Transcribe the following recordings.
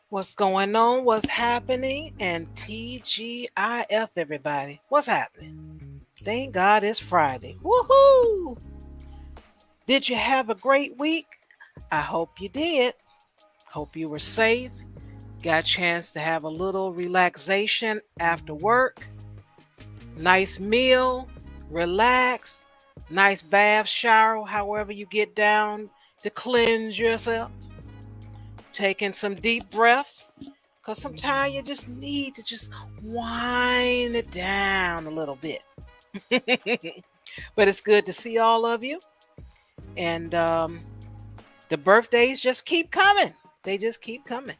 What's going on? What's happening? And TGIF, everybody. What's happening? Thank God it's Friday. Woohoo! Did you have a great week? I hope you did. Hope you were safe. Got a chance to have a little relaxation after work. Nice meal. Relax. Nice bath, shower, however you get down to cleanse yourself. Taking some deep breaths, because sometimes you just need to just wind it down a little bit. But it's good to see all of you. And the birthdays just keep coming. They just keep coming.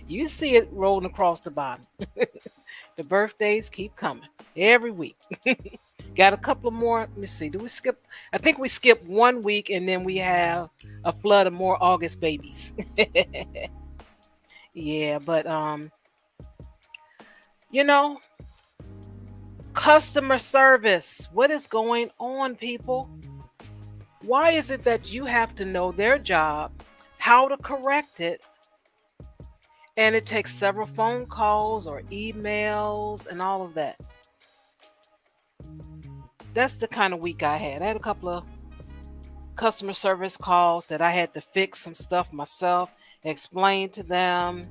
You see it rolling across the bottom. The birthdays keep coming every week. Got a couple of more. Let me see. Do we skip? I think we skipped 1 week, and then we have a flood of more August babies. Yeah, but customer service. What is going on, people? Why is it that you have to know their job, how to correct it, and it takes several phone calls or emails and all of that? That's the kind of week I had. I had a couple of customer service calls that I had to fix some stuff myself, explain to them.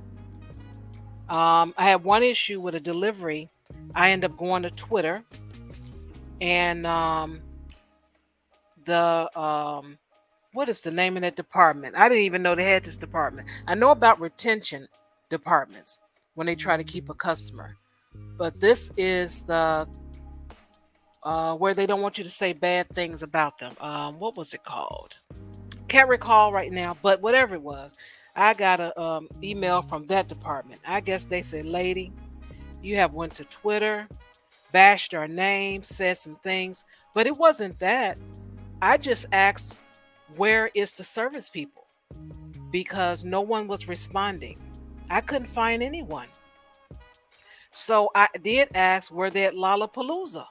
I had one issue with a delivery. I ended up going to Twitter, and what is the name of that department? I didn't even know they had this department. I know about retention departments when they try to keep a customer, but this is the where they don't want you to say bad things about them. What was it called? Can't recall right now, but whatever it was, I got a email from that department. I guess they said, "Lady, you have went to Twitter, bashed our name, said some things," but it wasn't that. I just asked, "Where is the service people?" Because no one was responding. I couldn't find anyone. So I did ask, were they at Lollapalooza?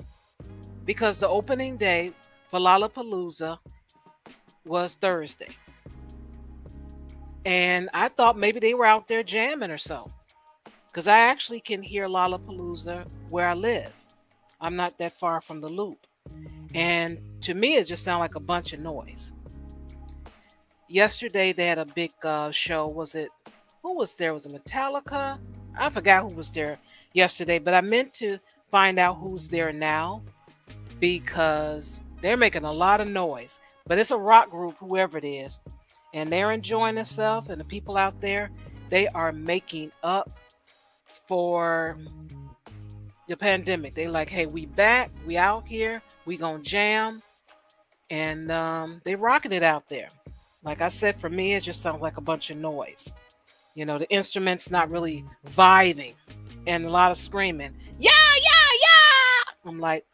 Because the opening day for Lollapalooza was Thursday. And I thought maybe they were out there jamming or so. Because I actually can hear Lollapalooza where I live. I'm not that far from the loop. And to me, it just sounded like a bunch of noise. Yesterday, they had a big show. Who was there? Was it Metallica? I forgot who was there yesterday, but I meant to find out who's there now, because they're making a lot of noise. But it's a rock group, whoever it is, and they're enjoying themselves. And the people out there, they are making up for the pandemic. They like, hey, we back, we out here, we gonna jam, and they rocking it out there. Like I said, for me, it just sounds like a bunch of noise. The instruments not really vibing, and a lot of screaming. Yeah, yeah, yeah. I'm like,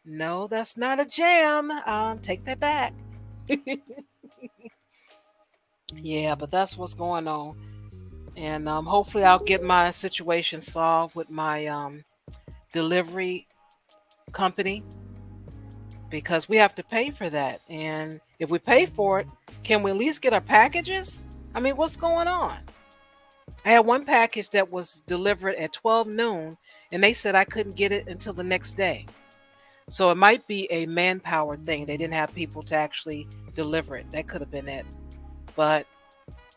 no, that's not a jam. Take that back. Yeah, but that's what's going on. And hopefully I'll get my situation solved with my delivery company, because we have to pay for that. And if we pay for it, can we at least get our packages? I mean, what's going on? I had one package that was delivered at 12 noon, and they said I couldn't get it until the next day. So it might be a manpower thing. They didn't have people to actually deliver it. That could have been it. But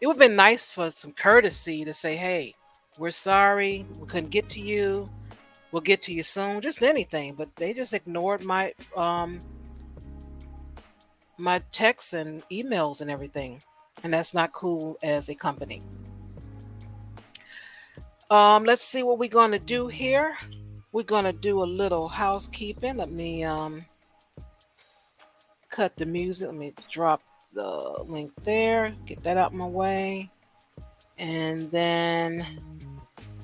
it would have been nice for some courtesy to say, hey, we're sorry, we couldn't get to you. We'll get to you soon. Just anything. But they just ignored my my texts and emails and everything. And that's not cool as a company. Let's see what we're going to do here. We're going to do a little housekeeping. Let me cut the music. Let me drop the link there. Get that out my way. And then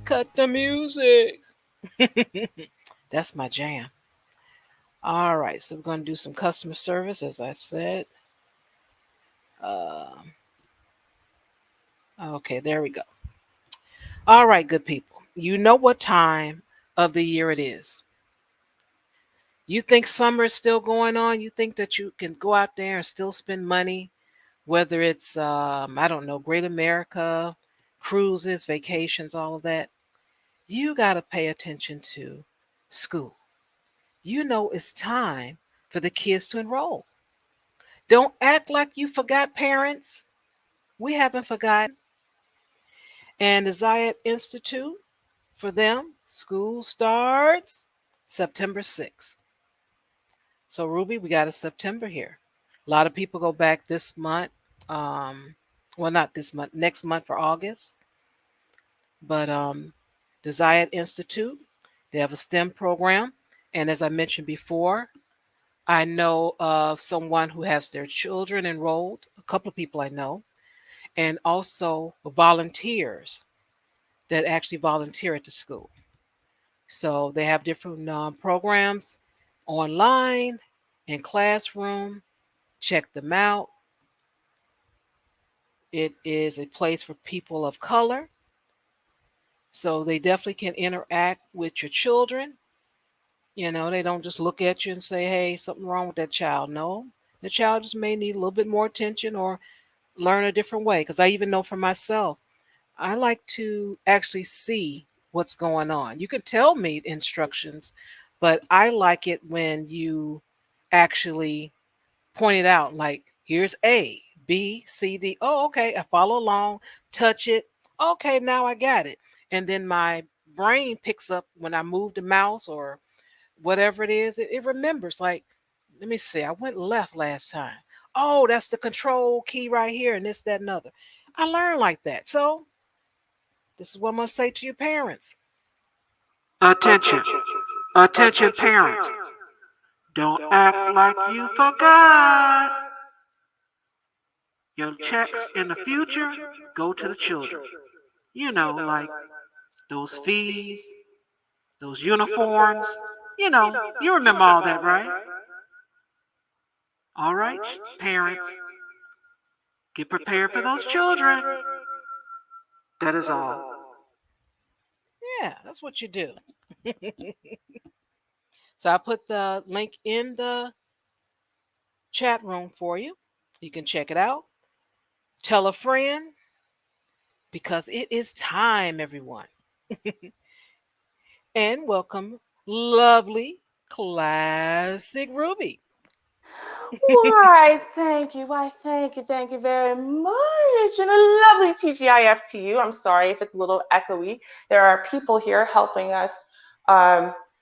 cut the music. That's my jam. All right, so we're going to do some customer service, as I said. Uh, okay, there we go. All right, good people. You know what time of the year it is. You think summer is still going on? You think that you can go out there and still spend money, whether it's, I don't know, Great America, cruises, vacations, all of that? You got to pay attention to school. You know it's time for the kids to enroll. Don't act like you forgot, parents. We haven't forgotten. And the Zayat Institute, for them, school starts September 6th. So, Ruby, we got a September here. A lot of people go back this month. Well, not this month, next month for August. But the Zayat Institute, they have a STEM program. And as I mentioned before, I know of someone who has their children enrolled, a couple of people I know, and also volunteers that actually volunteer at the school. So they have different programs online, in classroom. Check them out. It is a place for people of color. So they definitely can interact with your children. You know, they don't just look at you and say, hey, something wrong with that child. No, the child just may need a little bit more attention or learn a different way. Because I even know for myself, I like to actually see what's going on. You can tell me instructions, but I like it when you actually point it out, like, here's A, B, C, D. Oh, okay, I follow along, touch it. Okay, now I got it. And then my brain picks up when I move the mouse or whatever it is, it remembers, like, let me see, I went left last time. Oh, that's the control key right here, and this, that, and other. I learned like that. So this is what I'm going to say to your parents. Attention. Attention, parents. Don't act like you forgot. Your checks in the future go to the children. You know, like those fees, those uniforms. You remember all that, right? All right, parents, get prepared for those children. That is all. Yeah, that's what you do. So I put the link in the chat room for you. You can check it out. Tell a friend, because it is time, everyone. And welcome, lovely, classic Ruby. Why, thank you. Why, thank you. Thank you very much. And a lovely TGIF to you. I'm sorry if it's a little echoey. There are people here helping us,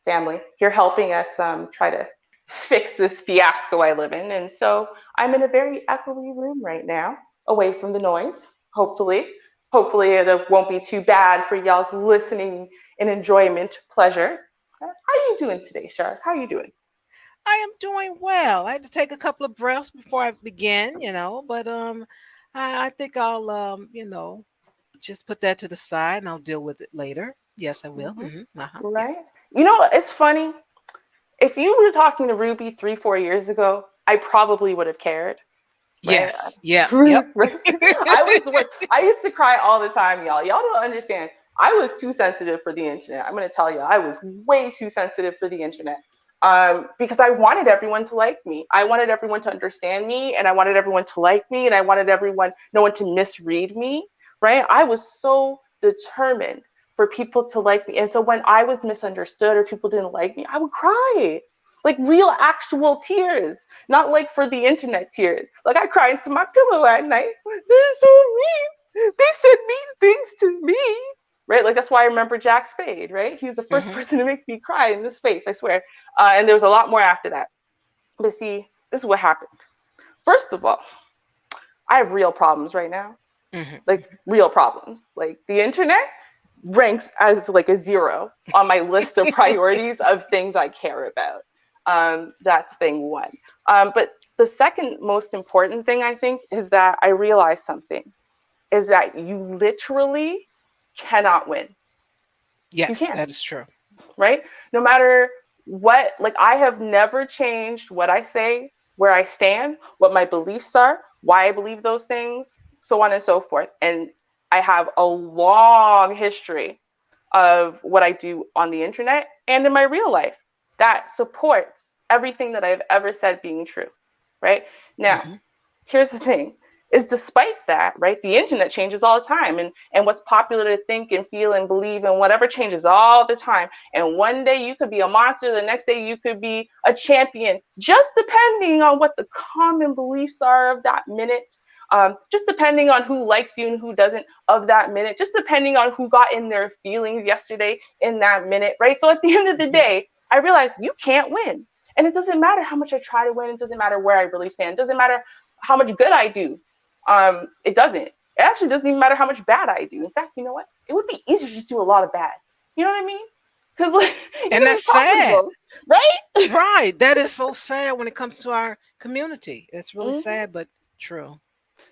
family here helping us try to fix this fiasco I live in. And so I'm in a very echoey room right now, away from the noise, hopefully. Hopefully it won't be too bad for y'all's listening and enjoyment, pleasure. How are you doing today, Char? How are you doing? I am doing well. I had to take a couple of breaths before I begin, but I think I'll just put that to the side and I'll deal with it later. Yes, I will. Mm-hmm. Yeah. Right? You know, it's funny. If you were talking to Ruby 3-4 years ago, I probably would have cared. Right? Yes. Yeah. Yep. I used to cry all the time, y'all. Y'all don't understand. I was too sensitive for the internet. I'm going to tell you, I was way too sensitive for the internet. Because I wanted everyone to like me. I wanted everyone to understand me, and I wanted everyone to like me, and I wanted no one to misread me, right? I was so determined for people to like me. And so when I was misunderstood or people didn't like me, I would cry. Like real actual tears, not like for the internet tears. Like I cried into my pillow at night. They're so mean. They said mean things to me. Right? Like that's why I remember Jack Spade, right? He was the first person to make me cry in this space, I swear. And there was a lot more after that. But see, this is what happened. First of all, I have real problems right now. Like real problems. Like the internet ranks as like a 0 on my list of priorities of things I care about. That's thing one. But the second most important thing, I think, is that I realized something, is that you literally cannot win. You Yes, can't, that is true. right? No matter what, like, I have never changed what I say, where I stand, what my beliefs are, why I believe those things, so on and so forth. And I have a long history of what I do on the internet and in my real life that supports everything that I've ever said being true, right? Now, Hmm. here's the thing, is despite that, right, the internet changes all the time, and what's popular to think and feel and believe and whatever changes all the time. And one day you could be a monster, the next day you could be a champion, just depending on what the common beliefs are of that minute. Just depending on who likes you and who doesn't of that minute, just depending on who got in their feelings yesterday in that minute, right? So at the end of the Hmm. day, I realized you can't win. And it doesn't matter how much I try to win. It doesn't matter where I really stand. It doesn't matter how much good I do. It doesn't. It actually doesn't even matter how much bad I do. In fact, you know what? It would be easier to just do a lot of bad. You know what I mean? Because like And it's that's sad. profitable, right? Right. That is so sad when it comes to our community. It's really Mm-hmm. sad, but true.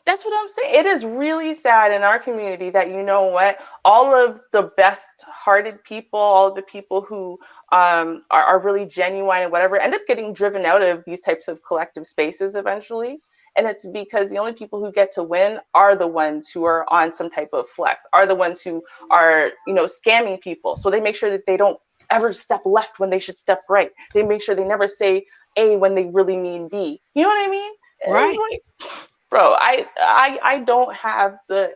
That's what I'm saying. It is really sad in our community that, you know what, all of the best hearted people, all of the people who are really genuine and whatever, end up getting driven out of these types of collective spaces eventually. And it's because the only people who get to win are the ones who are on some type of flex, are the ones who are, scamming people. So they make sure that they don't ever step left when they should step right. They make sure they never say A when they really mean B. You know what I mean? Right. It's like, bro, I don't have the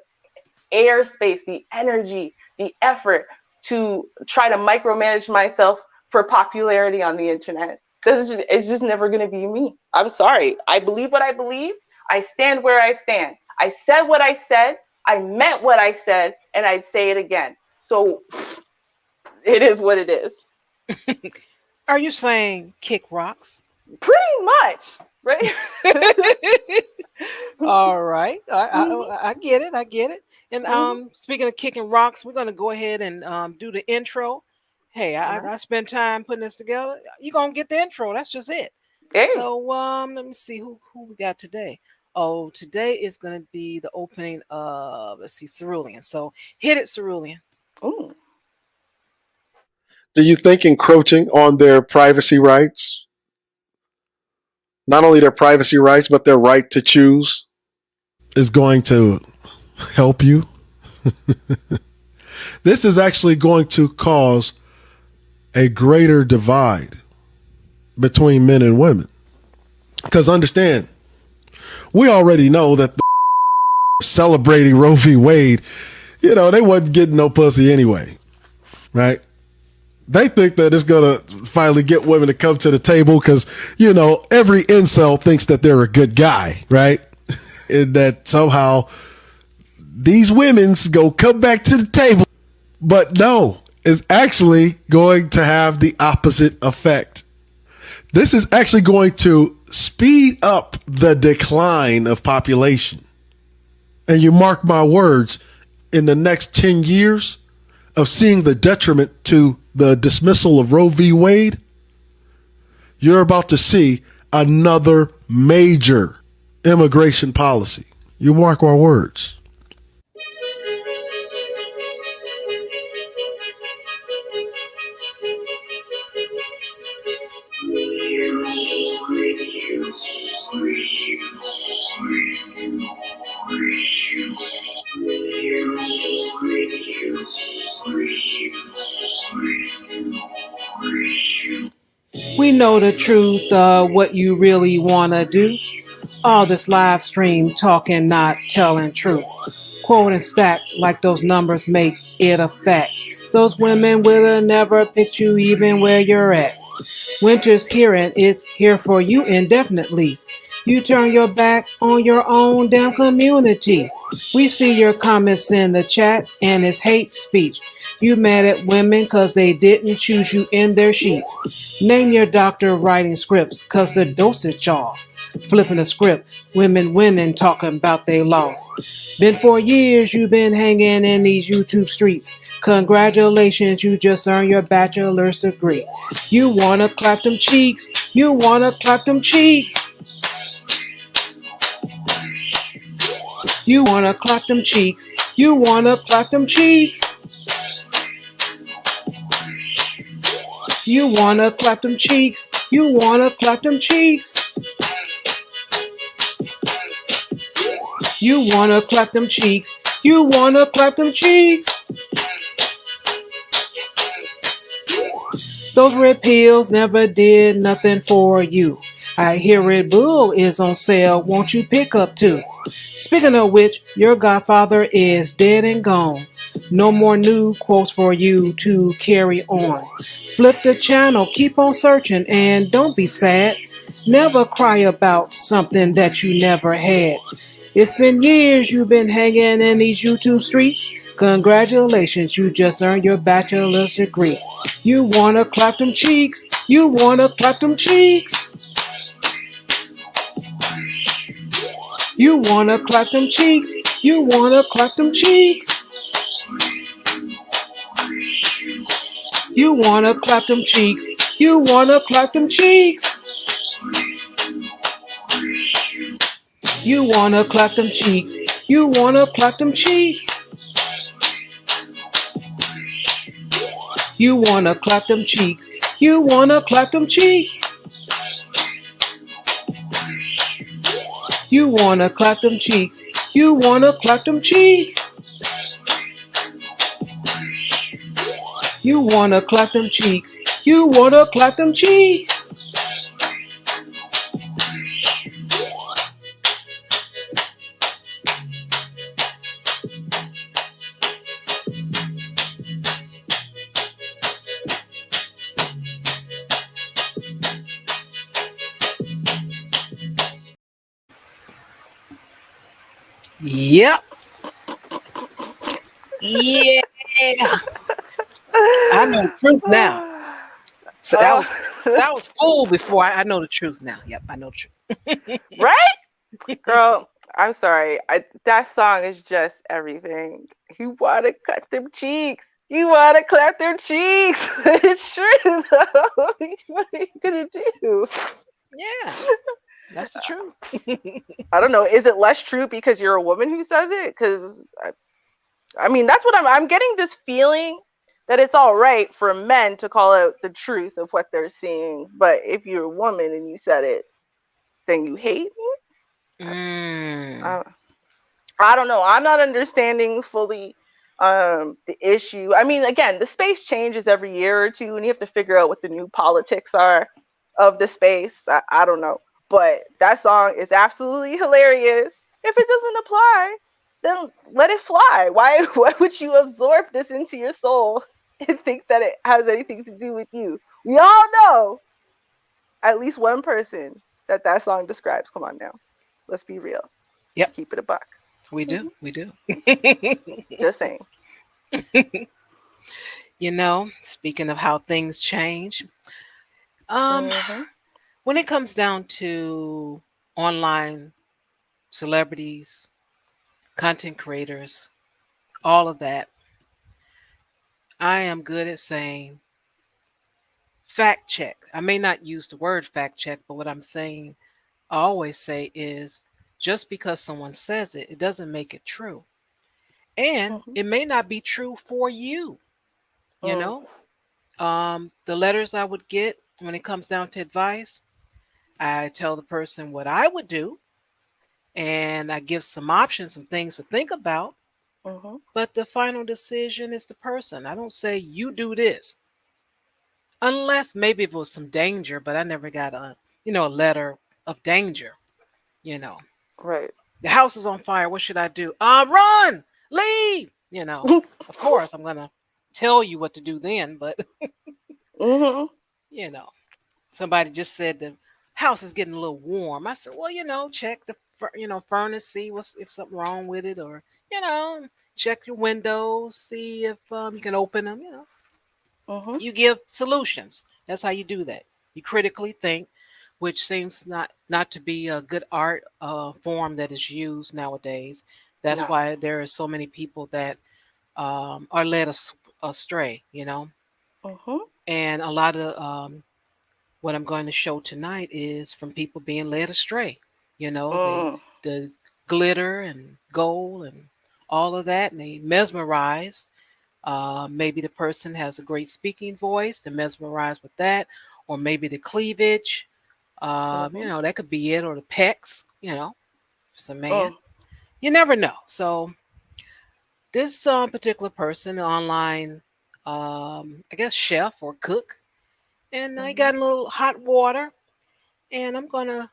airspace, the energy, the effort to try to micromanage myself for popularity on the internet. It's just never gonna be me. I'm sorry. I believe what I believe. I stand where I stand. I said what I said. I meant what I said, and I'd say it again. So it is what it is. Are you saying kick rocks? Pretty much, right? All right. I get it. I get it. And Mhm. speaking of kicking rocks, we're gonna go ahead and do the intro. Hey, All right. I spent time putting this together. You're gonna get the intro. That's just it. Hey. So let me see who we got today. Oh, today is gonna be the opening of, let's see, Cerulean. So hit it, Cerulean. Ooh. Do you think encroaching on their privacy rights, not only their privacy rights, but their right to choose, is going to help you? This is actually going to cause a greater divide between men and women. Because understand, we already know that the celebrating Roe v. Wade, they wasn't getting no pussy anyway, right? They think that it's going to finally get women to come to the table because, every incel thinks that they're a good guy, right? And that somehow these women's go come back to the table. But no, it's actually going to have the opposite effect. This is actually going to speed up the decline of population. And you mark my words, in the next 10 years of seeing the detriment to the dismissal of Roe v. Wade, you're about to see another major immigration policy. You mark our words. We know the truth of what you really want to do. All this live stream talking, not telling truth. Quote and stack like those numbers make it a fact. Those women will have never picked you even where you're at. Winter's here and it's here for you indefinitely. You turn your back on your own damn community. We see your comments in the chat and it's hate speech. You mad at women cause they didn't choose you in their sheets. Name your doctor writing scripts cause the dosage off. Flipping the script, women winning talking about they lost. Been 4 years you been hanging in these YouTube streets. Congratulations, you just earned your bachelor's degree. You wanna clap them cheeks, you wanna clap them cheeks. You wanna clap them cheeks. You wanna clap them cheeks. You wanna clap them cheeks. You wanna clap them cheeks. You wanna clap them cheeks. You wanna clap them cheeks. Those red pills never did nothing for you. I hear Red Bull is on sale. Won't you pick up two? Speaking of which, your godfather is dead and gone. No more new quotes for you to carry on. Flip the channel, keep on searching, and don't be sad. Never cry about something that you never had. It's been years you've been hanging in these YouTube streets. Congratulations, you just earned your bachelor's degree. You wanna clap them cheeks. You wanna clap them cheeks. You wanna clap them cheeks. You wanna clap them cheeks. You wanna clap them cheeks. You wanna clap them cheeks. You wanna clap them cheeks. You wanna clap them cheeks. You wanna clap them cheeks. You wanna clap them cheeks. You wanna clap them cheeks. You wanna clap them cheeks. You wanna clap them cheeks. You wanna clap them cheeks. Yep. Yeah. I know the truth now. So that was fool before I know the truth now. Yep, I know the truth. Right? Girl, I'm sorry. That song is just everything. You wanna clap them cheeks. You wanna clap them cheeks. It's true though. What are you gonna do? Yeah. That's the truth. I don't know. Is it less true because you're a woman who says it? Because I mean, that's what I'm getting this feeling that it's all right for men to call out the truth of what they're seeing, but if you're a woman and you said it, then you hate me. I don't know. I'm not understanding fully the issue. I mean, again, the space changes every year or two, and you have to figure out what the new politics are of the space. I don't know. But that song is absolutely hilarious. If it doesn't apply, then let it fly. Why would you absorb this into your soul and think that it has anything to do with you? We all know at least one person that song describes. Come on now. Let's be real. Yep. Keep it a buck. We do. We do. Just saying. You know, speaking of how things change, when it comes down to online celebrities, content creators, all of that, I am good at saying fact check. I may not use the word fact check, but what I'm saying, I always say is just because someone says it, it doesn't make it true. And it may not be true for you. You know, the letters I would get when it comes down to advice, I tell the person what I would do, and I give some options, some things to think about. But the final decision is the person. I don't say you do this, unless maybe if it was some danger. But I never got a letter of danger. You know, right. The house is on fire. What should I do? Run, leave. Of course I'm gonna tell you what to do then. But somebody just said the house is getting a little warm. I said, well, check the furnace, see if something wrong with it, or check your windows, see if you can open them. You give solutions. That's how you do that. You critically think, which seems not to be a good art form that is used nowadays. That's why there are so many people that are led astray. And a lot of what I'm going to show tonight is from people being led astray. The glitter and gold and all of that, and they mesmerized. Maybe the person has a great speaking voice, they're mesmerized with that, or maybe the cleavage. That could be it, or the pecs. If it's a man, you never know. So this particular person, online, I guess chef or cook, and I got a little hot water, and I'm gonna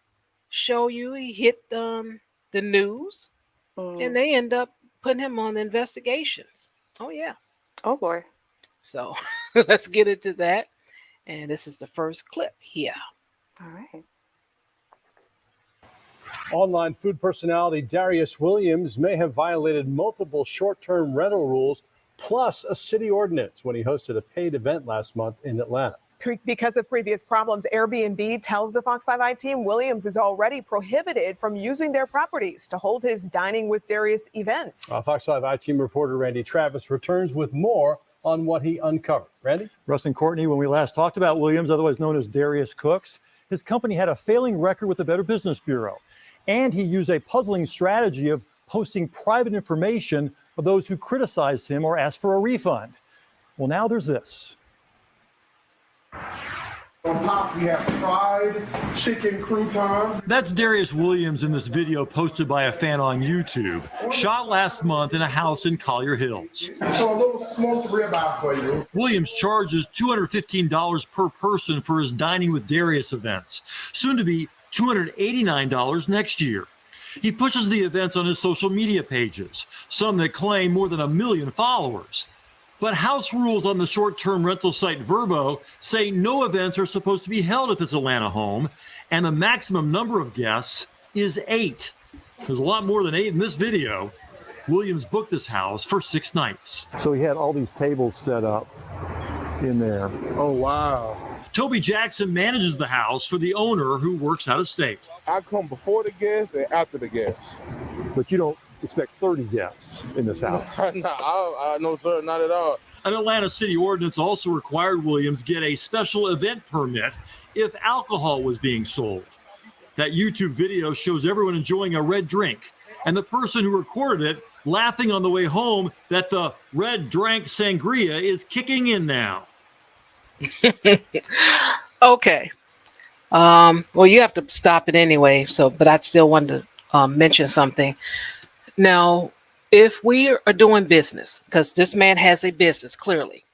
show you. He hit the news, and they end up putting him on the investigations. Oh yeah. Oh boy. So let's get into that. And this is the first clip here. All right. Online food personality Darius Williams may have violated multiple short-term rental rules plus a city ordinance when he hosted a paid event last month in Atlanta. Because of previous problems, Airbnb tells the Fox 5i team Williams is already prohibited from using their properties to hold his Dining with Darius events. Fox 5i team reporter Randy Travis returns with more on what he uncovered. Randy? Russ and Courtney, when we last talked about Williams, otherwise known as Darius Cooks, his company had a failing record with the Better Business Bureau. And he used a puzzling strategy of posting private information of those who criticized him or asked for a refund. Well, now there's this. On top, we have fried chicken croutons. That's Darius Williams in this video posted by a fan on YouTube, shot last month in a house in Collier Hills. So a little smoked ribeye for you. Williams charges $215 per person for his Dining with Darius events, soon to be $289 next year. He pushes the events on his social media pages, some that claim more than 1 million followers. But house rules on the short-term rental site Vrbo say no events are supposed to be held at this Atlanta home, and the maximum number of guests is 8. There's a lot more than 8 in this video. Williams booked this house for 6 nights. So he had all these tables set up in there. Oh, wow. Toby Jackson manages the house for the owner who works out of state. I come before the guests and after the guests. But you don't expect 30 guests in this house. No, sir, not at all. An Atlanta city ordinance also required Williams get a special event permit if alcohol was being sold. That YouTube video shows everyone enjoying a red drink, and the person who recorded it laughing on the way home that the red drink sangria is kicking in now. Okay. Well, you have to stop it anyway. But I still wanted to mention something. Now, if we are doing business, because this man has a business, clearly,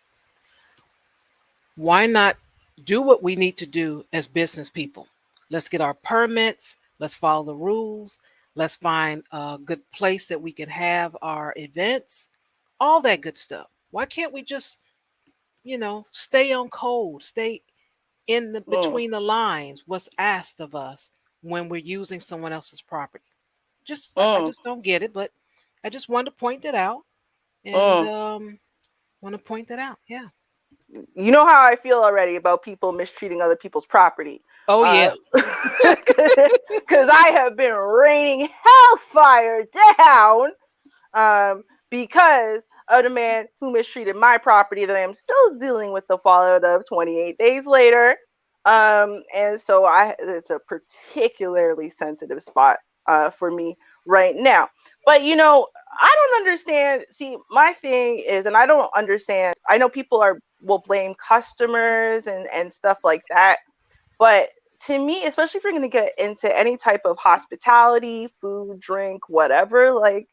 why not do what we need to do as business people? Let's get our permits. Let's follow the rules. Let's find a good place that we can have our events, all that good stuff. Why can't we just, stay on code, stay in the between the lines, what's asked of us when we're using someone else's property? I just don't get it, but I just wanted to point that out. And want to point that out. Yeah. You know how I feel already about people mistreating other people's property. Oh, yeah. Because I have been raining hellfire down because of the man who mistreated my property that I am still dealing with the fallout of 28 days later. And so it's a particularly sensitive spot for me right now. But, I don't understand. See, my thing is, and I don't understand. I know people will blame customers and stuff like that. But to me, especially if you're going to get into any type of hospitality, food, drink, whatever, like,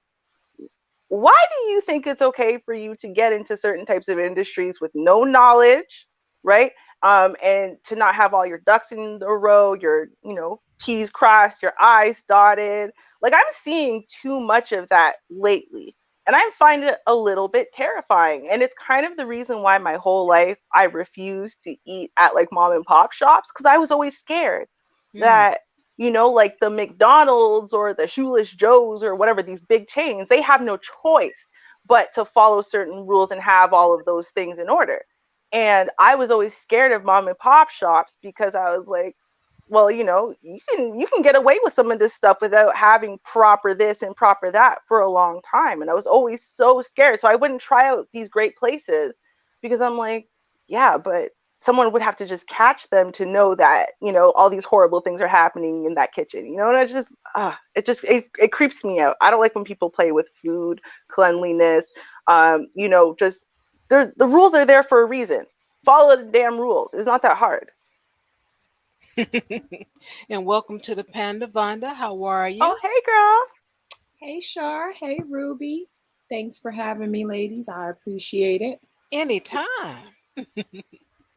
why do you think it's okay for you to get into certain types of industries with no knowledge, right? And to not have all your ducks in a row, your, T's crossed, your I's dotted. Like, I'm seeing too much of that lately. And I find it a little bit terrifying. And it's kind of the reason why my whole life I refused to eat at like mom and pop shops, because I was always scared that, like the McDonald's or the Shoeless Joe's or whatever, these big chains, they have no choice but to follow certain rules and have all of those things in order. And I was always scared of mom and pop shops because I was like, well, you can get away with some of this stuff without having proper this and proper that for a long time. And I was always so scared. So I wouldn't try out these great places because I'm like, yeah, but someone would have to just catch them to know that, you know, all these horrible things are happening in that kitchen, you know. And it creeps me out. I don't like when people play with food, cleanliness, you know, just the rules are there for a reason. Follow the damn rules. It's not that hard. And welcome to the Panda Vonda. How are you? Oh, hey, girl. Hey, Shar. Hey, Ruby. Thanks for having me, ladies. I appreciate it. Anytime.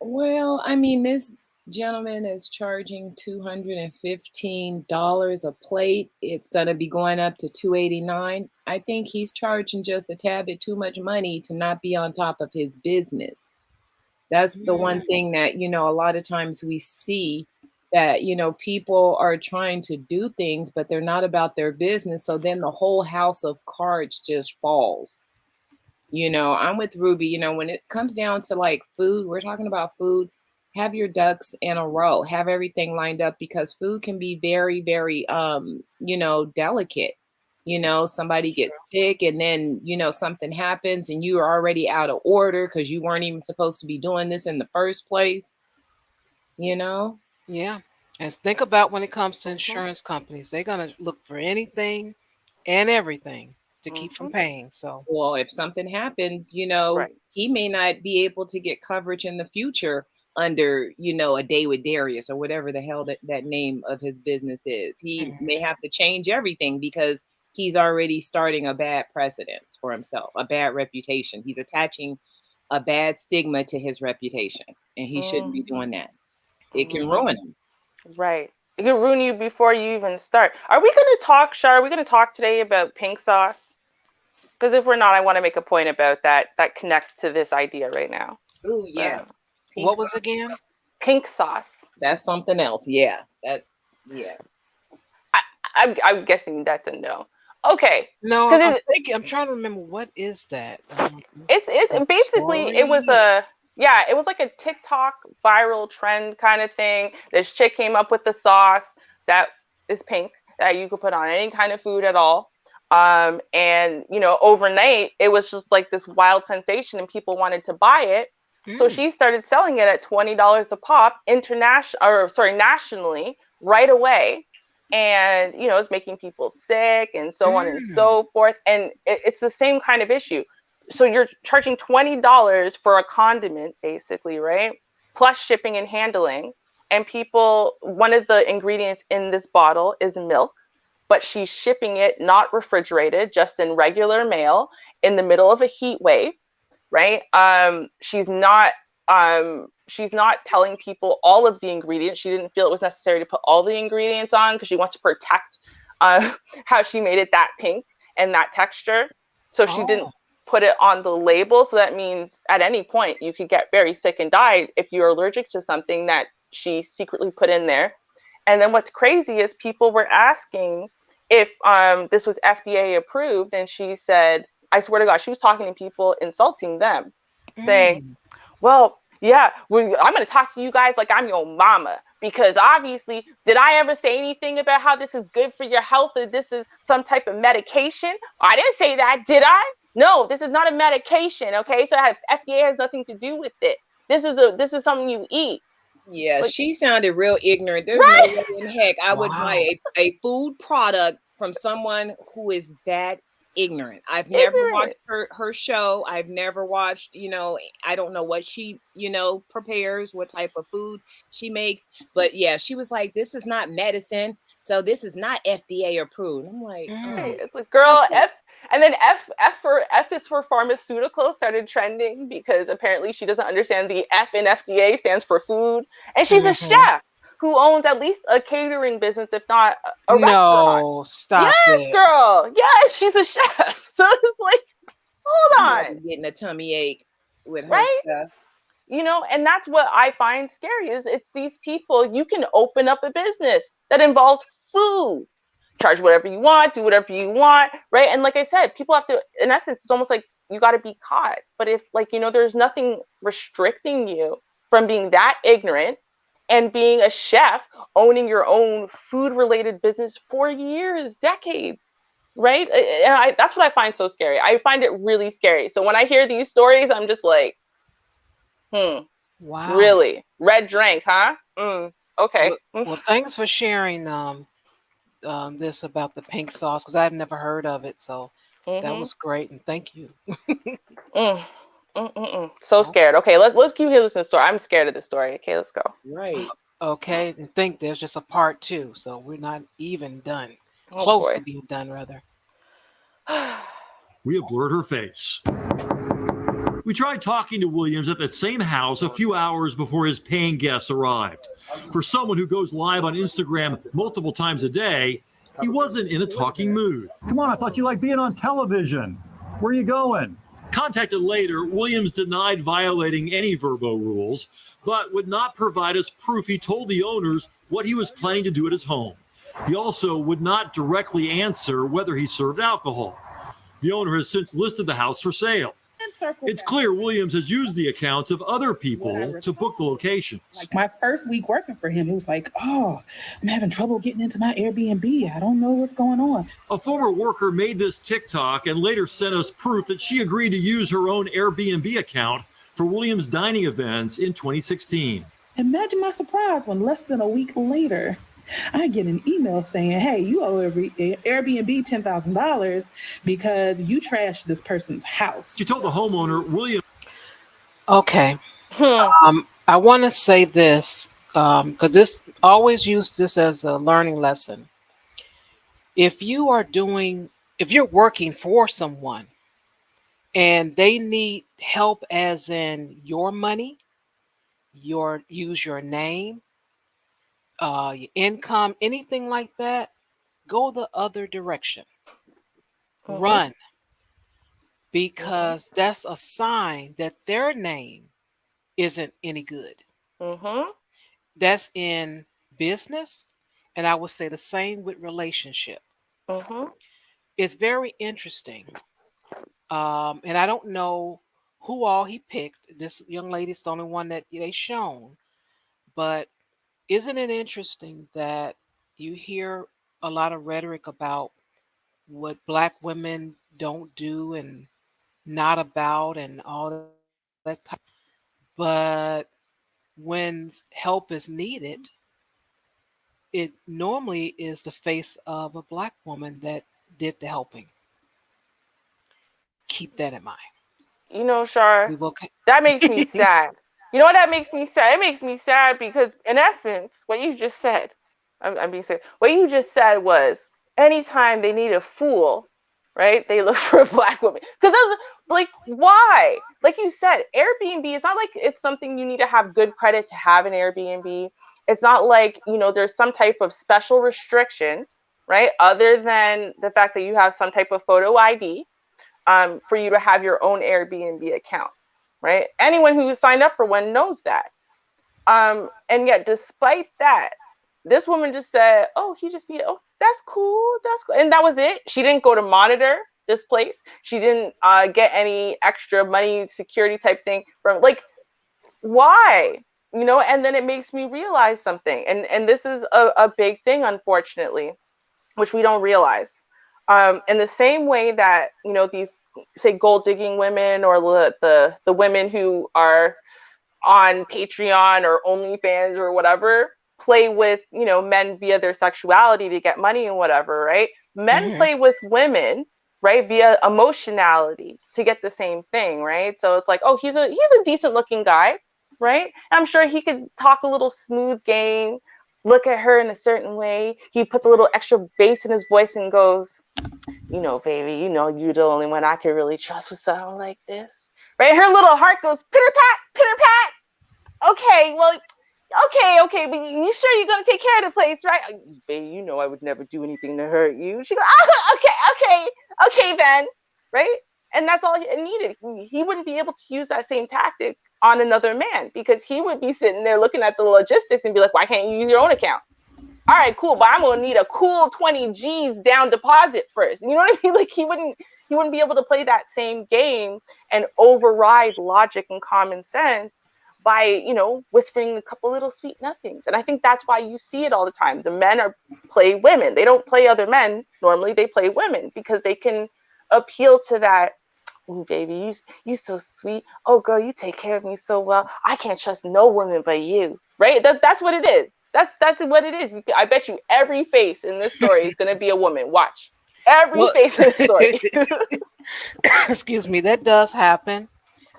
Well, I mean, this gentleman is charging $215 a plate. It's going to be going up to $289. I think he's charging just a tad bit too much money to not be on top of his business. That's the one thing that, you know, a lot of times we see that, you know, people are trying to do things, but they're not about their business. So then the whole house of cards just falls. You know, I'm with Ruby. You know, when it comes down to like food, we're talking about food, have your ducks in a row, have everything lined up, because food can be very, very, you know, delicate. You know, somebody gets sick and then, you know, something happens and you are already out of order because you weren't even supposed to be doing this in the first place. You know? Yeah. And think about when it comes to insurance companies, they're going to look for anything and everything to keep from paying. So, well, if something happens, you know, he may not be able to get coverage in the future under, you know, A Day with Darius or whatever the hell that name of his business is. He may have to change everything because he's already starting a bad precedence for himself, a bad reputation. He's attaching a bad stigma to his reputation, and he shouldn't be doing that. It can ruin him. Right. It can ruin you before you even start. Are we going to talk, Shar? Are we going to talk today about pink sauce? Because if we're not, I want to make a point about that connects to this idea right now. Oh, yeah. What was again? Pink sauce. That's something else. Yeah. I'm guessing that's a no. Okay. No, I'm trying to remember, what is that? It's basically, it was like a TikTok viral trend kind of thing. This chick came up with the sauce that is pink that you could put on any kind of food at all. And you know, overnight it was just like this wild sensation and people wanted to buy it. So she started selling it at $20 a pop nationally right away. And, you know, it's making people sick and so on and so forth. And it's the same kind of issue. So you're charging $20 for a condiment, basically, right? Plus shipping and handling. And one of the ingredients in this bottle is milk, but she's shipping it not refrigerated, just in regular mail in the middle of a heat wave, right? She's not telling people all of the ingredients. She didn't feel it was necessary to put all the ingredients on because she wants to protect how she made it that pink and that texture. So she didn't put it on the label. So that means at any point you could get very sick and die if you're allergic to something that she secretly put in there. And then what's crazy is people were asking if this was FDA approved. And she said, I swear to God, she was talking to people, insulting them, saying, well, yeah, I'm going to talk to you guys like I'm your mama, because obviously, did I ever say anything about how this is good for your health or this is some type of medication? I didn't say that, did I? No, this is not a medication, okay? So FDA has nothing to do with it. This is something you eat. Yeah, she sounded real ignorant. There's no way in heck I would buy a food product from someone who is that ignorant. I've never watched her show. I've never watched, you know, I don't know what she, you know, prepares, what type of food she makes. But yeah, she was like, this is not medicine, so this is not FDA approved. I'm like, it's like, girl, F. And then F is for pharmaceutical started trending because apparently she doesn't understand the F in FDA stands for food. And she's a chef who owns at least a catering business, if not a restaurant. No, stop it. Yes, girl. Yes, she's a chef. So it's like, hold on. Getting a tummy ache with her stuff. You know, and that's what I find scary is it's these people, you can open up a business that involves food. Charge whatever you want, do whatever you want, right? And like I said, people have to, in essence, it's almost like you got to be caught. But if, like, you know, there's nothing restricting you from being that ignorant and being a chef, owning your own food-related business for years, decades, right? And that's what I find so scary. I find it really scary. So when I hear these stories, I'm just like, Wow. Really? Red drink, huh? Okay. Well, thanks for sharing this about the pink sauce, because I've never heard of it. So that was great, and thank you. So scared. Okay, let's keep listening to the story. I'm scared of the story. Okay, let's go. Right. Okay, and think there's just a part 2, so we're not even done. Oh, Close boy. to being done, rather. We have blurred her face. We tried talking to Williams at that same house a few hours before his paying guests arrived. For someone who goes live on Instagram multiple times a day, he wasn't in a talking mood. Come on, I thought you liked being on television. Where are you going? Contacted later, Williams denied violating any Verbo rules, but would not provide us proof he told the owners what he was planning to do at his home. He also would not directly answer whether he served alcohol. The owner has since listed the house for sale. It's clear Williams has used the accounts of other people to book the locations. Like my first week working for him, he was like, "Oh, I'm having trouble getting into my Airbnb. I don't know what's going on." A former worker made this TikTok and later sent us proof that she agreed to use her own Airbnb account for Williams' dining events in 2016. Imagine my surprise when less than a week later, I get an email saying, "Hey, you owe Airbnb $10,000 because you trashed this person's house." She told the homeowner, William. Okay. I want to say this, because this always use this as a learning lesson. If you're working for someone and they need help, as in your money, use your name, your income, anything like that, go the other direction. Run. Because that's a sign that their name isn't any good. That's in business, and I would say the same with relationship. It's very interesting. And I don't know who all he picked. This young lady's the only one that they shown. But isn't it interesting that you hear a lot of rhetoric about what Black women don't do and not about and all that type. But when help is needed, it normally is the face of a Black woman that did the helping. Keep that in mind. You know, Char, that makes me sad. You know what that makes me sad? It makes me sad because, in essence, what you just said, I'm being serious. What you just said was, anytime they need a fool, right, they look for a Black woman. Because that's like, why? Like you said, Airbnb, it's not like it's something you need to have good credit to have an Airbnb. It's not like, you know, there's some type of special restriction, right, other than the fact that you have some type of photo ID for you to have your own Airbnb account, right? Anyone who signed up for one knows that. And yet, despite that, this woman just said, oh, he just did, oh, that's cool. That's cool. And that was it. She didn't go to monitor this place. She didn't get any extra money security type thing from, like, why? You know, and then it makes me realize something. And this is a big thing, unfortunately, which we don't realize. In the same way that, you know, these, say, gold digging women or the women who are on Patreon or OnlyFans or whatever play with, you know, men via their sexuality to get money and whatever, right? Men play with women, right, via emotionality to get the same thing, right? So it's like, oh, he's a decent looking guy, right? I'm sure he could talk a little smooth game, look at her in a certain way. He puts a little extra bass in his voice and goes, you know, baby, you know, you're the only one I can really trust with something like this, right? Her little heart goes pitter pat. Okay, well, okay, but you sure you're gonna take care of the place, right? Baby, you know I would never do anything to hurt you. She goes, okay then, right? And that's all it needed. He wouldn't be able to use that same tactic on another man because he would be sitting there looking at the logistics and be like, why can't you use your own account? All right, cool, but I'm gonna need a cool 20 G's down deposit first. You know what I mean? Like he wouldn't be able to play that same game and override logic and common sense by, you know, whispering a couple little sweet nothings. And I think that's why you see it all the time. The men play women. They don't play other men. Normally they play women because they can appeal to that ooh, baby, you so sweet. Oh, girl, you take care of me so well. I can't trust no woman but you. Right? That's what it is. That's what it is. I bet you every face in this story is going to be a woman. Watch. Every face in this story. Excuse me, that does happen.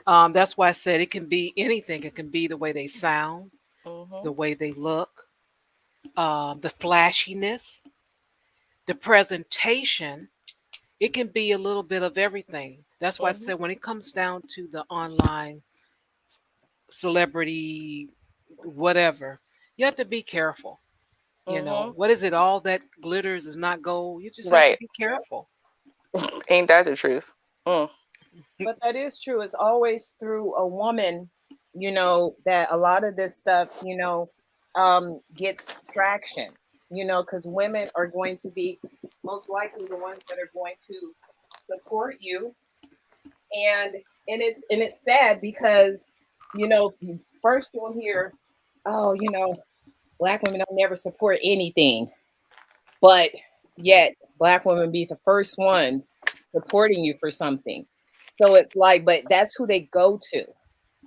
That's why I said it can be anything. It can be the way they sound, the way they look, the flashiness, the presentation. It can be a little bit of everything. That's why I said when it comes down to the online celebrity, whatever, you have to be careful. You know, what is it? All that glitters is not gold. You just have to be careful. Ain't that the truth? But that is true. It's always through a woman, you know, that a lot of this stuff, you know, gets traction, you know, because women are going to be most likely the ones that are going to support you. And it's sad because, you know, first you'll hear, oh, you know, Black women don't never support anything, but yet Black women be the first ones supporting you for something. So it's like, but that's who they go to.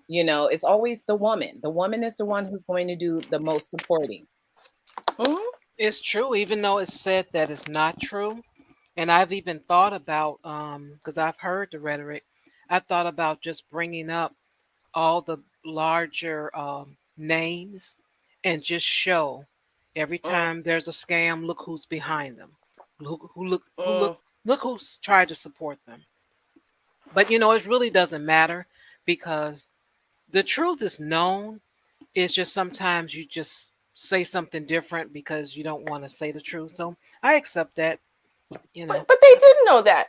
You know, it's always the woman. The woman is the one who's going to do the most supporting. It's true, even though it's said that it's not true. And I've even thought about, because I've heard the rhetoric, I thought about just bringing up all the larger names and just show every time there's a scam, look who's behind them. Look who's tried to support them. But you know, it really doesn't matter because the truth is known. It's just sometimes you just say something different because you don't want to say the truth. So I accept that. You know. But they didn't know that.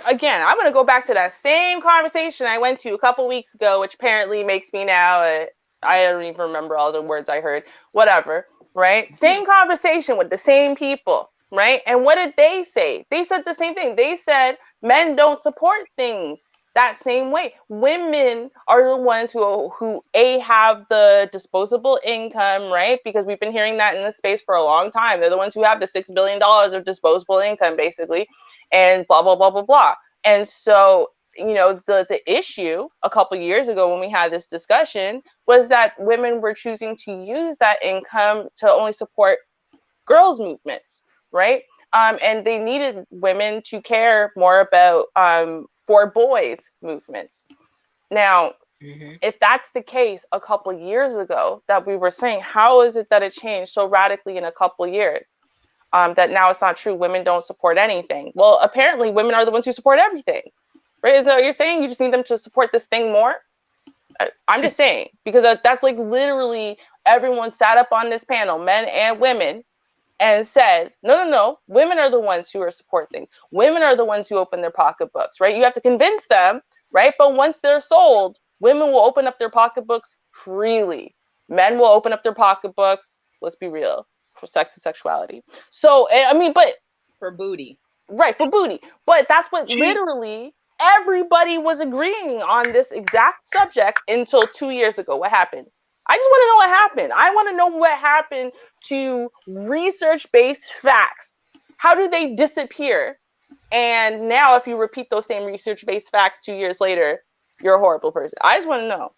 Again, I'm going to go back to that same conversation I went to a couple weeks ago, which apparently makes me now, I don't even remember all the words I heard, whatever, right? Same conversation with the same people, right? And what did they say? They said the same thing. They said men don't support things that same way. Women are the ones who have the disposable income, right? Because we've been hearing that in the space for a long time. They're the ones who have the $6 billion of disposable income, basically, and blah, blah, blah, blah, blah. And so, you know, the issue a couple of years ago when we had this discussion was that women were choosing to use that income to only support girls' movements, right? And they needed women to care more about for boys movements. Now, if that's the case a couple of years ago that we were saying, how is it that it changed so radically in a couple of years? That now it's not true. Women don't support anything. Well, apparently women are the ones who support everything, right? Is that what you're saying? You just need them to support this thing more? I'm just saying, because that's like literally everyone sat up on this panel, men and women, and said, no, women are the ones who are support things. Women are the ones who open their pocketbooks, right? You have to convince them, right? But once they're sold, women will open up their pocketbooks freely. Men will open up their pocketbooks, let's be real, for sex and sexuality. So, I mean, but... For booty. Right, for booty. But that's what literally everybody was agreeing on this exact subject until 2 years ago. What happened? I just want to know what happened. I want to know what happened to research-based facts. How do they disappear? And now if you repeat those same research-based facts 2 years later, you're a horrible person. I just want to know.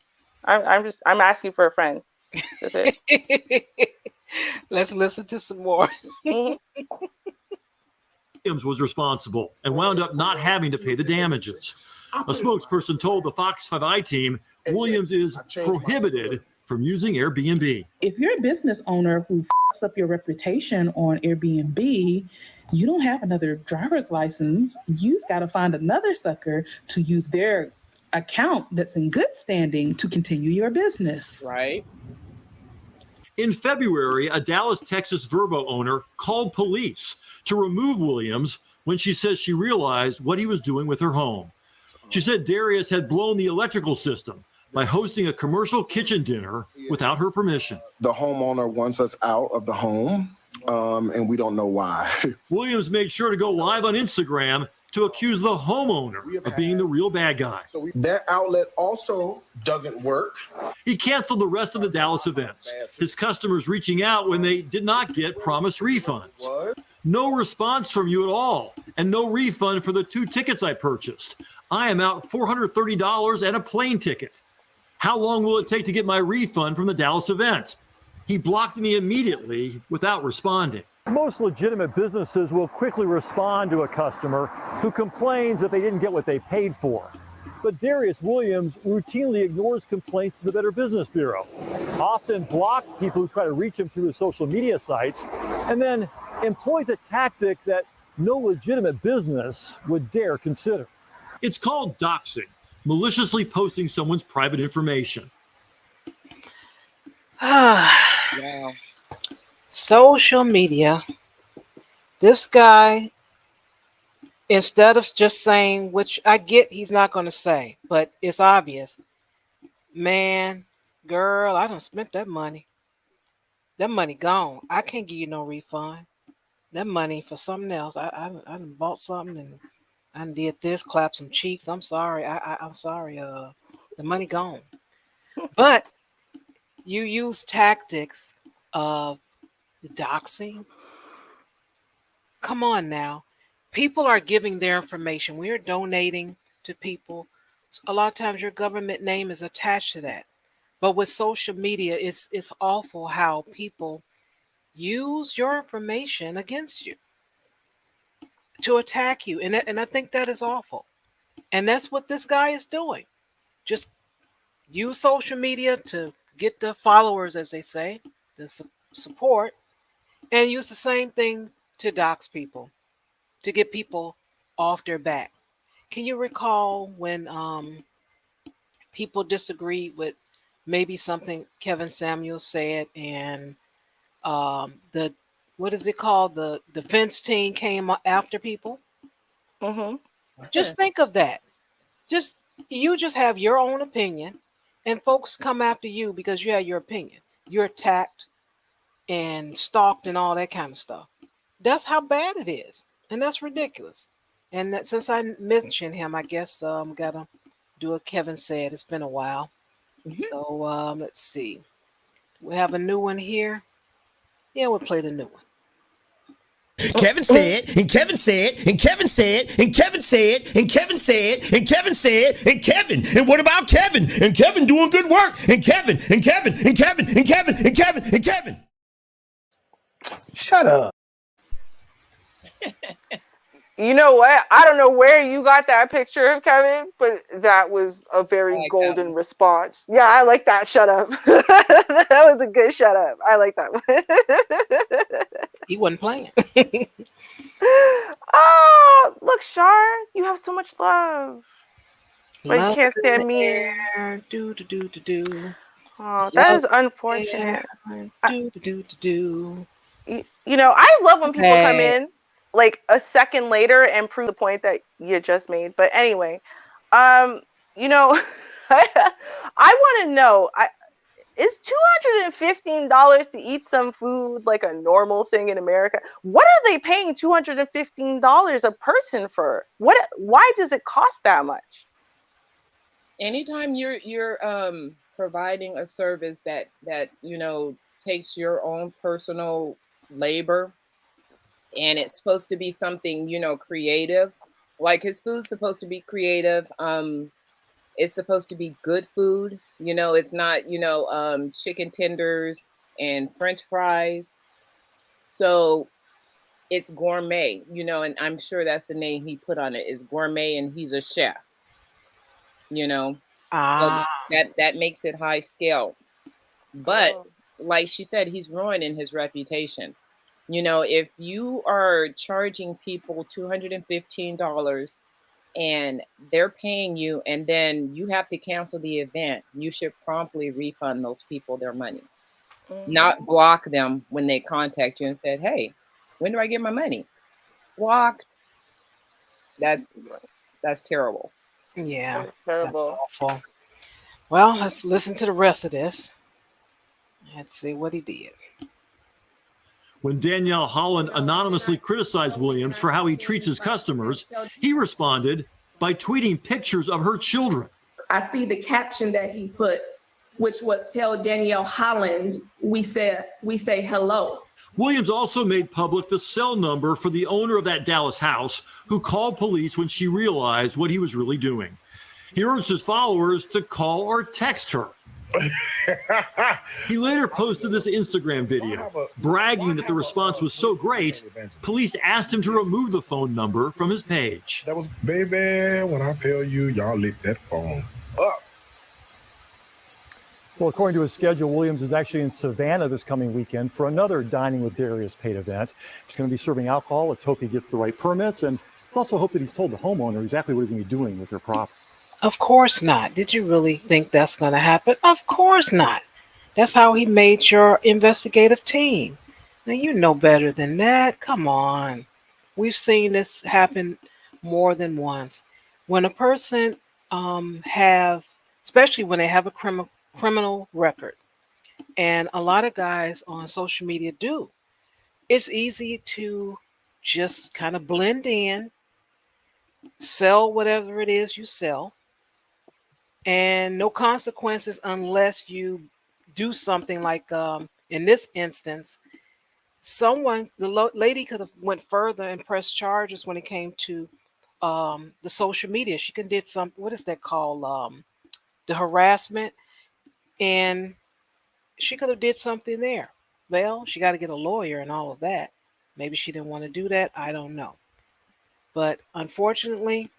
I'm asking for a friend. That's it. Let's listen to some more. Williams was responsible and wound up not having to pay the damages. A spokesperson told the Fox 5i team Williams is prohibited from using Airbnb. If you're a business owner who fucks up your reputation on Airbnb, you don't have another driver's license. You've got to find another sucker to use their account that's in good standing to continue your business. Right. In February, a Dallas, Texas Vrbo owner called police to remove Williams when she says she realized what he was doing with her home. She said Darius had blown the electrical system by hosting a commercial kitchen dinner without her permission. The homeowner wants us out of the home, and we don't know why. Williams made sure to go live on Instagram to accuse the homeowner of being the real bad guy. So that outlet also doesn't work. He canceled the rest of the Dallas events, his customers reaching out when they did not get promised refunds. No response from you at all, and no refund for the 2 tickets I purchased. I am out $430 and a plane ticket. How long will it take to get my refund from the Dallas event? He blocked me immediately without responding. Most legitimate businesses will quickly respond to a customer who complains that they didn't get what they paid for. But Darius Williams routinely ignores complaints to the Better Business Bureau, often blocks people who try to reach him through his social media sites, and then employs a tactic that no legitimate business would dare consider. It's called doxing, maliciously posting someone's private information. Wow. Social media. This guy, instead of just saying, which I get he's not going to say, but it's obvious. Man, girl, I done spent that money. That money gone. I can't give you no refund. That money for something else. I done bought something and I done did this, clap some cheeks. I'm sorry. I'm sorry. The money gone. But you use tactics of doxing. Come on now. People are giving their information. We are donating to people. A lot of times your government name is attached to that. But with social media, it's awful how people use your information against you to attack you. And I think that is awful. And that's what this guy is doing. Just use social media to get the followers, as they say, the support, and use the same thing to dox people, to get people off their back. Can you recall when people disagreed with maybe something Kevin Samuels said, and the what is it called? The defense team came after people. Mm-hmm. Just think of that. You just have your own opinion, and folks come after you because you have your opinion. You're attacked and stalked and all that kind of stuff. That's how bad it is, and that's ridiculous. And that, since I mentioned him, I guess I'm gotta do what Kevin said. It's been a while. Mm-hmm. So let's see. We have a new one here. Yeah, we'll play the new one. Kevin said, and Kevin said, and Kevin said, and Kevin said, and Kevin said, and Kevin said, and Kevin. And what about Kevin? And Kevin doing good work. And Kevin, and Kevin, and Kevin, and Kevin, and Kevin, and Kevin. Shut up. You know what? I don't know where you got that picture of Kevin, but that was a very golden response. Yeah, I like that. Shut up. That was a good shut up. I like that one. He wasn't playing. Oh, look, Char, you have so much love. But you can't stand me. Oh, that is unfortunate. You know, I love when people come in like a second later and prove the point that you just made. But anyway, you know, I want to know, is $215 to eat some food like a normal thing in America? What are they paying $215 a person for? Why does it cost that much? Anytime you're providing a service that you know takes your own personal labor, and it's supposed to be something, you know, creative, like his food's supposed to be creative. It's supposed to be good food. You know, it's not, you know, chicken tenders and French fries. So it's gourmet, you know, and I'm sure that's the name he put on it, is gourmet, and he's a chef, you know. So that makes it high scale. But like she said, he's ruining his reputation. You know, if you are charging people $215 and they're paying you, and then you have to cancel the event, you should promptly refund those people their money. Mm-hmm. Not block them when they contact you and said, hey, when do I get my money? Blocked. That's terrible. Yeah, that's terrible. That's awful. Well, let's listen to the rest of this. Let's see what he did. When Danielle Holland anonymously criticized Williams for how he treats his customers, he responded by tweeting pictures of her children. I see the caption that he put, which was, "Tell Danielle Holland we say hello." Williams also made public the cell number for the owner of that Dallas house, who called police when she realized what he was really doing. He urged his followers to call or text her. He later posted this Instagram video, bragging that the response was so great, police asked him to remove the phone number from his page. That was, baby, when I tell you, y'all lit that phone up. Well, according to his schedule, Williams is actually in Savannah this coming weekend for another Dining with Darius paid event. He's going to be serving alcohol. Let's hope he gets the right permits. And let's also hope that he's told the homeowner exactly what he's going to be doing with their property. Of course not. Did you really think that's going to happen? Of course not. That's how he made your investigative team. Now, you know better than that. Come on. We've seen this happen more than once. When a person especially when they have a criminal record, and a lot of guys on social media do, it's easy to just kind of blend in, sell whatever it is you sell, and no consequences unless you do something like in this instance, the lady could have went further and pressed charges when it came to the social media. She could did something, what is that called? The harassment, and she could have did something there. Well, she got to get a lawyer and all of that. Maybe she didn't want to do that. I don't know. But unfortunately,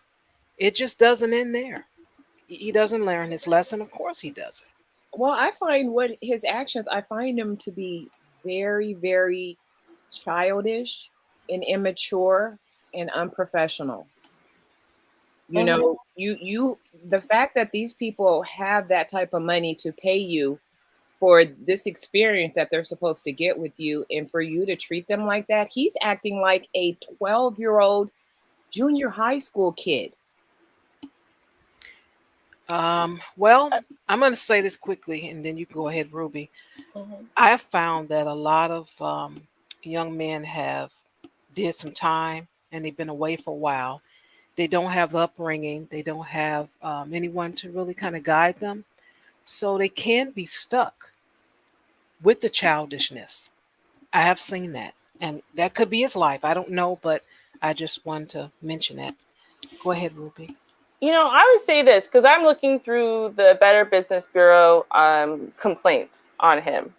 it just doesn't end there. He doesn't learn his lesson. Of course he doesn't. Well, I find his actions, I find them to be very, very childish and immature and unprofessional. You know, the fact that these people have that type of money to pay you for this experience that they're supposed to get with you, and for you to treat them like that, he's acting like a 12-year-old junior high school kid. Well, I'm going to say this quickly, and then you can go ahead, Ruby. I have found that a lot of young men have did some time, and they've been away for a while. They don't have the upbringing. They don't have anyone to really kind of guide them. So they can be stuck with the childishness. I have seen that. And that could be his life. I don't know, but I just wanted to mention that. Go ahead, Ruby. You know, I would say this because I'm looking through the Better Business Bureau complaints on him.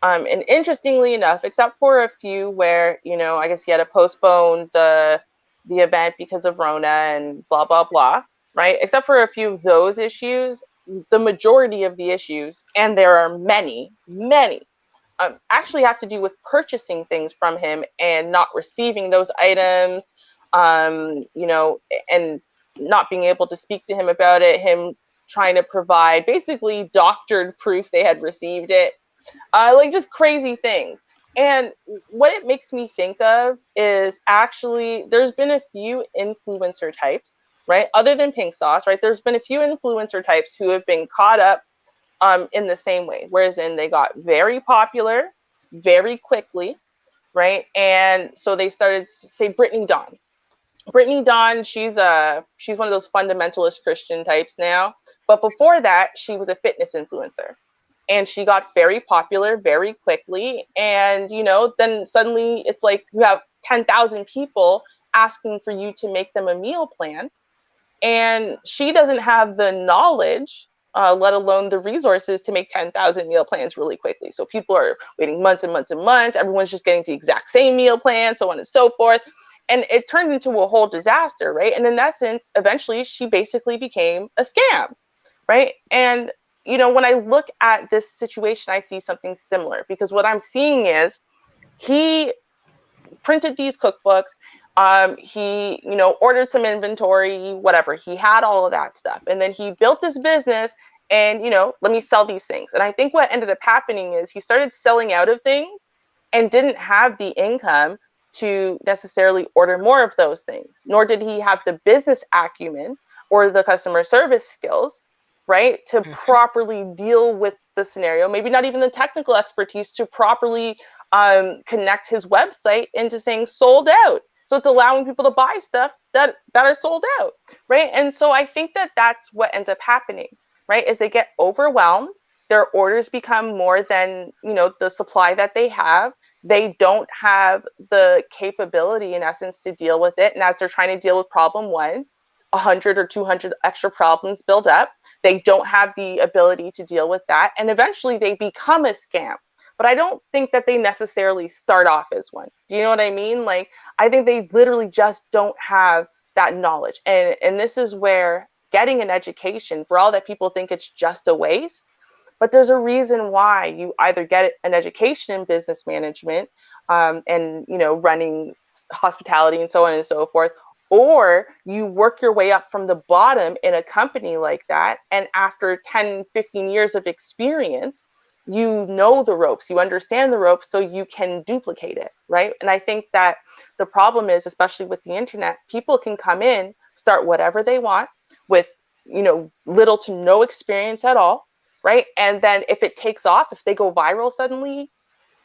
And interestingly enough, except for a few where, you know, I guess he had to postpone the event because of Rona and blah, blah, blah, right? Except for a few of those issues, the majority of the issues, and there are many, actually have to do with purchasing things from him and not receiving those items, you know, and not being able to speak to him about it, him trying to provide basically doctored proof they had received it, like just crazy things. And what it makes me think of is actually there's been a few influencer types, right? Other than Pink Sauce, right? There's been a few influencer types who have been caught up in the same way, whereas in they got very popular very quickly, right? And so they started, say, Brittany Dawn, she's one of those fundamentalist Christian types now. But before that, she was a fitness influencer. And she got very popular very quickly. And, you know, then suddenly it's like you have 10,000 people asking for you to make them a meal plan. And she doesn't have the knowledge, let alone the resources to make 10,000 meal plans really quickly. So people are waiting months and months and months. Everyone's just getting the exact same meal plan, so on and so forth. And it turned into a whole disaster, right? And in essence, eventually she basically became a scam, right? And, you know, when I look at this situation, I see something similar, because what I'm seeing is he printed these cookbooks. He, you know, ordered some inventory, whatever. He had all of that stuff. And then he built this business and, you know, let me sell these things. And I think what ended up happening is he started selling out of things and didn't have the income to necessarily order more of those things, nor did he have the business acumen or the customer service skills, right, to properly deal with the scenario, maybe not even the technical expertise to properly connect his website into saying sold out. So it's allowing people to buy stuff that are sold out, right? And so I think that that's what ends up happening, right, is they get overwhelmed. Their orders become more than, you know, the supply that they have. they don't have the capability, in essence, to deal with it. And as they're trying to deal with problem one, 100 or 200 extra problems build up. They don't have the ability to deal with that. And eventually they become a scam. But I don't think that they necessarily start off as one. Do you know what I mean? Like, I think they literally just don't have that knowledge. And this is where getting an education, for all that people think it's just a waste, but there's a reason why you either get an education in business management and, you know, running hospitality and so on and so forth, or you work your way up from the bottom in a company like that. And after 10, 15 years of experience, you know the ropes, you understand the ropes, so you can duplicate it, right? And I think that the problem is, especially with the internet, people can come in, start whatever they want with, you know, little to no experience at all, right? And then if it takes off, if they go viral suddenly,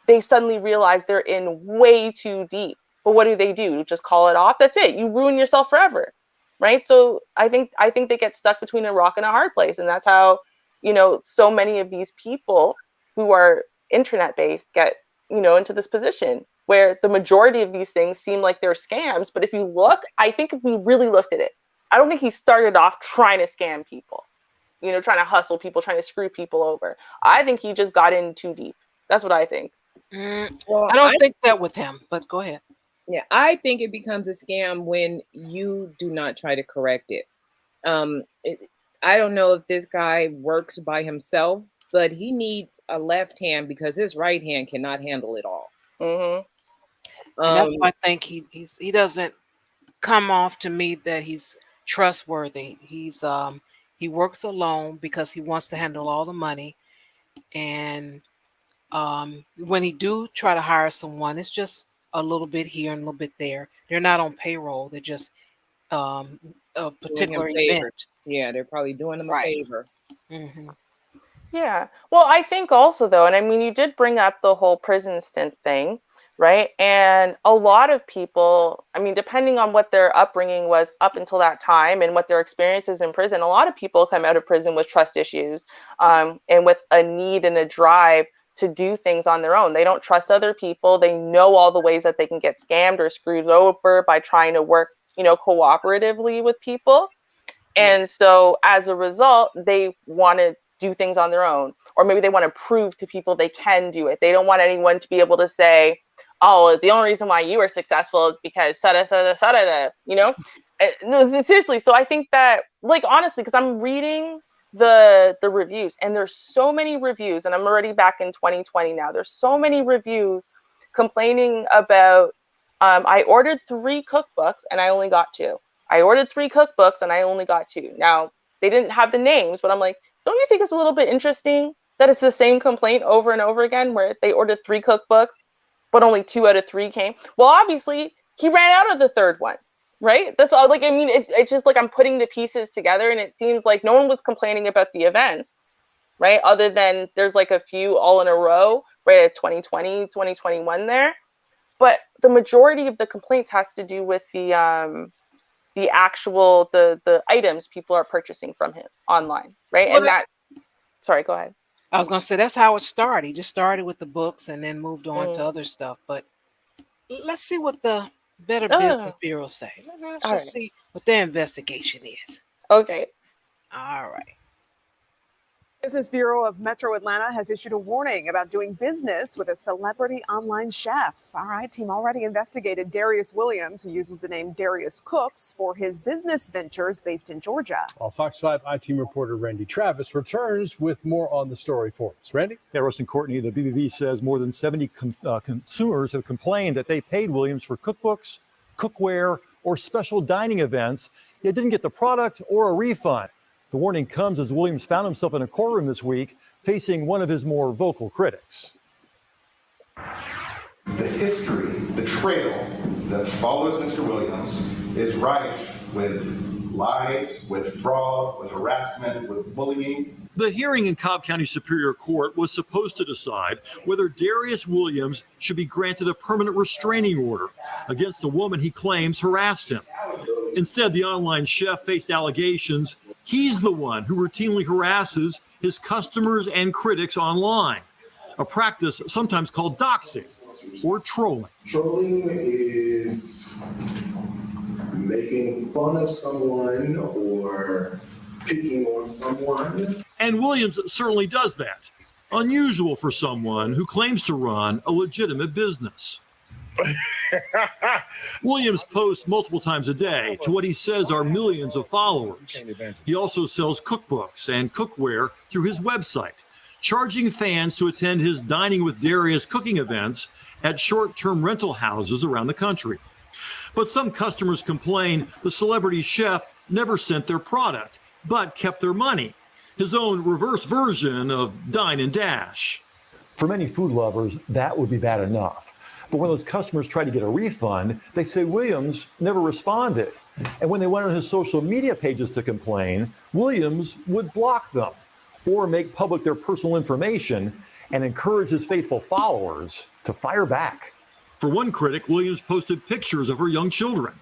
they suddenly realize they're in way too deep. But what do? Just call it off? That's it. You ruin yourself forever, right? So I think they get stuck between a rock and a hard place. And that's how, you know, so many of these people who are internet based get, you know, into this position where the majority of these things seem like they're scams. But if you look, I think if we really looked at it, I don't think he started off trying to scam people, you know, trying to hustle people, trying to screw people over. I think he just got in too deep. That's what I think. Well, I don't think that with him, but go ahead. Yeah, I think it becomes a scam when you do not try to correct it. I don't know if this guy works by himself, but he needs a left hand because his right hand cannot handle it all. And that's why I think he doesn't come off to me that he's trustworthy. He works alone because he wants to handle all the money, and when he do try to hire someone, it's just a little bit here and a little bit there. They're not on payroll. They're just a particular event. Yeah, they're probably doing them a favor. Yeah. Well, I think also though, and I mean, you did bring up the whole prison stint thing, right? And a lot of people, I mean, depending on what their upbringing was up until that time and what their experiences in prison, a lot of people come out of prison with trust issues and with a need and a drive to do things on their own. They don't trust other people. They know all the ways that they can get scammed or screwed over by trying to work, you know, cooperatively with people. And so as a result, they want to do things on their own, or maybe they want to prove to people they can do it. They don't want anyone to be able to say, oh, the only reason why you are successful is because you know? No, seriously. So I think that, like, honestly, because I'm reading the reviews, and there's so many reviews, and I'm already back in 2020 now. There's so many reviews complaining about, I ordered 3 cookbooks and I only got 2. I ordered 3 cookbooks and I only got 2. Now, they didn't have the names, but I'm like, don't you think it's a little bit interesting that it's the same complaint over and over again, where they ordered 3 cookbooks, but only 2 out of 3 came? Well, obviously, he ran out of the 3rd one, right? That's all. Like, I mean, it's just like I'm putting the pieces together, and it seems like no one was complaining about the events, right? Other than there's like a few all in a row, right, at 2020, 2021 there. But the majority of the complaints has to do with the actual the items people are purchasing from him online, right? Well, and that, sorry, go ahead. I was gonna say that's how it started. He just started with the books and then moved on to other stuff. But let's see what the Better Business Bureau say. Let's see what their investigation is. Okay. All right. Business Bureau of Metro Atlanta has issued a warning about doing business with a celebrity online chef. Our team already investigated Darius Williams, who uses the name Darius Cooks, for his business ventures based in Georgia. Well, Fox 5 I-Team reporter Randy Travis returns with more on the story for us. Randy? Yeah, Russ and Courtney, the BBB says more than 70 consumers have complained that they paid Williams for cookbooks, cookware, or special dining events, yet didn't get the product or a refund. The warning comes as Williams found himself in a courtroom this week facing one of his more vocal critics. The history, the trail that follows Mr. Williams is rife with lies, with fraud, with harassment, with bullying. The hearing in Cobb County Superior Court was supposed to decide whether Darius Williams should be granted a permanent restraining order against a woman he claims harassed him. Instead, the online chef faced allegations he's the one who routinely harasses his customers and critics online. a practice sometimes called doxing or trolling. Trolling is making fun of someone or picking on someone. And Williams certainly does that. Unusual for someone who claims to run a legitimate business. Williams posts multiple times a day to what he says are millions of followers. He also sells cookbooks and cookware through his website, charging fans to attend his Dining with Darius cooking events at short-term rental houses around the country. But some customers complain the celebrity chef never sent their product, but kept their money. His own reverse version of Dine and Dash. For many food lovers, that would be bad enough. But when those customers try to get a refund, they say Williams never responded. And when they went on his social media pages to complain, Williams would block them or make public their personal information and encourage his faithful followers to fire back. For one critic, Williams posted pictures of her young children.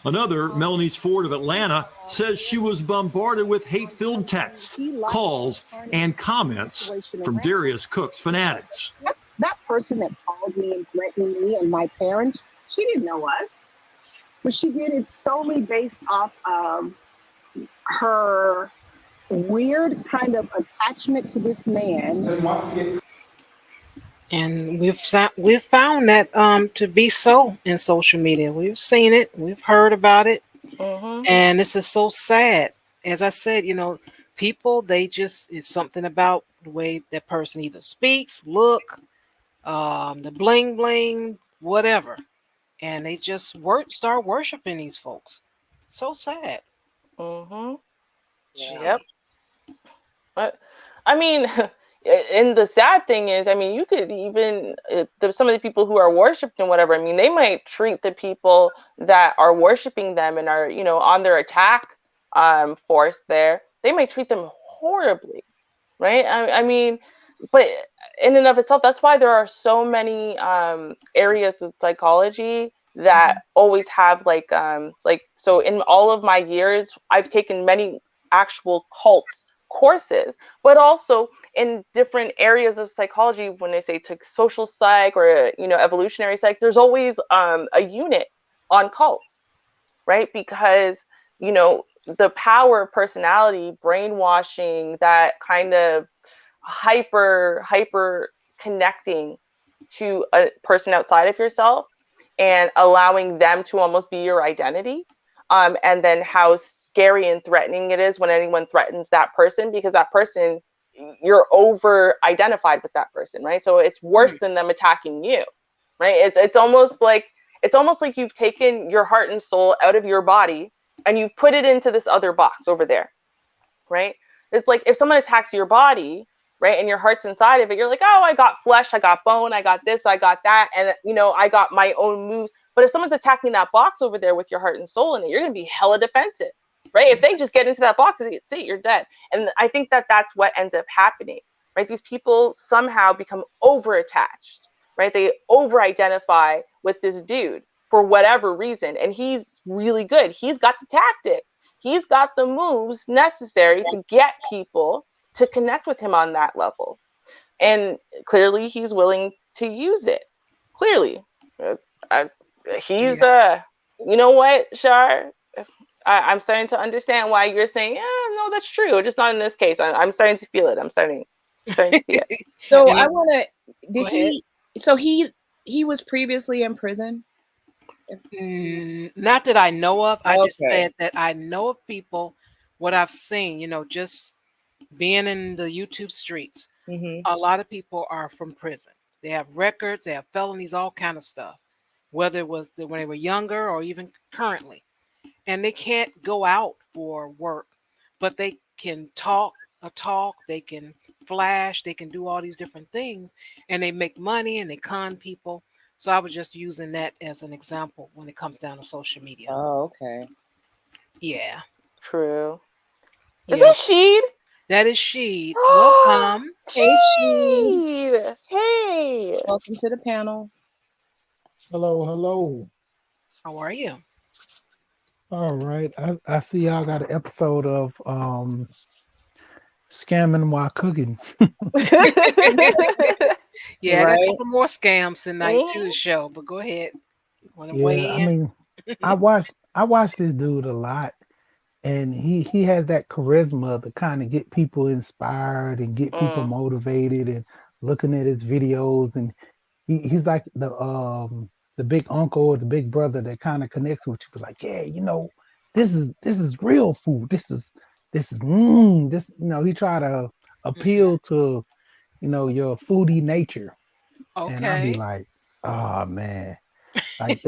Another, Melanie Ford of Atlanta, says she was bombarded with hate-filled texts, calls, and comments from Darius Cook's fanatics. That person that called me and threatened me and my parents, she didn't know us. But she did it solely based off of her weird kind of attachment to this man. And we've found that to be so in social media. We've seen it, we've heard about it, and this is so sad. As I said, people, it's something about the way that person either speaks, look, the bling bling, whatever, and they just start worshiping these folks. So sad. Yep. But I mean. And the sad thing is, I mean, you could even, some of the people who are worshipped and whatever, I mean, they might treat the people that are worshiping them and are, on their attack force there, they might treat them horribly, right? I mean, but in and of itself, that's why there are so many areas of psychology that always have so in all of my years, I've taken many actual cults courses, but also in different areas of psychology. When they say to social psych or evolutionary psych, there's always a unit on cults, right? Because the power of personality, brainwashing, that kind of hyper connecting to a person outside of yourself and allowing them to almost be your identity, and then how scary and threatening it is when anyone threatens that person, because that person, you're over identified with that person, right? So it's worse than them attacking you, right? It's almost like you've taken your heart and soul out of your body and you've put it into this other box over there, right? It's like if someone attacks your body, right, and your heart's inside of it, you're like, oh, I got flesh, I got bone, I got this, I got that, and I got my own moves. But if someone's attacking that box over there with your heart and soul in it, you're gonna be hella defensive. Right? If they just get into that box, see, you're dead. And I think that that's what ends up happening, right? These people somehow become over-attached, right? They over-identify with this dude for whatever reason. And he's really good. He's got the tactics. He's got the moves necessary to get people to connect with him on that level. And clearly he's willing to use it. Clearly. He's, you know what, Char? I'm starting to understand why you're saying, yeah, no, that's true. Just not in this case. I'm starting to feel it. I'm starting to see it. So I want to, so he was previously in prison? Not that I know of. I just said that I know of people, what I've seen, just being in the YouTube streets, a lot of people are from prison. They have records, they have felonies, all kind of stuff, whether it was when they were younger or even currently. And they can't go out for work, but they can talk, they can flash, they can do all these different things, and they make money and they con people. So I was just using that as an example when it comes down to social media. Oh, okay. Yeah. True. Is that Sheed? That is Sheed. Welcome. Hey, Sheed. Hey. Welcome to the panel. Hello. How are you? All right. I see y'all got an episode of scamming while cooking. Yeah, I got a Right? couple more scams tonight too to show, but go ahead. You want to Yeah, weigh I in? mean, I watch this dude a lot, and he has that charisma to kind of get people inspired and get people Mm. motivated and looking at his videos, and he's like the big uncle or the big brother that kind of connects with you, like, yeah, this is real food. This he try to appeal to your foodie nature, and I'd be Okay. like, oh man, like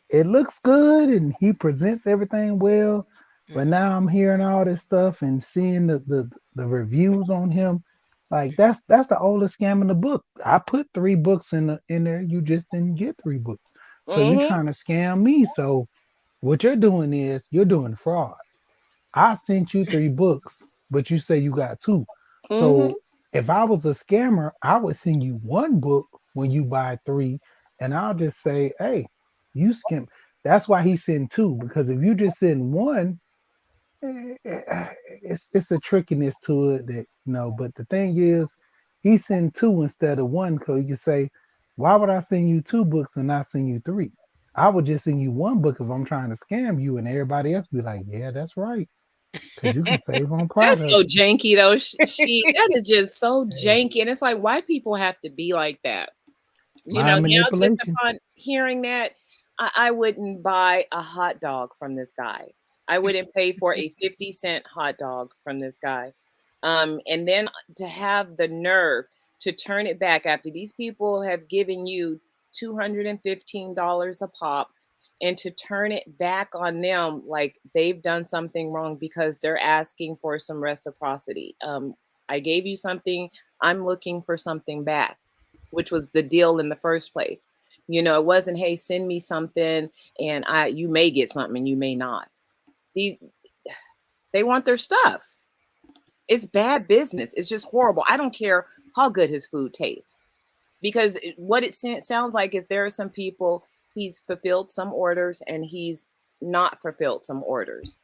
it looks good and he presents everything well, but now I'm hearing all this stuff and seeing the reviews on him. Like that's the oldest scam in the book. I put 3 books in there. You just didn't get 3 books. So you're Mhm. trying to scam me. So what you're doing is you're doing fraud. I sent you 3 books, but you say you got 2. Mhm. So if I was a scammer, I would send you 1 book when you buy 3, and I'll just say, hey, you scam. That's why he sent 2, because if you just send 1, it's a trickiness to it that But the thing is, he sent 2 instead of 1, because you can say, why would I send you 2 books and not send you 3? I would just send you 1 book if I'm trying to scam you, and everybody else be like, yeah, that's right, because you can save on That's product. so janky though. That is just so janky. And it's like, why people have to be like that? Mind Now just manipulation. upon hearing that, I wouldn't buy a hot dog from this guy. I wouldn't pay for a 50-cent hot dog from this guy. And then to have the nerve to turn it back after these people have given you $215 a pop, and to turn it back on them like they've done something wrong because they're asking for some reciprocity. I gave you something, I'm looking for something back, which was the deal in the first place. It wasn't, hey, send me something and you may get something and you may not. They want their stuff. It's bad business. It's just horrible. I don't care how good his food tastes, because what it sounds like is there are some people, he's fulfilled some orders and he's not fulfilled some orders.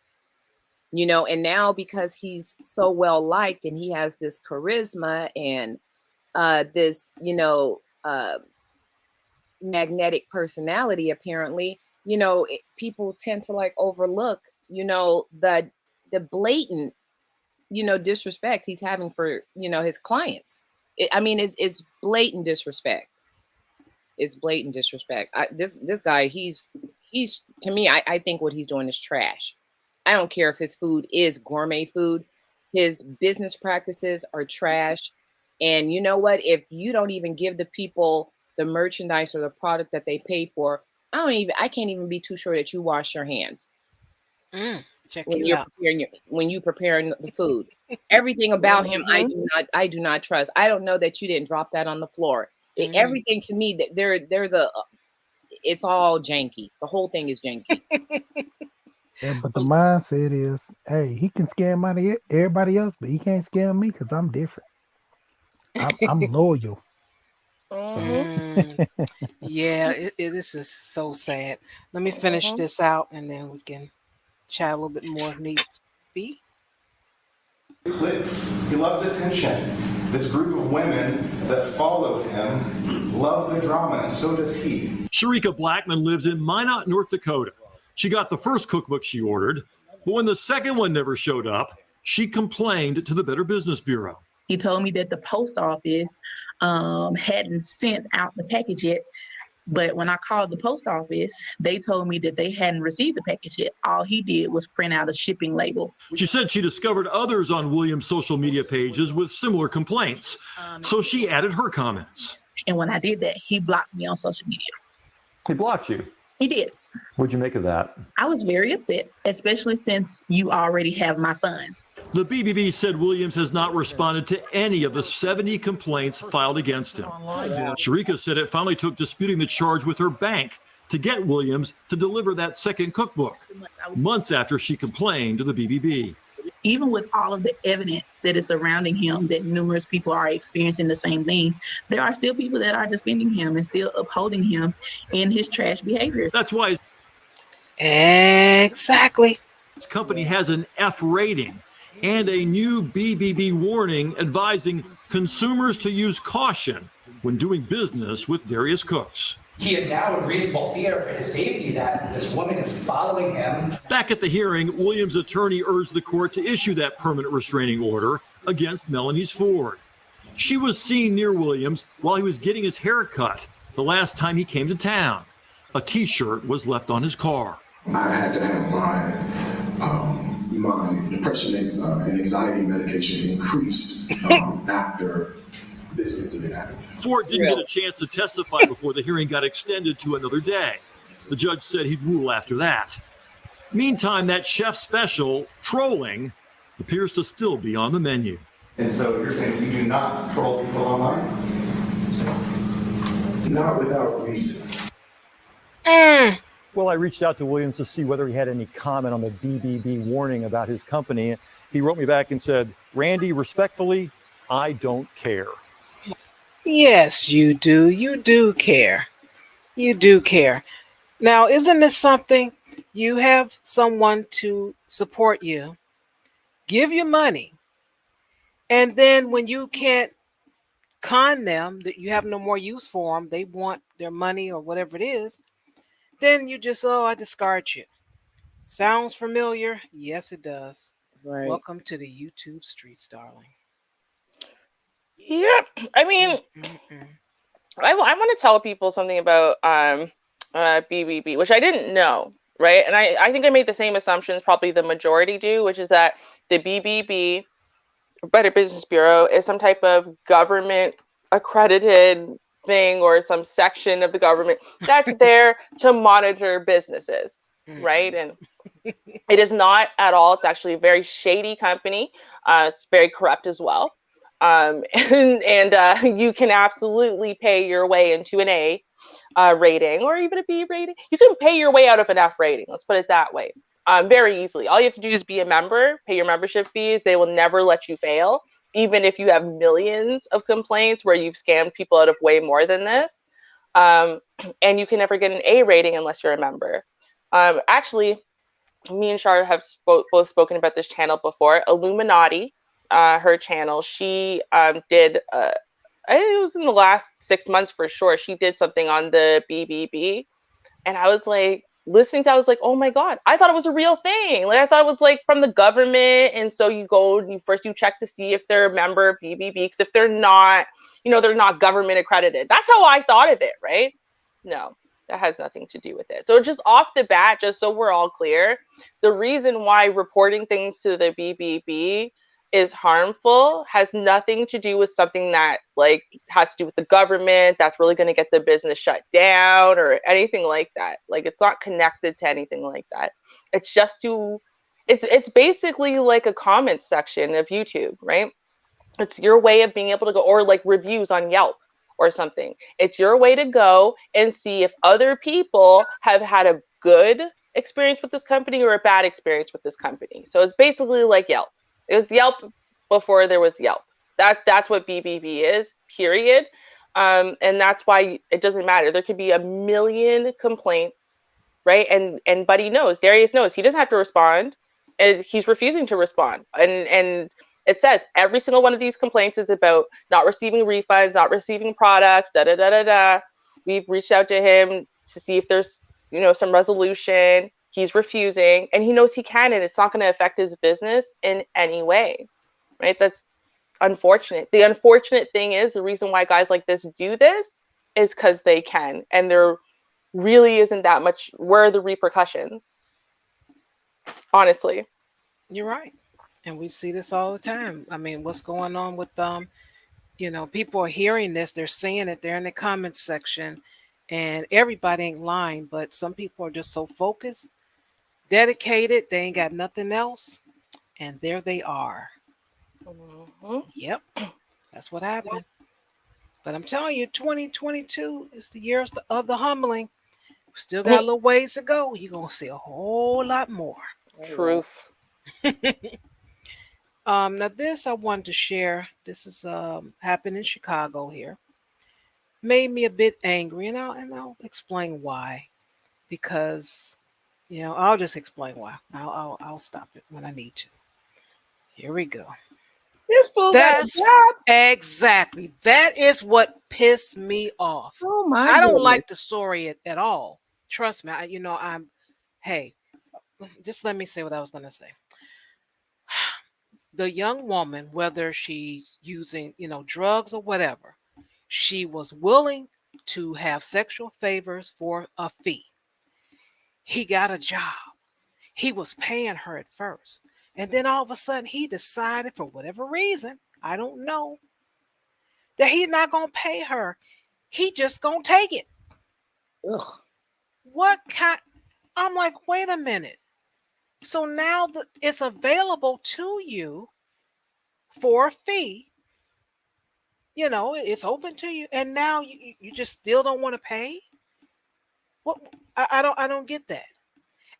And now because he's so well liked and he has this charisma and this magnetic personality, apparently, people tend to like overlook the blatant disrespect he's having for his clients. It's blatant disrespect. It's blatant disrespect. This guy, he's to me, I think what he's doing is trash. I don't care if his food is gourmet food. His business practices are trash. And you know what? If you don't even give the people the merchandise or the product that they pay for, I can't even be too sure that you wash your hands Check when you you're out. preparing the food. Everything about him, I do not trust. I don't know that you didn't drop that on the floor. Everything to me, that there's it's all janky. The whole thing is janky. Yeah, but the mindset is, hey, he can scam everybody else, but he can't scam me because I'm different. I'm loyal. Yeah, this is so sad. Let me finish this out and then we can chat a little bit more if needs be. Clicks. He loves attention. This group of women that followed him love the drama, and so does he. Sharika Blackman lives in Minot, North Dakota. She got the first cookbook she ordered, but when the second one never showed up, she complained to the Better Business Bureau. He told me that the post office hadn't sent out the package yet. But when I called the post office, they told me that they hadn't received the package yet. All he did was print out a shipping label. She said she discovered others on Williams' social media pages with similar complaints, so she added her comments. And when I did that, he blocked me on social media. He blocked you? He did. What'd you make of that? I was very upset, especially since you already have my funds. The BBB said Williams has not responded to any of the 70 complaints filed against him. Sharika said it finally took disputing the charge with her bank to get Williams to deliver that second cookbook, months after she complained to the BBB. Even with all of the evidence that is surrounding him, that numerous people are experiencing the same thing, there are still people that are defending him and still upholding him in his trash behavior. That's why exactly his company has an F rating. and a new BBB warning advising consumers to use caution when doing business with Darius Cooks. He is now in reasonable fear for his safety that this woman is following him. Back at the hearing, Williams' attorney urged the court to issue that permanent restraining order against Melanie's Ford. She was seen near Williams while he was getting his hair cut the last time he came to town. A T-shirt was left on his car. I had to have my depression and anxiety medication increased after this incident happened. Ford didn't get a chance to testify before the hearing got extended to another day. The judge said he'd rule after that. Meantime, that chef special, trolling, appears to still be on the menu. And so you're saying you do not troll people online? Not without reason. Well, I reached out to Williams to see whether he had any comment on the BBB warning about his company. He wrote me back and said, Randy, respectfully, I don't care. Yes, you do. You do care. You do care. Now, isn't this something? You have someone to support you, give you money, and then when you can't con them that you have no more use for them, they want their money or whatever it is, then you just, I discard you. Sounds familiar? Yes, it does. Right. Welcome to the YouTube streets, darling. Yep. I mean, I want to tell people something about BBB, which I didn't know, right? And I think I made the same assumptions probably the majority do, which is that the BBB, Better Business Bureau, is some type of government accredited thing or some section of the government that's there to monitor businesses, right? And it is not at all. It's actually a very shady company. It's very corrupt as well. And you can absolutely pay your way into an A rating or even a B rating. You can pay your way out of an F rating. Let's put it that way. Very easily. All you have to do is be a member, pay your membership fees. They will never let you fail, even if you have millions of complaints where you've scammed people out of way more than this. And you can never get an A rating unless you're a member. Actually, me and Char have both spoken about this channel before. Illuminati, her channel, she did, I think it was in the last 6 months for sure, she did something on the BBB. And I was like, listening to, I was like, oh my God, I thought it was a real thing. Like I thought it was like from the government. And so you go and you check to see if they're a member of BBB, because if they're not, they're not government accredited. That's how I thought of it, right? No, that has nothing to do with it. So just off the bat, just so we're all clear, the reason why reporting things to the BBB is harmful has nothing to do with something that like has to do with the government that's really going to get the business shut down or anything like that. Like it's not connected to anything like that. It's just it's basically like a comment section of YouTube, right? It's your way of being able to go, or like reviews on Yelp or something. It's your way to go and see if other people have had a good experience with this company or a bad experience with this company. So it's basically like Yelp. It was Yelp before there was Yelp. That's what BBB is, period. And that's why it doesn't matter. There could be a million complaints, right? And Buddy knows, Darius knows, he doesn't have to respond, and he's refusing to respond. And it says every single one of these complaints is about not receiving refunds, not receiving products, da-da-da-da-da. We've reached out to him to see if there's, some resolution. He's refusing, and he knows he can, and it's not going to affect his business in any way, right? That's unfortunate. The unfortunate thing is the reason why guys like this do this is because they can, and there really isn't that much. Where are the repercussions? Honestly. You're right. And we see this all the time. I mean, what's going on with people are hearing this, they're seeing it, they're in the comments section, and everybody ain't lying, but some people are just so focused, dedicated, they ain't got nothing else, and there they are. Yep, that's what happened. But I'm telling you, 2022 is the year of the humbling. We still got a little ways to go. You're gonna see a whole lot more. Truth. Now this I wanted to share. This is happened in Chicago here. Made me a bit angry, and I'll explain why. Because I'll just explain why. I'll stop it when I need to. Here we go. This fool got a That's job. exactly. That is what pissed me off. Oh my I don't goodness. like the story at all. Trust me. Hey, just let me say what I was going to say. The young woman, whether she's using, drugs or whatever, she was willing to have sexual favors for a fee. He got a job. He was paying her at first. And then all of a sudden he decided, for whatever reason, I don't know, that he's not going to pay her. He just going to take it. Ugh. What kind? I'm like, wait a minute. So now it's available to you for a fee. It's open to you. And now you just still don't want to pay? What? I don't get that.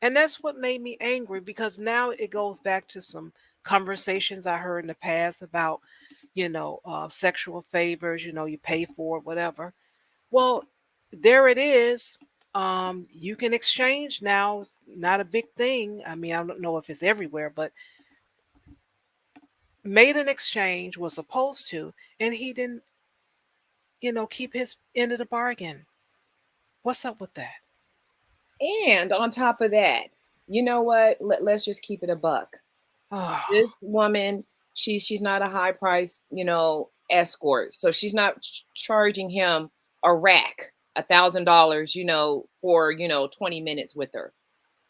And that's what made me angry, because now it goes back to some conversations I heard in the past about, sexual favors, you pay for it, whatever. Well, there it is. You can exchange now. It's not a big thing. I mean, I don't know if it's everywhere, but made an exchange, was supposed to, and he didn't, keep his end of the bargain. What's up with that? And on top of that, you know what? Let's just keep it a buck. This woman, she's not a high price, escort. So she's not charging him a rack, $1,000, for 20 minutes with her.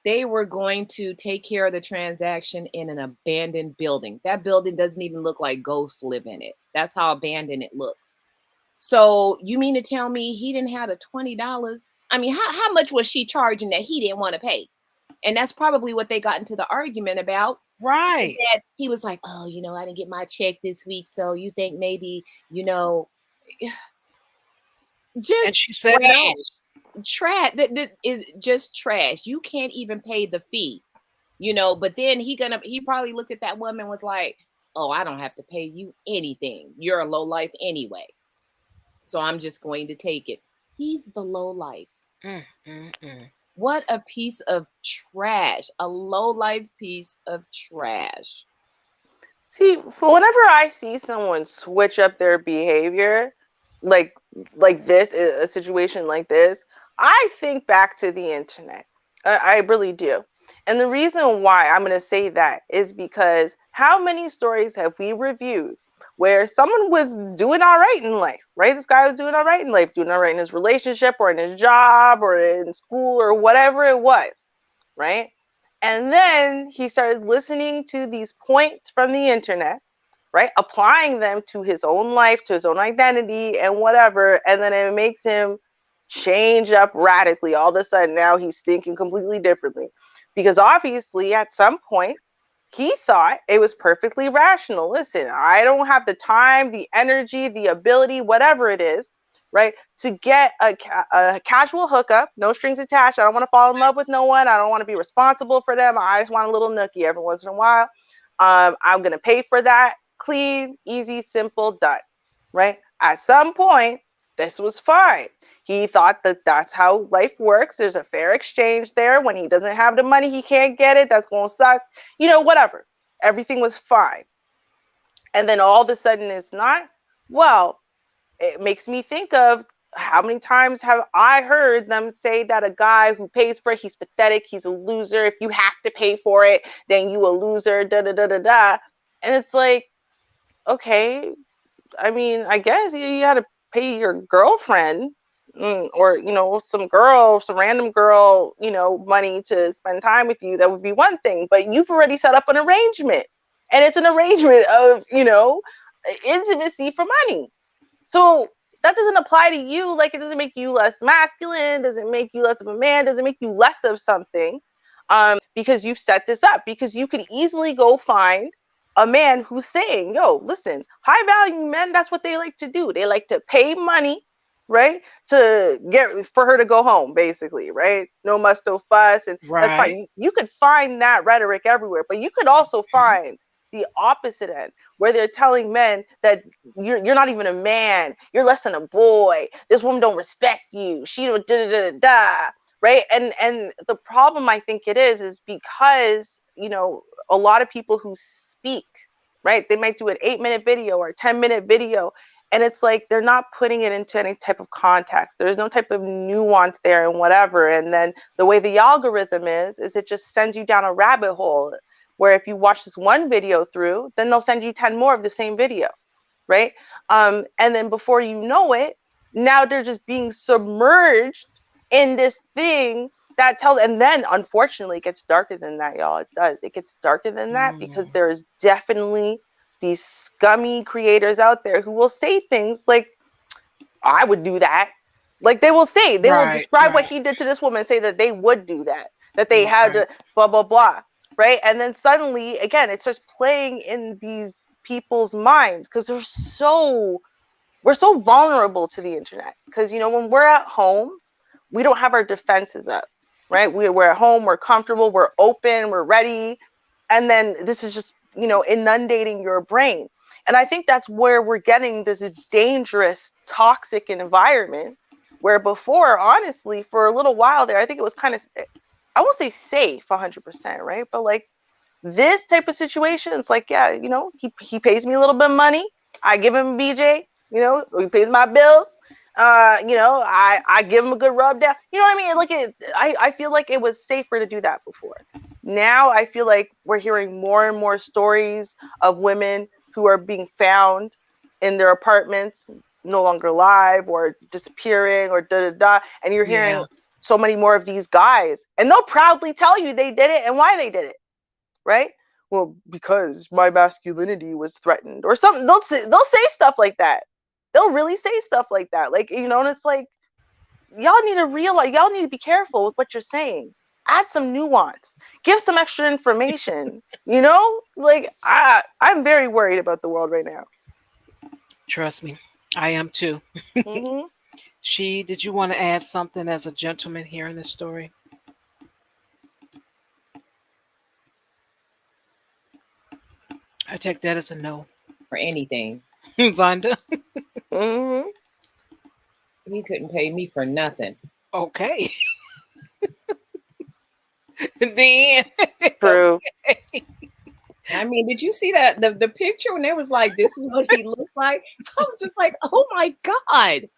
They were going to take care of the transaction in an abandoned building. That building doesn't even look like ghosts live in it. That's how abandoned it looks. So you mean to tell me he didn't have the $20? I mean, how much was she charging that he didn't want to pay? And that's probably what they got into the argument about. Right. That he was like, oh, I didn't get my check this week. So you think maybe, just and she said trash. No. Trash. That is just trash. You can't even pay the fee, but then he probably looked at that woman and was like, oh, I don't have to pay you anything. You're a low life anyway. So I'm just going to take it. He's the low life. What a piece of trash. A low life piece of trash. See, whenever I see someone switch up their behavior, like this, a situation like this, I think back to the internet. I really do. And the reason why I'm going to say that is because how many stories have we reviewed where someone was doing all right in life, right? This guy was doing all right in life, doing all right in his relationship or in his job or in school or whatever it was, right? And then he started listening to these points from the internet, right? Applying them to his own life, to his own identity and whatever. And then it makes him change up radically. All of a sudden now he's thinking completely differently. Because obviously at some point, he thought it was perfectly rational. Listen, I don't have the time, the energy, the ability, whatever it is, right, to get a casual hookup, no strings attached. I don't want to fall in love with no one. I don't want to be responsible for them. I just want a little nookie every once in a while. I'm going to pay for that. Clean, easy, simple, done, right? At some point, this was fine. He thought that that's how life works. There's a fair exchange there. When he doesn't have the money, he can't get it. That's going to suck. Whatever. Everything was fine. And then all of a sudden it's not. Well, it makes me think of how many times have I heard them say that a guy who pays for it, he's pathetic, he's a loser. If you have to pay for it, then you a loser, da-da-da-da-da. And it's like, okay, I mean, I guess you got to pay your girlfriend or some random girl money to spend time with you. That would be one thing, but you've already set up an arrangement, and it's an arrangement of intimacy for money. So that doesn't apply to you. Like, it doesn't make you less masculine, doesn't make you less of a man, doesn't make you less of something, because you've set this up. Because you could easily go find a man who's saying, yo, listen, high value men, that's what they like to do. They like to pay money, right, to get for her to go home, basically, right? No muss, no fuss. And that's fine. You could find that rhetoric everywhere, but you could also find the opposite end, where they're telling men that you're not even a man, you're less than a boy, this woman don't respect you, she don't da-da-da-da, right? And the problem I think it is because a lot of people who speak right? They might do an 8-minute video or a 10-minute video. And it's like they're not putting it into any type of context. There's no type of nuance there and whatever. And then the way the algorithm is it just sends you down a rabbit hole where if you watch this one video through, then they'll send you 10 more of the same video, right? And then before you know it, now they're just being submerged in this thing that tells, and then unfortunately it gets darker than that, y'all. It does. It gets darker than that because there's definitely these scummy creators out there who will say things like, I would do that. Like they will say, they will describe what he did to this woman and say that they would do that, that they had to blah, blah, blah. Right. And then suddenly, again, it starts playing in these people's minds because we're so vulnerable to the internet. Because, you know, when we're at home, we don't have our defenses up. Right. We're at home, we're comfortable, we're open, we're ready. And then this is just, you know, inundating your brain. And I think that's where we're getting this dangerous, toxic environment where before, honestly, for a little while there, I think it was kind of, I won't say safe 100%, right? But like this type of situation, it's like, yeah, you know, he pays me a little bit of money. I give him a BJ, you know, he pays my bills. You know, I give him a good rub down. You know what I mean? Like I feel like it was safer to do that before. Now I feel like we're hearing more and more stories of women who are being found in their apartments, no longer alive or disappearing or da-da-da. And you're hearing so many more of these guys. And they'll proudly tell you they did it and why they did it, right? Well, because my masculinity was threatened or something. They'll say stuff like that. They'll really say stuff like that. Like, you know, and it's like, y'all need to realize, y'all need to be careful with what you're saying. Add some nuance. Give some extra information. You know, like I'm very worried about the world right now. Trust me, I am too. Did you want to add something as a gentleman here in this story? I take that as a no. For anything. Vonda? He couldn't pay me for nothing. Okay. Then true. Okay. I mean, did you see that the picture when it was like, this is what he looked like? I was just like, oh my God.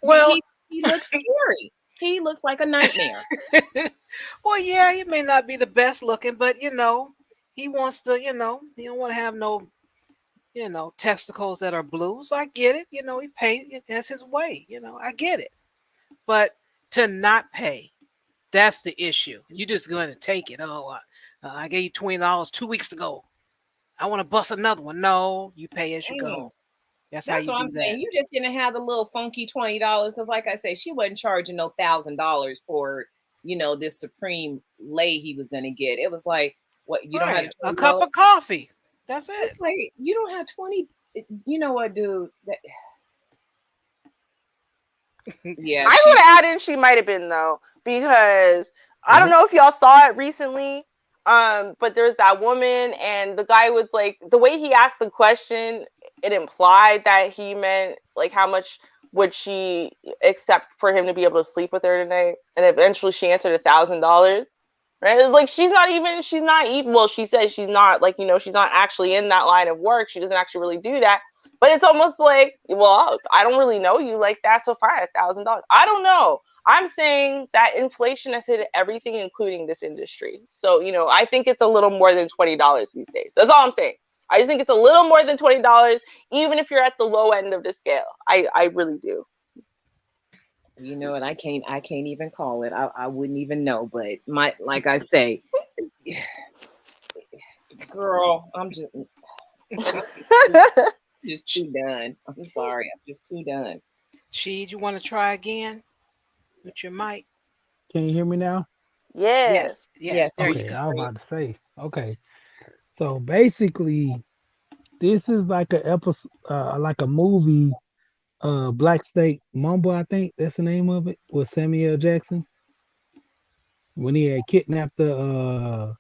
Well, he looks scary. He looks like a nightmare. Well, yeah, he may not be the best looking, but you know, he wants to, you know, he don't want to have no, you know, testicles that are blue. So I get it. You know, he paid. That's his way. You know, I get it. But to not pay, that's the issue. You just going to take it. Oh, I gave you $20 2 weeks ago. I want to bust another one. No, you pay as you go. That's how you what do I'm that. saying. You just didn't have the little funky $20 because, like I said, she wasn't charging no $1,000 for, you know, this supreme lay he was going to get. It was like, what, you don't have a cup of coffee. That's it. It's like, you don't have 20. You know what, dude? Yeah. I would add in she might have been though, because I don't know if y'all saw it recently. But there's that woman and the guy was like, the way he asked the question, it implied that he meant like how much would she accept for him to be able to sleep with her tonight? And eventually she answered $1,000. Right? It's like she's not even, well, she says she's not like, you know, she's not actually in that line of work. She doesn't actually really do that. But it's almost like, well, I don't really know you like that. So fine, $1,000. I don't know. I'm saying that inflation has hit everything, including this industry. So, you know, I think it's a little more than $20 these days. That's all I'm saying. I just think it's a little more than $20, even if you're at the low end of the scale. I really do. You know what? I can't even call it. I wouldn't even know. But like I say, girl, I'm just too done. I'm sorry. I'm just too done. Sheed, you want to try again with your mic? Can you hear me now? Yes. There Okay, you go. I was about to say. Okay, so basically, this is like a episode, like a movie. Black Snake Mumble, I think that's the name of it, with Samuel Jackson. When he had kidnapped I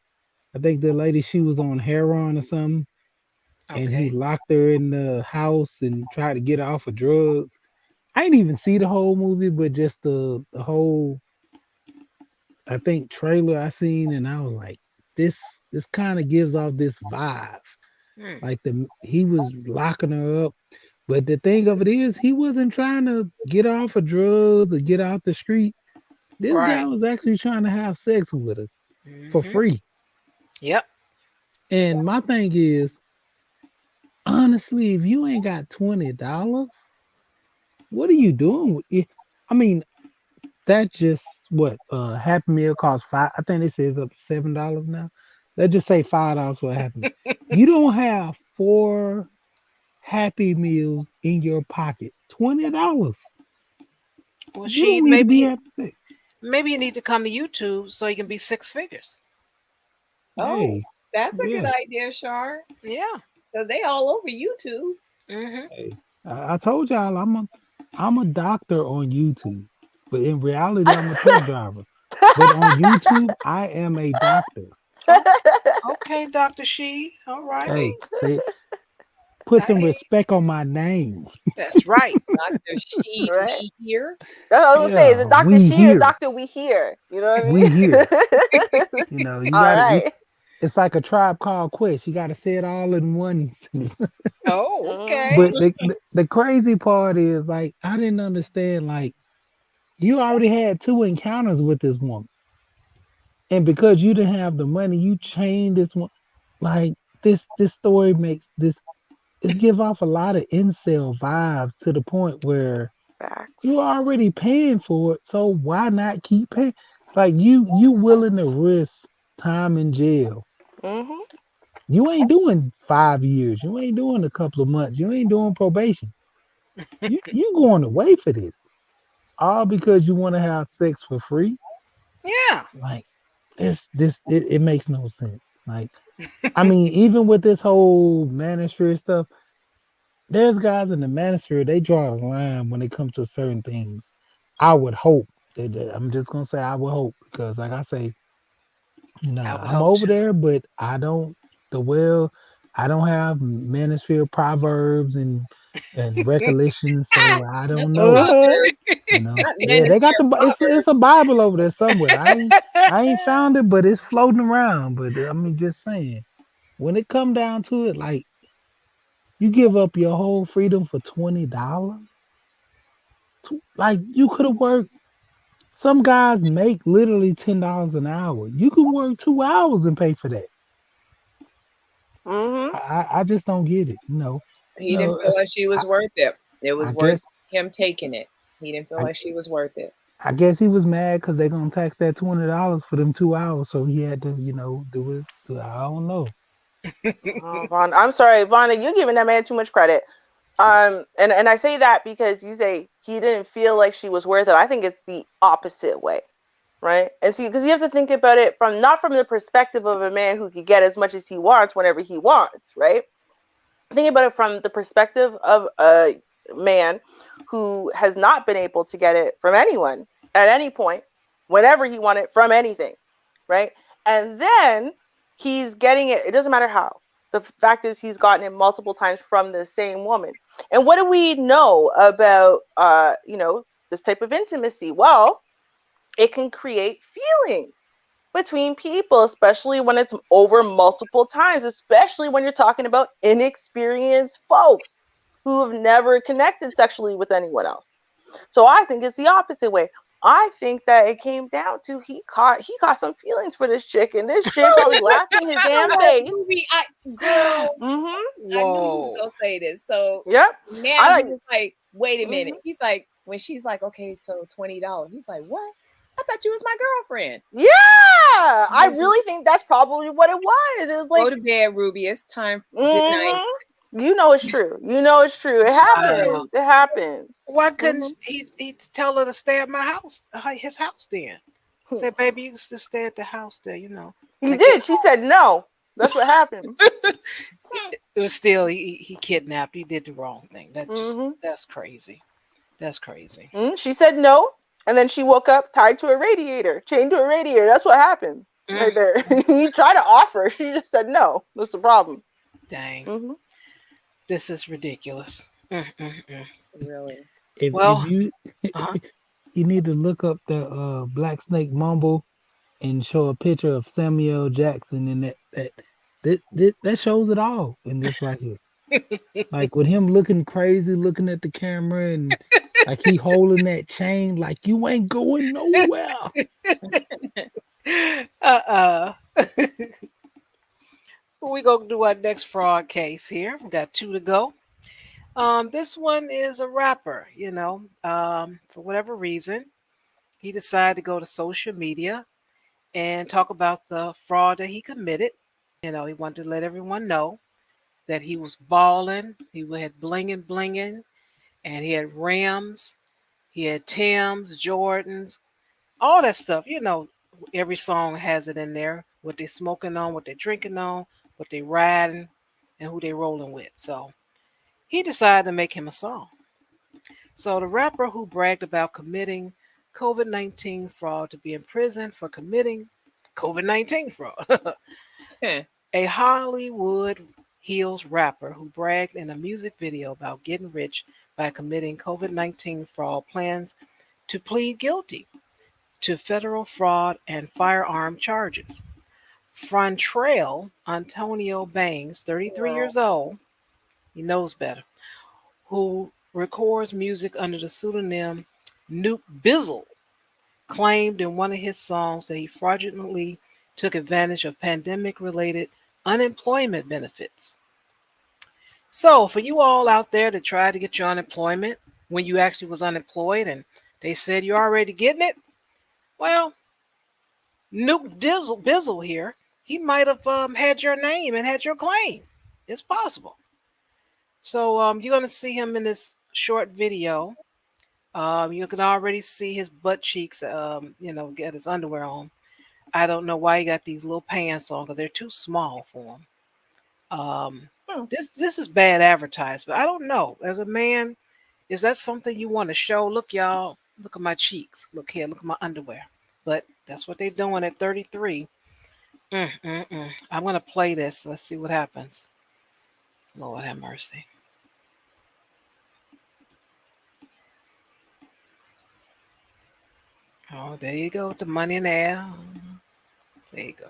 think the lady, she was on heroin or something. And he locked her in the house and tried to get her off of drugs. I didn't even see the whole movie, but just the whole, I think, trailer I seen, and I was like, this kind of gives off this vibe. Like he was locking her up. But the thing of it is, he wasn't trying to get off of drugs or get off the street. This guy Right. was actually trying to have sex with her for free. Yep. And my thing is, honestly, if you ain't got $20, what are you doing with it? I mean, that just what Happy Meal costs $5. I think they say it's up to $7 now. Let's just say $5 for a Happy Meal. You don't have 4 Happy Meals in your pocket. $20. Well, You she don't need to be having sex. maybe you need to come to YouTube so you can be 6 figures. Oh, Hey, that's a good yeah. idea, Char. Yeah. Because they all over YouTube. Hey, I told y'all I'm a doctor on YouTube, but in reality I'm a truck driver. But on YouTube I am a doctor. Okay, Dr. She. All right. Hey, put some respect on my name. That's right. Dr. She Right. here. That's what I was gonna say. Is Yeah, it Dr. we She or here. Dr. We here? You know what I mean? We here. You know, you All gotta. right. It's like a Tribe Called Quest. You gotta say it all in one sentence. Oh, okay. But the crazy part is, like, I didn't understand. Like, you already had 2 encounters with this woman, and because you didn't have the money, you chained this one. Like, this story makes this. It give off a lot of incel vibes to the point where you already paying for it, so why not keep paying? Like, you willing to risk time in jail. You ain't doing 5 years. You ain't doing a couple of months. You ain't doing probation. You going away for this, all because you want to have sex for free. Yeah. Like, it makes no sense. Like, I mean, even with this whole manosphere stuff, there's guys in the manosphere, they draw the line when it comes to certain things. I would hope I'm just gonna say I would hope, because like I say, I'm over there, but I don't have manosphere proverbs and recollections, so I don't know. Yeah, they got it's a Bible over there somewhere. I ain't found it, but it's floating around. But I mean, just saying, when it come down to it, like, you give up your whole freedom for $20. Like, you could have worked. Some guys make literally $10 an hour. You can work 2 hours and pay for that. I just don't get it. He didn't feel like she was worth it. It was I worth guess- him taking it. He didn't feel like she was worth it. I guess he was mad because they're gonna tax that $20 for them 2 hours, so he had to, do it. I don't know. Oh, Vaughn, I'm sorry, Vaughn, you're giving that man too much credit. And I say that because you say he didn't feel like she was worth it. I think it's the opposite way, right? And see, because you have to think about it not from the perspective of a man who could get as much as he wants whenever he wants, right? Think about it from the perspective of a man who has not been able to get it from anyone at any point, whenever he wanted from anything, right? And then he's getting it. It doesn't matter how. The fact is, he's gotten it multiple times from the same woman. And what do we know about, this type of intimacy? Well, it can create feelings between people, especially when it's over multiple times, especially when you're talking about inexperienced folks who have never connected sexually with anyone else. So I think it's the opposite way. I think that it came down to he caught some feelings for this chick, and this chick probably laughing his damn face. Girl, Mm-hmm. I knew he was gonna say this. So yep. Now he was like, wait a minute. He's like, when she's like, okay, so $20. He's like, what? I thought you was my girlfriend. Yeah, I really think that's probably what it was. It was like, go to bed, Ruby. It's time. Good night. You know it's true. It happens. It happens. Why couldn't he tell her to stay at my house, his house then? Say, baby, you can just stay at the house there, He did. She said no. That's what happened. It was still, he kidnapped. He did the wrong thing. That's crazy. That's crazy. She said no. And then she woke up tied to a radiator, chained to a radiator. That's what happened right there. He tried to offer. She just said no. That's the problem. Dang. This is ridiculous. Really? If you you need to look up the Black Snake Mumble and show a picture of Samuel Jackson in that That shows it all in this right here. Like with him looking crazy, looking at the camera, and like he holding that chain, like you ain't going nowhere. We gonna do our next fraud case here. We got 2 to go. This one is a rapper. For whatever reason, he decided to go to social media and talk about the fraud that he committed. He wanted to let everyone know that he was balling. He had blinging, blinging, and he had Rams, he had Tims, Jordans, all that stuff. Every song has it in there. What they smoking on, what they drinking on, what they riding, and who they rolling with. So he decided to make him a song. So the rapper who bragged about committing COVID-19 fraud to be in prison for committing COVID-19 fraud. A Hollywood Hills rapper who bragged in a music video about getting rich by committing COVID-19 fraud plans to plead guilty to federal fraud and firearm charges. Frontrail Antonio Baines, 33 years old, he knows better, who records music under the pseudonym Nuke Bizzle, claimed in one of his songs that he fraudulently took advantage of pandemic-related unemployment benefits. So for you all out there that tried to get your unemployment when you actually was unemployed and they said you're already getting it, well, Nuke Bizzle here, he might have had your name and had your claim. It's possible. So you're going to see him in this short video. You can already see his butt cheeks, get his underwear on. I don't know why he got these little pants on because they're too small for him. This is bad advertisement. I don't know. As a man, is that something you want to show? Look, y'all, look at my cheeks. Look here, look at my underwear. But that's what they're doing at 33. I'm going to play this. Let's see what happens. Lord have mercy. Oh, there you go with the money in the air. There you go.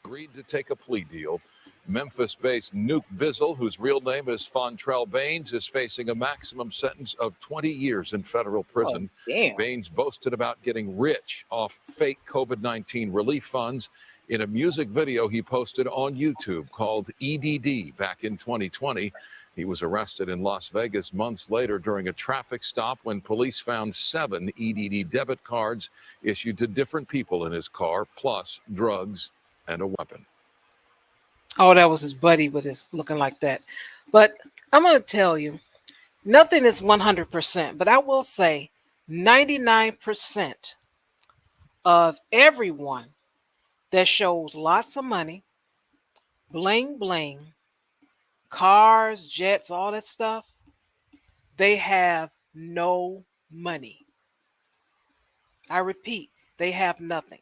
Agreed to take a plea deal. Memphis-based Nuke Bizzle, whose real name is Fontrell Baines, is facing a maximum sentence of 20 years in federal prison. Baines boasted about getting rich off fake COVID-19 relief funds in a music video he posted on YouTube called EDD back in 2020. He was arrested in Las Vegas months later during a traffic stop when police found 7 EDD debit cards issued to different people in his car, plus drugs and a weapon. Oh, that was his buddy with his looking like that. But I'm going to tell you, nothing is 100%, but I will say 99% of everyone that shows lots of money, bling, bling, cars, jets, all that stuff, they have no money. I repeat, they have nothing.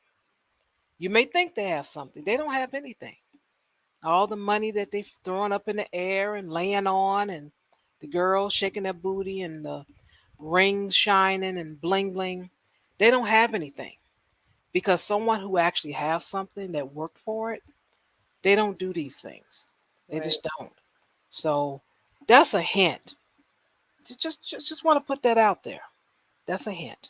You may think they have something. They don't have anything. All the money that they've thrown up in the air and laying on, and the girls shaking their booty and the rings shining and bling bling, they don't have anything. Because someone who actually has something that worked for it, they don't do these things. They just don't. So that's a hint. Just want to put that out there. That's a hint.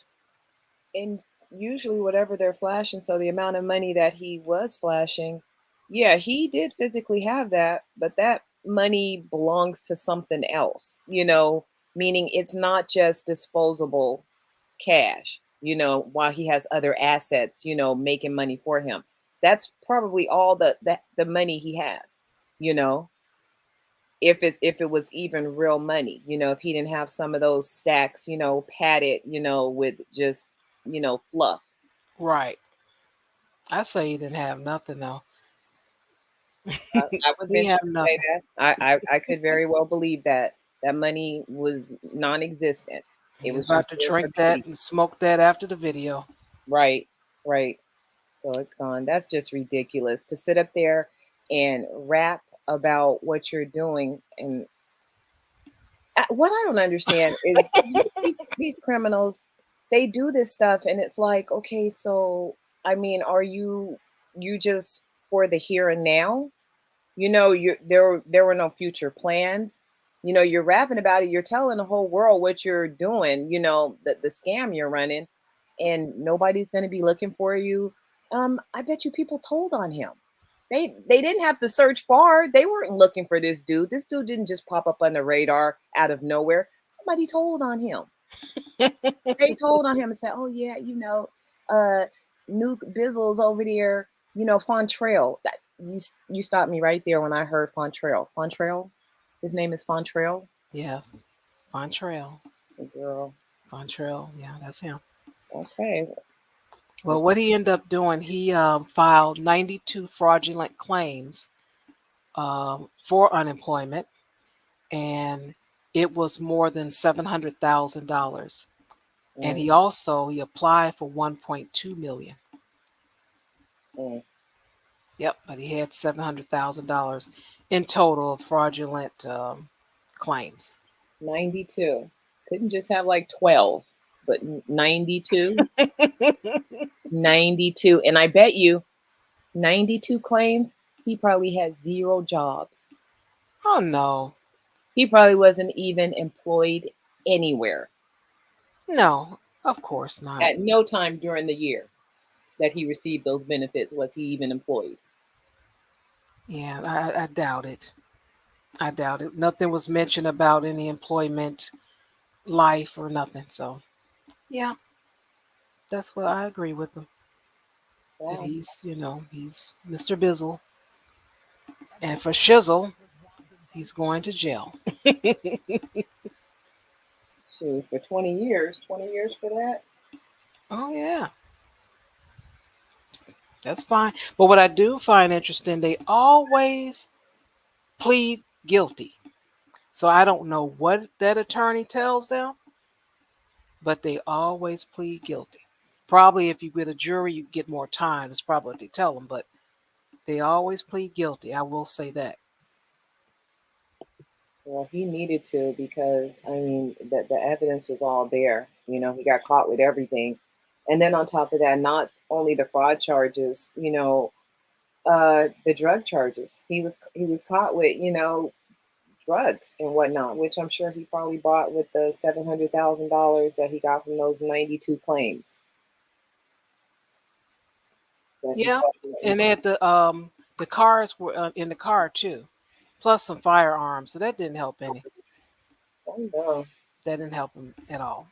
And usually whatever they're flashing, so the amount of money that he was flashing, yeah, he did physically have that, but that money belongs to something else, meaning it's not just disposable cash, while he has other assets, making money for him. That's probably all the money he has, if it was even real money, if he didn't have some of those stacks, padded, with just, fluff. Right. I say he didn't have nothing though. I would venture to say that. I could very well believe that money was non-existent. It was about to drink that and smoke that after the video. Right. So it's gone. That's just ridiculous to sit up there and rap about what you're doing. And what I don't understand is these criminals, they do this stuff and it's like, okay, so I mean, are you just for the here and now? you know, there were no future plans. You know, you're rapping about it. You're telling the whole world what you're doing, you know, the scam you're running, and nobody's going to be looking for you. I bet you people told on him. They didn't have to search far. They weren't looking for this dude. This dude didn't just pop up on the radar out of nowhere. Somebody told on him. They told on him and said, "Oh yeah, you know, Nuke Bizzle's over there. You know, Fontrell." You stopped me right there when I heard Fontrell. Fontrell, his name is Fontrell. Yeah, Fontrell. Girl, Fontrell. Yeah, that's him. Okay. Well, what he ended up doing, he filed 92 fraudulent claims for unemployment, and it was more than $700,000. And he applied for 1.2 million. Yep, but he had $700,000 in total of fraudulent claims. 92. Couldn't just have like 12, but 92. 92. And I bet you 92 claims, he probably had 0 jobs. Oh, no. He probably wasn't even employed anywhere. No, of course not. At no time during the year that he received those benefits was he even employed. Yeah, I doubt it. I doubt it. Nothing was mentioned about any employment, life, or nothing. So, yeah, that's what I agree with him. That he's, you know, he's Mr. Bizzle. And for Shizzle, he's going to jail. So for 20 years for that? Oh, yeah. That's fine. But what I do find interesting, they always plead guilty. So I don't know what that attorney tells them, but they always plead guilty. Probably if you get a jury, you get more time. That's probably what they tell them, but they always plead guilty. I will say that. Well, he needed to, because, I mean, the evidence was all there. You know, he got caught with everything. And then on top of that, not only the fraud charges, you know, the drug charges. He was caught with, you know, drugs and whatnot, which I'm sure he probably bought with the $700,000 that he got from those 92 claims. Yeah, and they had the cars were in the car too, plus some firearms. So that didn't help any. Oh no, that didn't help him at all.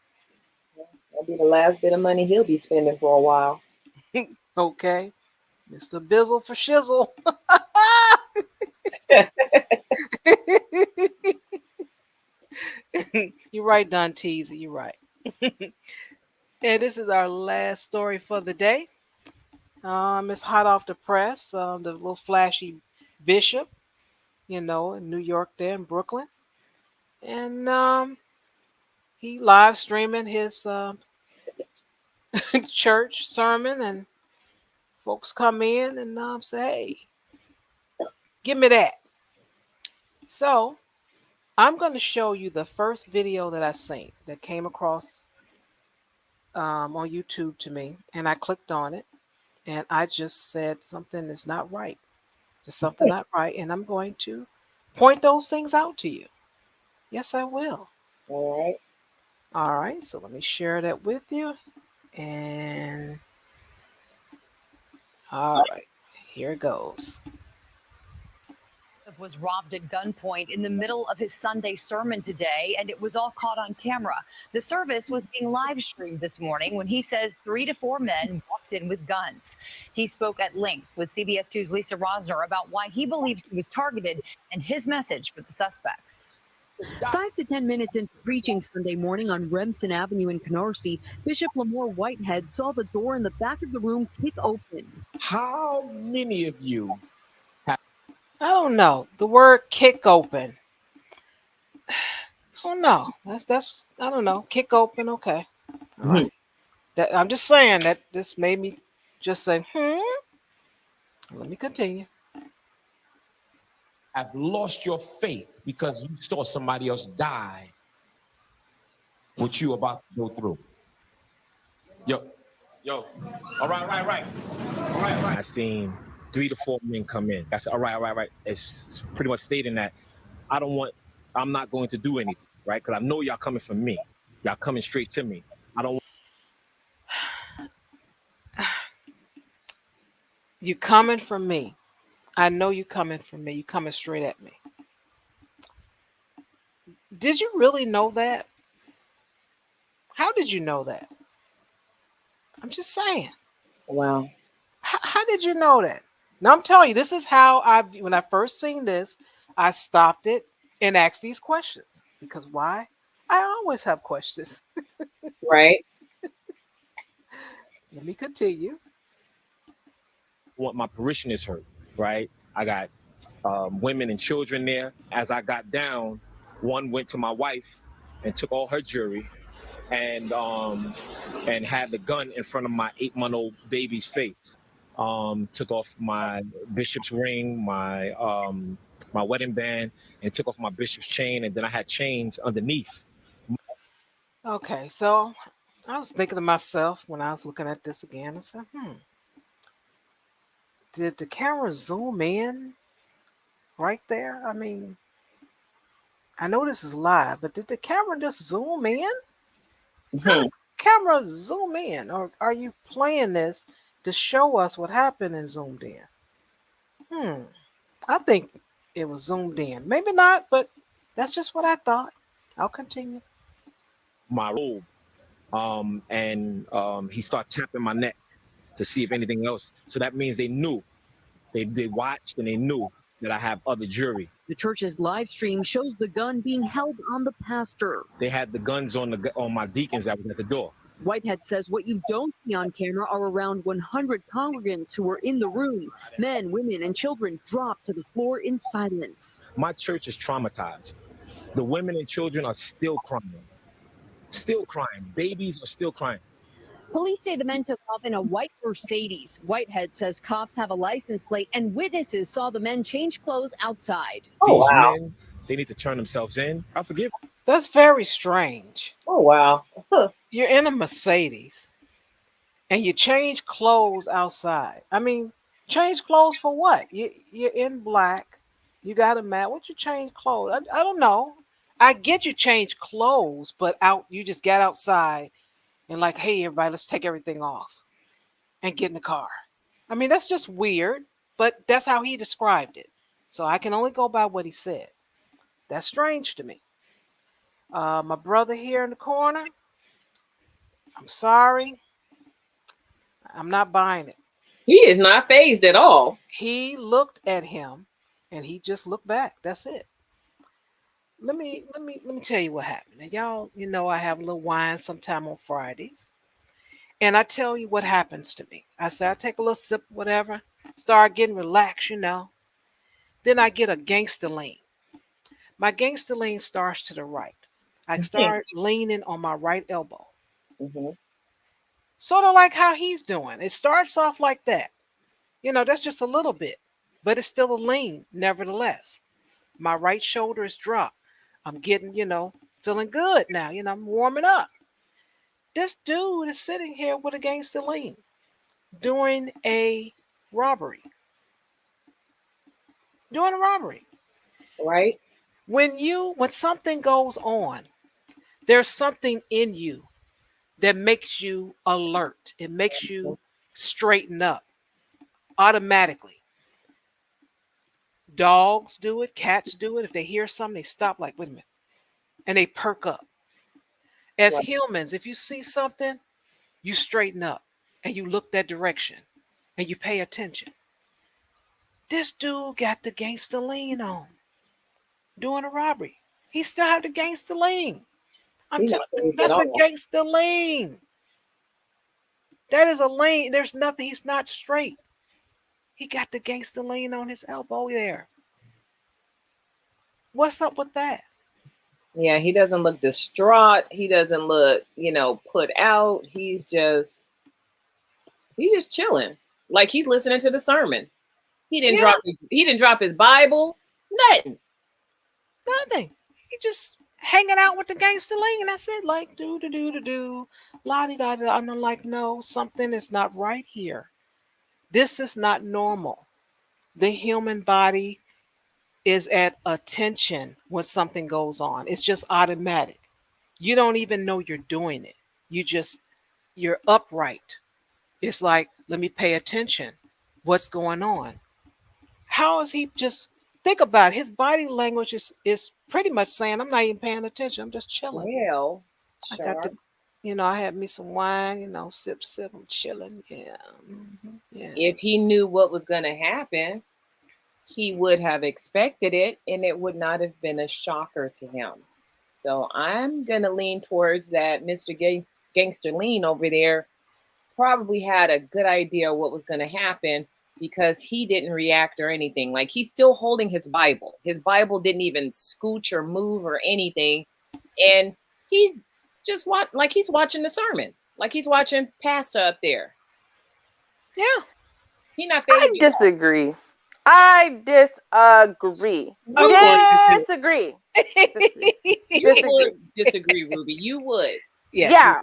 That'll be the last bit of money he'll be spending for a while. Okay, Mr. Bizzle for Shizzle. You're right, Don Teasy. You're right. And this is our last story for the day. It's hot off the press. The little flashy bishop, you know, in New York, there in Brooklyn, and he live streaming his church sermon, and folks come in and say, "Hey, give me that." So I'm going to show you the first video that I seen that came across on YouTube to me, and I clicked on it, and I just said something is not right. There's something not right, and I'm going to point those things out to you. Yes, I will. All right. All right, so let me share that with you. And all right, here it goes. Was robbed at gunpoint in the middle of his Sunday sermon today, and it was all caught on camera. The service was being live streamed this morning when he says 3 to 4 men walked in with guns. He spoke at length with CBS 2's Lisa Rosner about why he believes he was targeted and his message for the suspects. 5 to 10 minutes into preaching Sunday morning on Remsen Avenue in Canarsie, Bishop Lamore Whitehead saw the door in the back of the room kick open. How many of you I don't know. The word kick open. I don't know. That's I don't know. Kick open, okay. All right. That I'm just saying that this made me just say, Let me continue. have lost your faith because you saw somebody else die what you about to go through? Yo. All right. I seen 3 to 4 men come in. I said, all right. It's pretty much stating that I'm not going to do anything, right? Because I know y'all coming for me. Y'all coming straight to me. I don't. You coming for me. I know you coming for me. You coming straight at me. Did you really know that? How did you know that? I'm just saying. Wow. How did you know that? Now I'm telling you, this is how when I first seen this, I stopped it and asked these questions. Because why? I always have questions. Right. Let me continue. Want my parishioners hurt, right? I got women and children there. As I got down, one went to my wife and took all her jewelry and had the gun in front of my 8-month-old baby's face. Took off my bishop's ring, my wedding band, and took off my bishop's chain, and then I had chains underneath. Okay, so I was thinking to myself when I was looking at this again, I said, did the camera zoom in right there? I mean, I know this is live, but did the camera just zoom in? How did the camera zoom in? Or are you playing this to show us what happened and zoomed in? I think it was zoomed in. Maybe not, but that's just what I thought. I'll continue. My robe, and he started tapping my neck to see if anything else. So that means they knew. They watched and they knew that I have other jewelry. The church's live stream shows the gun being held on the pastor. They had the guns on my deacons that was at the door. Whitehead says what you don't see on camera are around 100 congregants who were in the room. Men, women, and children dropped to the floor in silence. My church is traumatized. The women and children are still crying. Still crying. Babies are still crying. Police say the men took off in a white Mercedes. Whitehead says cops have a license plate and witnesses saw the men change clothes outside. These men, they need to turn themselves in. I forgive them. That's very strange. Oh, wow. You're in a Mercedes and you change clothes outside. I mean, change clothes for what? You're in black. You got a mat. What you change clothes? I don't know. I get you change clothes, but you just got outside and like, hey, everybody, let's take everything off and get in the car. I mean, that's just weird, but that's how he described it. So I can only go by what he said. That's strange to me. My brother here in the corner, I'm sorry. I'm not buying it. He is not fazed at all. He looked at him and he just looked back. That's it. Let me tell you what happened. And y'all, you know, I have a little wine sometime on Fridays. And I tell you what happens to me. I say I take a little sip, whatever, start getting relaxed, you know. Then I get a gangster lean. My gangster lean starts to the right. I start leaning on my right elbow. Sort of like how he's doing. It starts off like that. You know, that's just a little bit, but it's still a lean, nevertheless. My right shoulder is dropped. I'm getting, you know, feeling good now. You know, I'm warming up. This dude is sitting here with a gangster lean during a robbery. During a robbery. Right. When something goes on, there's something in you that makes you alert. It makes you straighten up automatically. Dogs do it, cats do it. If they hear something, they stop like, wait a minute, and they perk up. As humans, if you see something, you straighten up and you look that direction and you pay attention. This dude got the gangster lean on during a robbery. He still have the gangster lean. That's a gangster lean. That is a lean. There's nothing. He's not straight. He got the gangster lean on his elbow there. What's up with that? Yeah, he doesn't look distraught. He doesn't look, put out. He's just chilling. Like he's listening to the sermon. He didn't drop his Bible. Nothing. He just hanging out with the gangster lean. And that's it. Like do. La-di-da-da. I'm like, no, something is not right here. This is not normal. The human body is at attention when something goes on. It's just automatic. You don't even know you're doing it. You're upright. It's like, let me pay attention. What's going on? How is he just think about it. His body language is pretty much saying, I'm not even paying attention. I'm just chilling. Well, I got the I had me some wine, sip, I'm chilling. Yeah. Yeah. If he knew what was going to happen, he would have expected it, and it would not have been a shocker to him. So I'm going to lean towards that Mr. Gangster Lean over there probably had a good idea what was going to happen, because he didn't react or anything. Like, he's still holding his Bible. His Bible didn't even scooch or move or anything. And he's just he's watching the sermon. Like he's watching Pastor up there. Yeah. He not I disagree. I disagree. Disagree, Ruby. You would. Yes, yeah,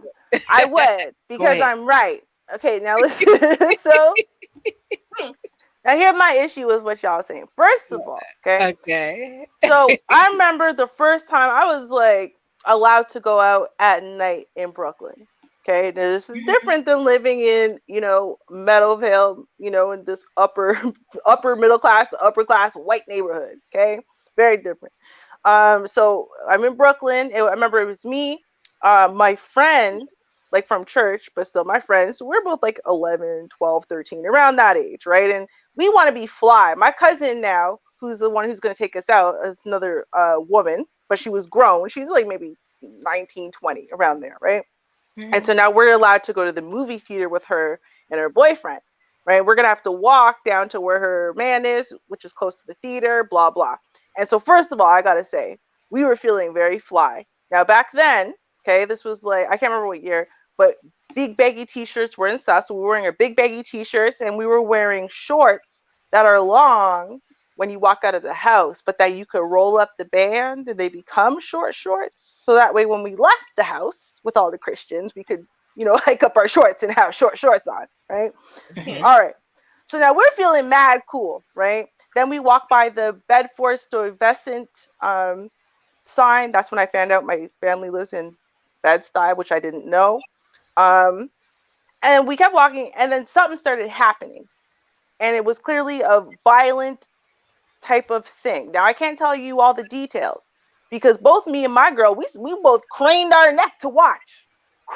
I would, because I'm right. Okay, now listen. So now here's my issue with what y'all saying. First of all, okay. So I remember the first time I was like allowed to go out at night in Brooklyn. Okay, now, this is different than living in Meadowvale, in this upper middle class to upper class white neighborhood. Okay, very different. So I'm in Brooklyn. I remember it was me, my friend, like from church, but still my friends. So we're both like 11, 12, 13, around that age, right? And we want to be fly. My cousin now, who's the one who's going to take us out, is another woman, but she was grown. She's like maybe 19, 20, around there, right? Mm-hmm. And so now we're allowed to go to the movie theater with her and her boyfriend, right? We're going to have to walk down to where her man is, which is close to the theater, blah, blah. And so first of all, I got to say, we were feeling very fly. Now, back then, okay, this was like, I can't remember what year, but big baggy t-shirts were in sus. So we were wearing our big baggy t-shirts, and we were wearing shorts that are long when you walk out of the house, but that you could roll up the band and they become short shorts. So that way, when we left the house with all the Christians, we could, hike up our shorts and have short shorts on, right? Mm-hmm. All right. So now we're feeling mad cool, right? Then we walk by the Bedford Stuyvesant sign. That's when I found out my family lives in Bed-Stuy, which I didn't know. And we kept walking, and then something started happening. And it was clearly a violent type of thing. Now, I can't tell you all the details, because both me and my girl, we both craned our neck to watch.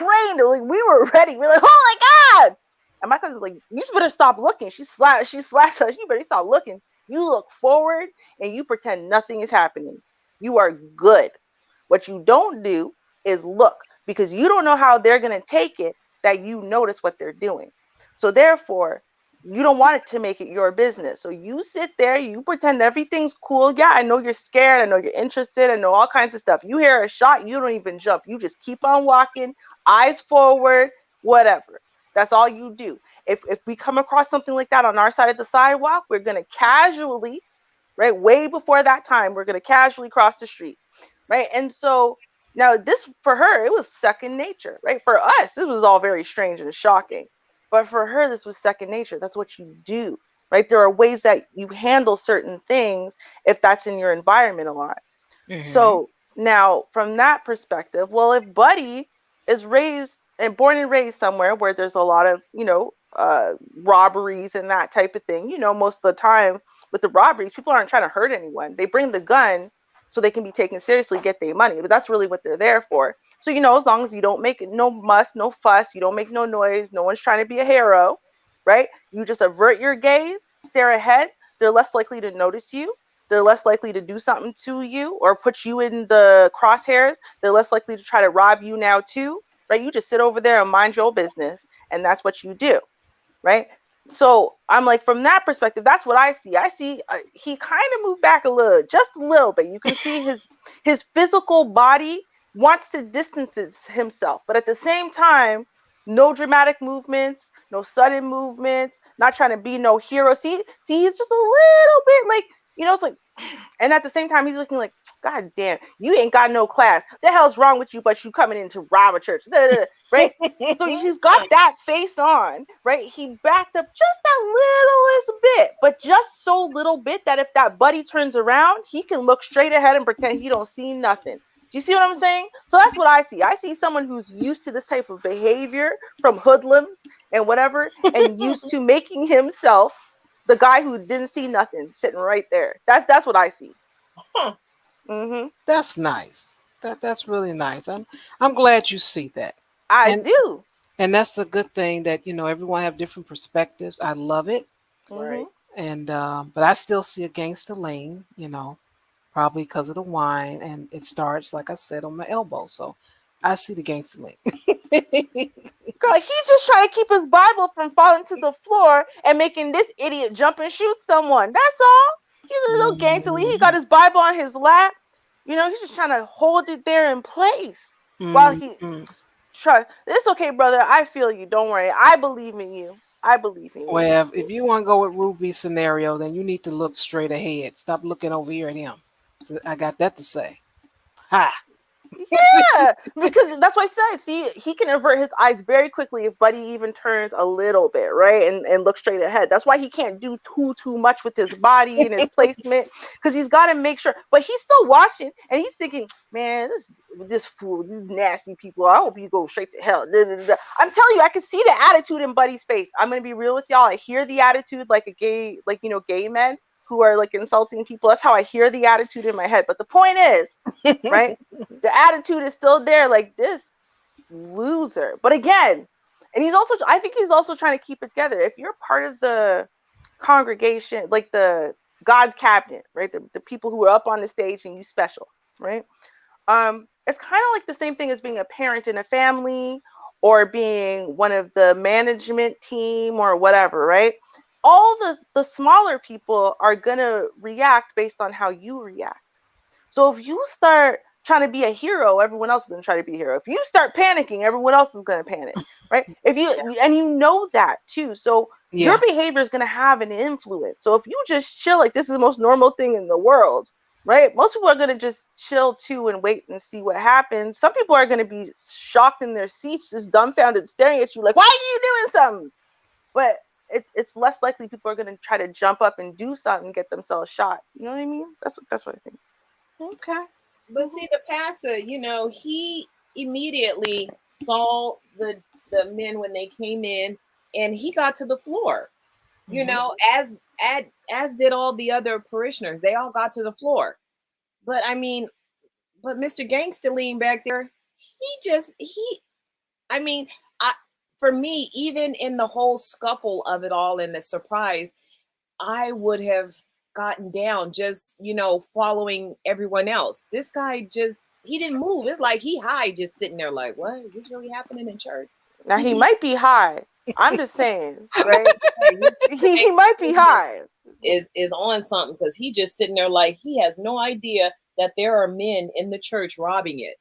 Like, we were ready. We're like, oh my God. And my cousin's like, you better stop looking. She slapped us. You better stop looking. You look forward and you pretend nothing is happening. You are good. What you don't do is look, because you don't know how they're going to take it that you notice what they're doing. So therefore, you don't want it to make it your business. So you sit there, you pretend everything's cool. Yeah, I know you're scared. I know you're interested. I know all kinds of stuff. You hear a shot, you don't even jump. You just keep on walking, eyes forward, whatever. That's all you do. If we come across something like that on our side of the sidewalk, we're going to casually, right, way before that time, we're going to casually cross the street, right? And so now this, for her, it was second nature, right? For us, this was all very strange and shocking. But for her, this was second nature. That's what you do, right? There are ways that you handle certain things if that's in your environment a lot. Mm-hmm. So now from that perspective, well, if Buddy is born and raised somewhere where there's a lot of, robberies and that type of thing, most of the time with the robberies, people aren't trying to hurt anyone. They bring the gun so they can be taken seriously, get their money. But that's really what they're there for. So, as long as you don't make no muss, no fuss, you don't make no noise, no one's trying to be a hero, right? You just avert your gaze, stare ahead. They're less likely to notice you. They're less likely to do something to you or put you in the crosshairs. They're less likely to try to rob you now too, right? You just sit over there and mind your business, and that's what you do, right? So I'm like, from that perspective, that's what I see. I see he kind of moved back just a little bit. You can see his physical body wants to distance himself, but at the same time, no dramatic movements, no sudden movements, not trying to be no hero. See, he's just a little bit like You know, it's like, and at the same time, he's looking like, God damn, you ain't got no class. The hell's wrong with you? But you coming in to rob a church, right? So he's got that face on, right? He backed up just that littlest bit, but just so little bit that if that buddy turns around, he can look straight ahead and pretend he don't see nothing. Do you see what I'm saying? So that's what I see. I see someone who's used to this type of behavior from hoodlums and whatever, and used to making himself the guy who didn't see nothing sitting right there. That's what I see. Huh. Mm-hmm. That's nice. That's really nice. I'm glad you see that. I do. And that's a good thing that, you know, everyone have different perspectives. I love it. Right. And but I still see a gangster lean, you know, probably because of the wine, and it starts, like I said, on my elbow. So I see the gangster lean. Girl, he's just trying to keep his Bible from falling to the floor and making this idiot jump and shoot someone. That's all. He's a little gangster lean. He got his Bible on his lap. You know, he's just trying to hold it there in place while he tries. It's okay, brother. I feel you. Don't worry. I believe in you. I believe in you. Well, if you want to go with Ruby's scenario, then you need to look straight ahead. Stop looking over here at him. So I got that to say. Ha! Yeah, because that's what I said. See, he can avert his eyes very quickly if Buddy even turns a little bit, right? And look straight ahead. That's why he can't do too much with his body and his placement, because he's got to make sure. But he's still watching, and he's thinking, man, this fool, these nasty people, I hope you go straight to hell. I'm telling you, I can see the attitude in Buddy's face. I'm going to be real with y'all. I hear the attitude like a gay, like, you know, gay men who are like insulting people. That's how I hear the attitude in my head. But the point is, right, the attitude is still there, like this loser. But again, and I think he's also trying to keep it together. If you're part of the congregation, like the God's cabinet, right, the people who are up on the stage and you special, right, it's kind of like the same thing as being a parent in a family or being one of the management team or whatever, right? All the smaller people are going to react based on how you react. So if you start trying to be a hero, everyone else is going to try to be a hero. If you start panicking, everyone else is going to panic, right? And you know that too. So your behavior is going to have an influence. So if you just chill, like this is the most normal thing in the world, right? Most people are going to just chill too and wait and see what happens. Some people are going to be shocked in their seats, just dumbfounded, staring at you like, why are you doing something? But it's less likely people are going to try to jump up and do something and get themselves shot. You know what I mean? That's what I think. Okay. But see, the pastor, you know, he immediately saw the men when they came in, and he got to the floor. You know, as did all the other parishioners. They all got to the floor. But I mean, Mr. Gangster lean back there, for me, even in the whole scuffle of it all and the surprise, I would have gotten down just, you know, following everyone else. This guy he didn't move. It's like he high, just sitting there like, what? Is this really happening in church? Now he might be high. I'm just saying, right? he might be high. Is on something, because he just sitting there like he has no idea that there are men in the church robbing it.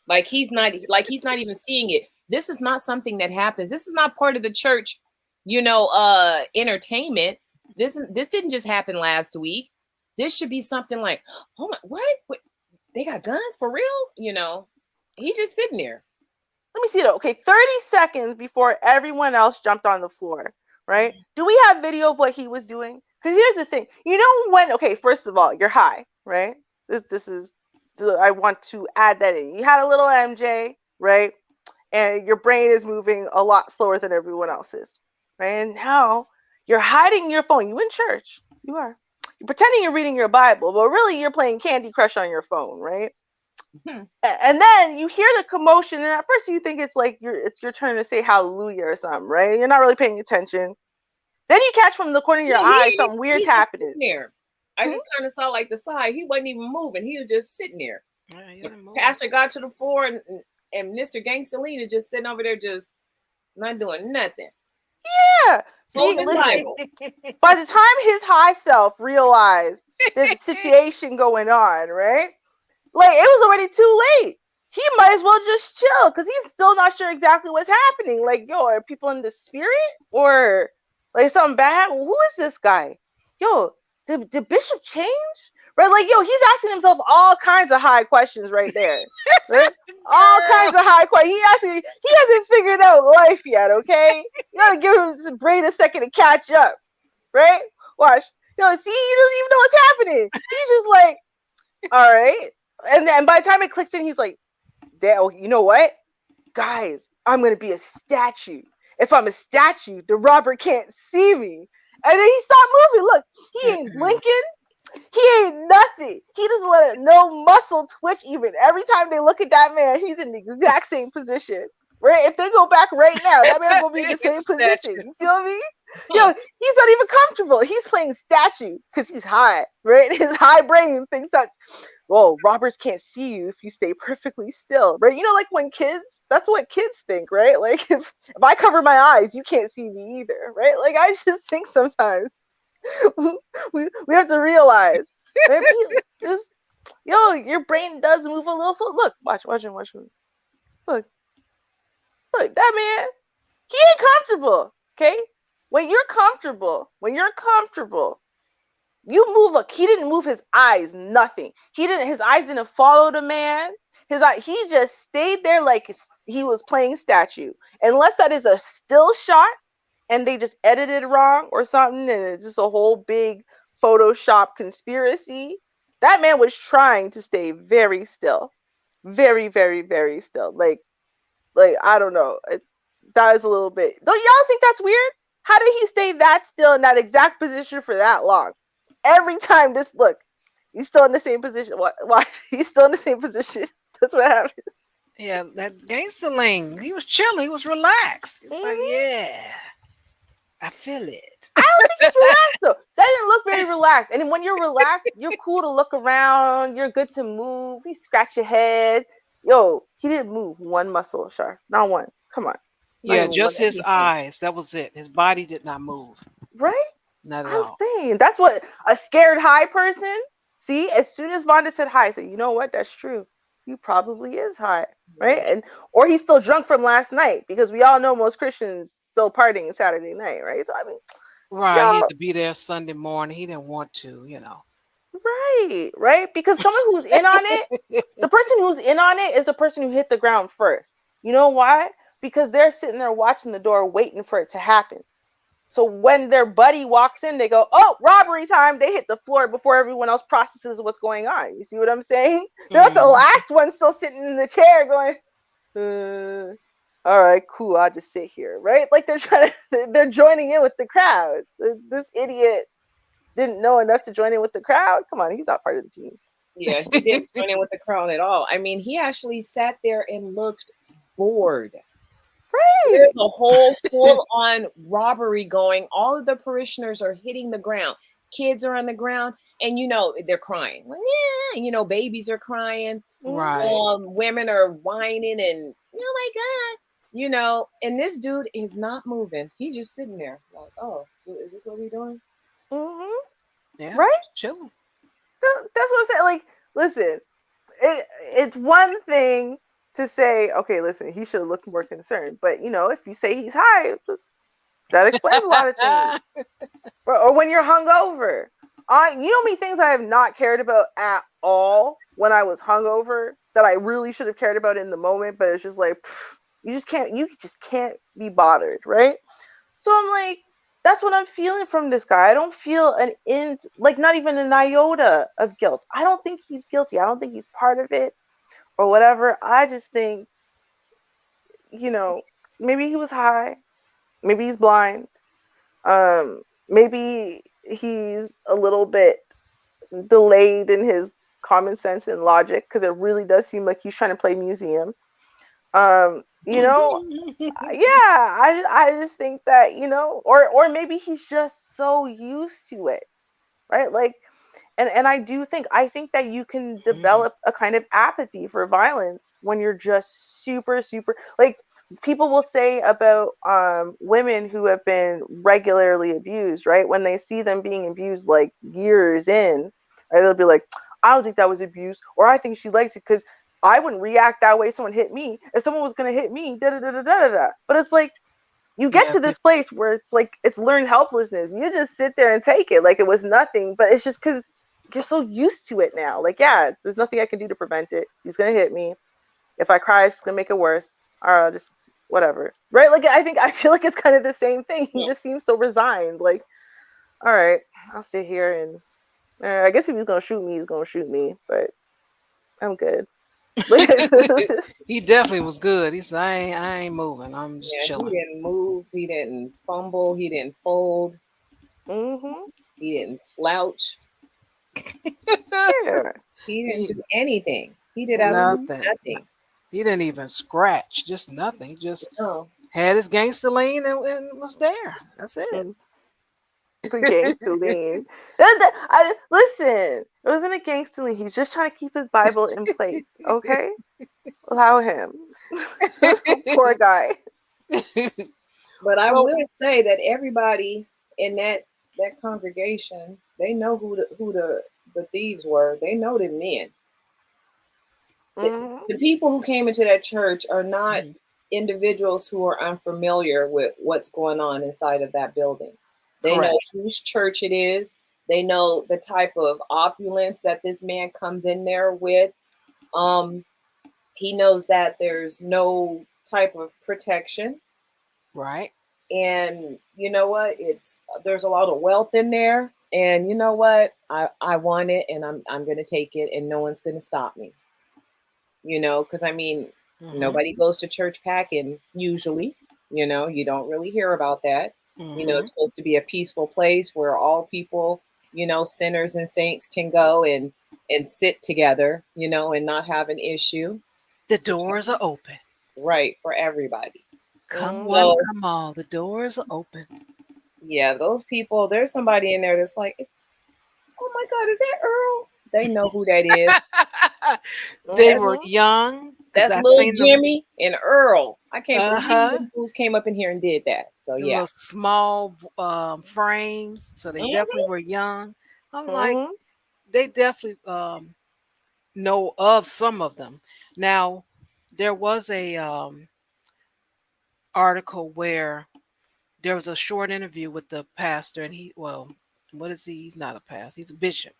Like he's not even seeing it. This is not something that happens. This is not part of the church, you know, entertainment. This didn't just happen last week. This should be something like, oh my, what? They got guns for real? You know, he's just sitting there. Let me see though. Okay, 30 seconds before everyone else jumped on the floor, right? Do we have video of what he was doing? Because here's the thing. You know when, okay, first of all, you're high, right? This is, I want to add that in. You had a little MJ, right? And your brain is moving a lot slower than everyone else's, right? And now you're hiding your phone. You in church. You are. You're pretending you're reading your Bible, but really you're playing Candy Crush on your phone, right? And then you hear the commotion, and at first you think it's like it's your turn to say hallelujah or something, right? You're not really paying attention. Then you catch from the corner of your eye something weird's happening. There. I just kind of saw like the side. He wasn't even moving. He was just sitting there. Pastor got to the floor, and Mr. Gangster Lean is just sitting over there, just not doing nothing. Yeah. See, listen, by the time his high self realized there's a situation going on, right? Like, it was already too late. He might as well just chill, because he's still not sure exactly what's happening. Like, yo, are people in the spirit? Or, like, something bad? Who is this guy? Yo, did Bishop change? Right? Like, yo, he's asking himself all kinds of high questions right there. Right? All kinds of high questions. He hasn't figured out life yet, okay? You gotta give his brain a second to catch up. Right? Watch. Yo, see, he doesn't even know what's happening. He's just like, all right. And then by the time it clicks in, he's like, damn, you know what? Guys, I'm gonna be a statue. If I'm a statue, the robber can't see me. And then he stopped moving. Look, he ain't blinking. He ain't nothing. He doesn't let no muscle twitch even. Every time they look at that man, he's in the exact same position. Right? If they go back right now, that man's gonna be in the same position. You feel me? Yo, he's not even comfortable. He's playing statue because he's high, right? His high brain thinks that, well, robbers can't see you if you stay perfectly still, right? You know, like when kids, that's what kids think, right? Like if I cover my eyes, you can't see me either, right? Like I just think sometimes we have to realize, right? Just, yo, your brain does move a little. So look, watch him. Look, that man, he ain't comfortable, okay? When you're comfortable, you move. Look, he didn't move his eyes, nothing. His eyes didn't follow the man. He just stayed there like he was playing statue. Unless that is a still shot and they just edited wrong or something, and it's just a whole big Photoshop conspiracy. That man was trying to stay very still. Very, very, very still. Like I don't know. That is a little bit. Don't y'all think that's weird? How did he stay that still in that exact position for that long? Every time he's still in the same position. Why? He's still in the same position. That's what happened. Yeah, that gangsterling. He was chilling. He was relaxed. He's like, yeah, I feel it. I don't think he's relaxed though. That didn't look very relaxed. And when you're relaxed, you're cool to look around. You're good to move. You scratch your head. Yo, he didn't move one muscle, Char. Not one. Come on. Yeah, just his eyes. That was it. His body did not move. Right? Not at I'm all. saying that's what a scared high person. See, as soon as Vonda said hi, I said, you know what? That's true. He probably is high, right? Or he's still drunk from last night, because we all know most Christians still partying Saturday night, right? So I mean, right, he had to be there Sunday morning. He didn't want to, Right, because someone who's in on it, the person who's in on it is the person who hit the ground first. You know why? Because they're sitting there watching the door, waiting for it to happen. So when their buddy walks in, they go, oh, robbery time. They hit the floor before everyone else processes what's going on. You see what I'm saying? They're not the last one still sitting in the chair going, all right, cool. I'll just sit here, right? Like they're joining in with the crowd. This idiot didn't know enough to join in with the crowd. Come on, he's not part of the team. Yeah, he didn't join in with the crowd at all. I mean, he actually sat there and looked bored. Right. There's a whole full-on robbery going. All of the parishioners are hitting the ground. Kids are on the ground, and they're crying. Like, yeah, babies are crying. Right. Women are whining, and oh my God, and this dude is not moving. He's just sitting there, like, oh, is this what we're doing? Mm-hmm. Yeah. Right. Chilling. That's what I'm saying. Like, listen, it's one thing to say, okay, listen, he should have looked more concerned. But, if you say he's high, that explains a lot of things. Or when you're hungover. You know how many things I have not cared about at all when I was hungover that I really should have cared about in the moment, but it's just like, you just can't be bothered, right? So I'm like, that's what I'm feeling from this guy. I don't feel not even an iota of guilt. I don't think he's guilty. I don't think he's part of it or whatever. I just think, maybe he was high. Maybe he's blind. Maybe he's a little bit delayed in his common sense and logic, because it really does seem like he's trying to play museum. I just think that, or maybe he's just so used to it, right? Like, and I think that you can develop a kind of apathy for violence when you're just super, super, like, people will say about women who have been regularly abused, right? When they see them being abused like years in, right, they'll be like, I don't think that was abuse, or I think she likes it because I wouldn't react that way if someone hit me. If someone was going to hit me, da-da-da-da-da-da. But it's like, You get Yeah, to this place where it's like it's learned helplessness. You just sit there and take it like it was nothing, but it's just because you're so used to it now. Like, yeah, there's nothing I can do to prevent it. He's gonna hit me. If I cry, it's gonna make it worse. Or I'll just whatever. Right? Like I feel like it's kind of the same thing. He just seems so resigned. Like, all right, I'll sit here and I guess if he's gonna shoot me, he's gonna shoot me. But I'm good. he definitely was good. He said, I ain't moving. I'm just Yeah, chilling. he didn't move. He didn't fumble. He didn't fold. Mm-hmm. He didn't slouch. Yeah. He didn't do anything. He did absolutely nothing. He didn't even scratch. Just nothing. He just had his gangster lean and was there. That's it. The gangster lean. Listen, it wasn't a gangster lean. He's just trying to keep his Bible in place. Okay, allow him. Poor guy. But I will say that everybody in that congregation, they know who the thieves were. They know the men. The people who came into that church are not individuals who are unfamiliar with what's going on inside of that building. They know whose church it is. They know the type of opulence that this man comes in there with. He knows that there's no type of protection. Right. And you know what? There's a lot of wealth in there. And you know what? I want it and I'm gonna take it and no one's gonna stop me. You know, because I mean, nobody goes to church packing usually. You know, you don't really hear about that. You know, it's supposed to be a peaceful place where all people, you know, sinners and saints can go and sit together, you know, and not have an issue. The doors are open. Right, for everybody. Come one, come all. The doors are open. Yeah, those people, there's somebody in there that's like, oh my God, is that Earl? They know who that is. They were young. That's little Jimmy and Earl. I can't believe the fools came up in here and did that. So the yeah, little small frames. So they definitely were young. I'm like, they definitely know of some of them. Now, there was a article where there was a short interview with the pastor, and what is he? He's not a pastor. He's a bishop.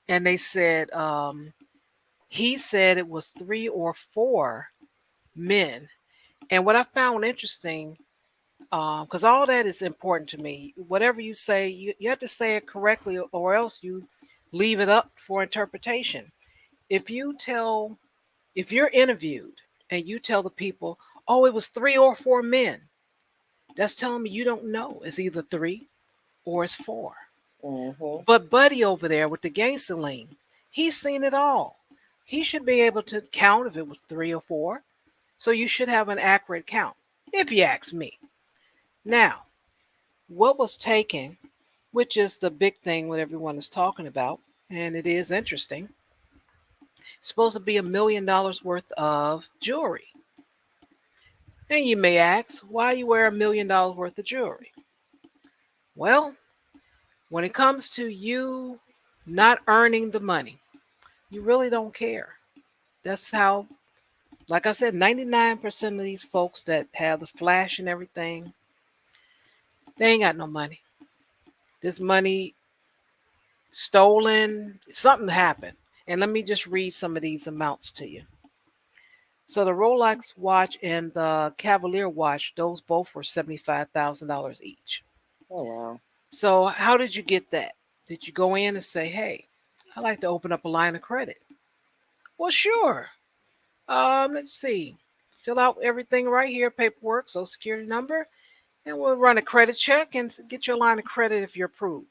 And they said he said it was 3 or 4 men. And what I found interesting, because all that is important to me. Whatever you say, you have to say it correctly, or else you leave it up for interpretation. If you're interviewed and you tell the people, oh, it was 3 or 4 men, that's telling me you don't know. It's either 3 or it's 4. But Buddy over there with the gangster lean, he's seen it all. He should be able to count if it was 3 or 4. So you should have an accurate count, if you ask me. Now, what was taken, which is the big thing what everyone is talking about, and it is interesting, it's supposed to be $1 million worth of jewelry. And you may ask, why you wear $1 million worth of jewelry? Well, when it comes to you not earning the money, you really don't care. That's how, like I said, 99% of these folks that have the flash and everything, they ain't got no money. This money stolen, something happened. And let me just read some of these amounts to you. So the Rolex watch and the Cavalier watch, those both were $75,000 each. Oh, wow. So how did you get that? Did you go in and say, hey, I'd like to open up a line of credit? Well, sure. Let's see. Fill out everything right here, paperwork, social security number, and we'll run a credit check and get your line of credit if you're approved.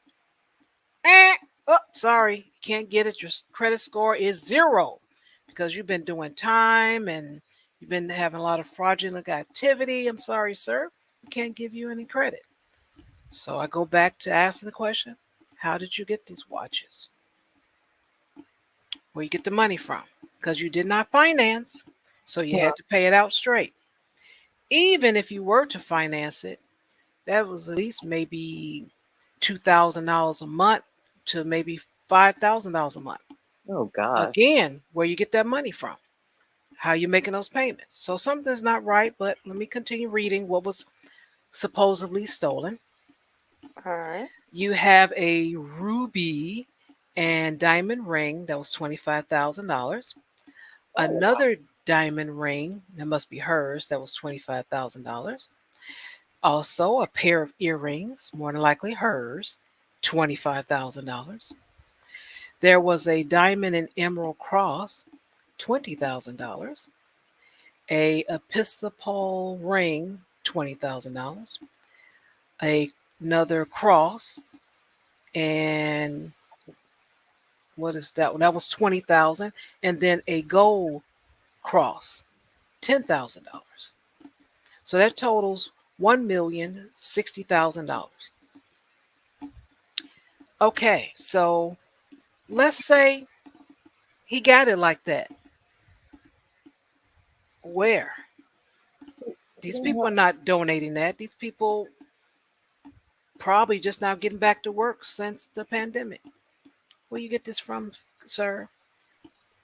Oh, sorry, you can't get it. Your credit score is 0 because you've been doing time and you've been having a lot of fraudulent activity. I'm sorry, sir. We can't give you any credit. So I go back to asking the question, how did you get these watches? Where you get the money from? Because you did not finance, so you had to pay it out straight. Even if you were to finance it, that was at least maybe $2,000 a month to maybe $5,000 a month. Oh, God. Again, where you get that money from? How you making those payments? So something's not right, but let me continue reading what was supposedly stolen. All right. You have a ruby and diamond ring that was $25,000. Another diamond ring that must be hers that was $25,000. Also, a pair of earrings, more than likely hers, $25,000. There was a diamond and emerald cross, $20,000. A Episcopal ring, $20,000. Another cross, and what is that one? That was 20,000, and then a gold cross, $10,000. So that totals $1,060,000. Okay, so let's say he got it like that. Where? These people are not donating that. These people probably just now getting back to work since the pandemic. Where you get this from, sir?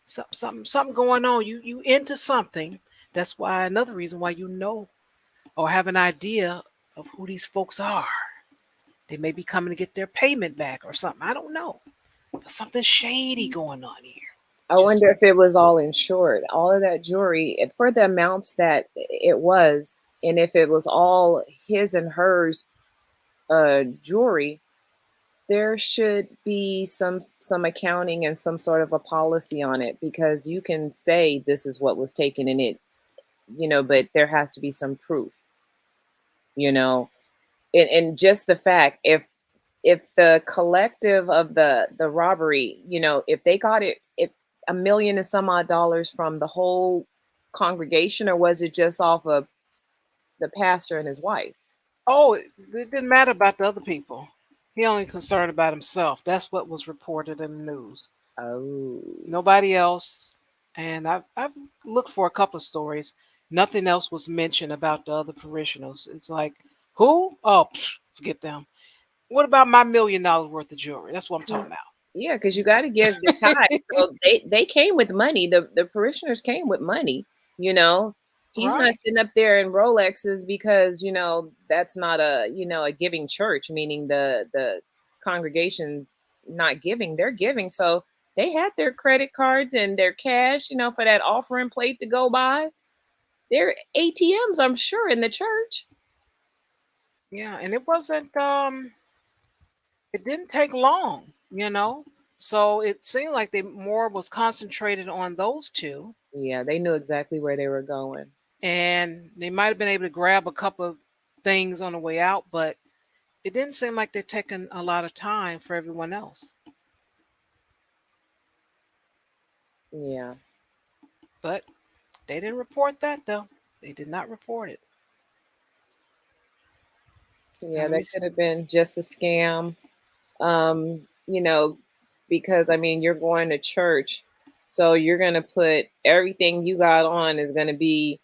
Something going on. You into something. That's why another reason why you know or have an idea of who these folks are. They may be coming to get their payment back or something. I don't know. But something shady going on here. I wonder if it was all insured, all of that jewelry for the amounts that it was, and if it was all his and hers jewelry, there should be some accounting and some sort of a policy on it, because you can say this is what was taken in it, but there has to be some proof, and just the fact if the collective of the robbery, if they got it, if $1 million and some odd dollars from the whole congregation, or was it just off of the pastor and his wife? Oh, it didn't matter about the other people. He only concerned about himself. That's what was reported in the news. Oh. Nobody else. And I've looked for a couple of stories. Nothing else was mentioned about the other parishioners. It's like, who? Oh, forget them. What about my $1 million worth of jewelry? That's what I'm talking about. Yeah, because you got to give the tithe. So they came with money. The parishioners came with money. He's not sitting up there in Rolexes because that's not a a giving church. Meaning the congregation not giving, they're giving. So they had their credit cards and their cash, for that offering plate to go by. Their ATMs, I'm sure, in the church. Yeah, and it wasn't. It didn't take long, So it seemed like they more was concentrated on those two. Yeah, they knew exactly where they were going. And they might have been able to grab a couple of things on the way out, but it didn't seem like they're taking a lot of time for everyone else. Yeah. But they didn't report that, though. They did not report it. Yeah, that could have been just a scam. Because you're going to church, so you're going to put everything you got on is going to be,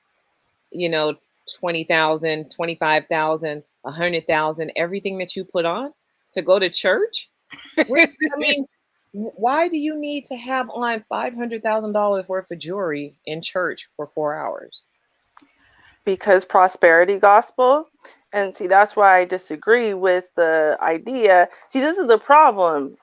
20,000, 25,000, 100,000, everything that you put on to go to church. Why do you need to have on $500,000 worth of jewelry in church for 4 hours? Because prosperity gospel. And see, that's why I disagree with the idea. See, this is the problem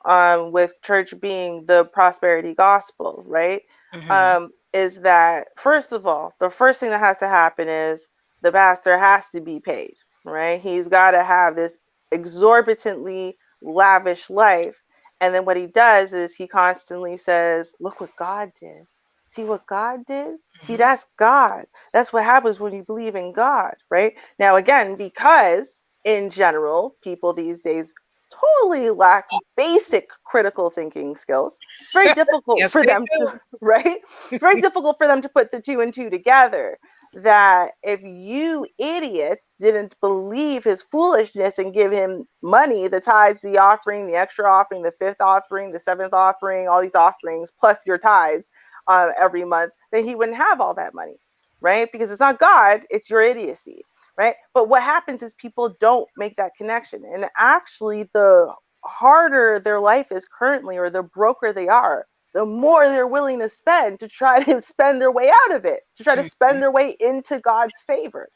with church being the prosperity gospel, right? Mm-hmm. Is that, first of all, the first thing that has to happen is the pastor has to be paid, right? He's got to have this exorbitantly lavish life. And then what he does is he constantly says, look what God did. See what God did? See, that's God. That's what happens when you believe in God, right? Now, again, because in general, people these days totally lack basic critical thinking skills. Very difficult for them to, right? Very difficult for them to put the two and two together. That if you idiot didn't believe his foolishness and give him money, the tithes, the offering, the extra offering, the fifth offering, the seventh offering, all these offerings, plus your tithes, every month, then he wouldn't have all that money, right? Because it's not God, it's your idiocy, right? But what happens is people don't make that connection. And actually, the harder their life is currently, or the broker they are, the more they're willing to spend to try to spend their way out of it, to try to spend their way into God's favor,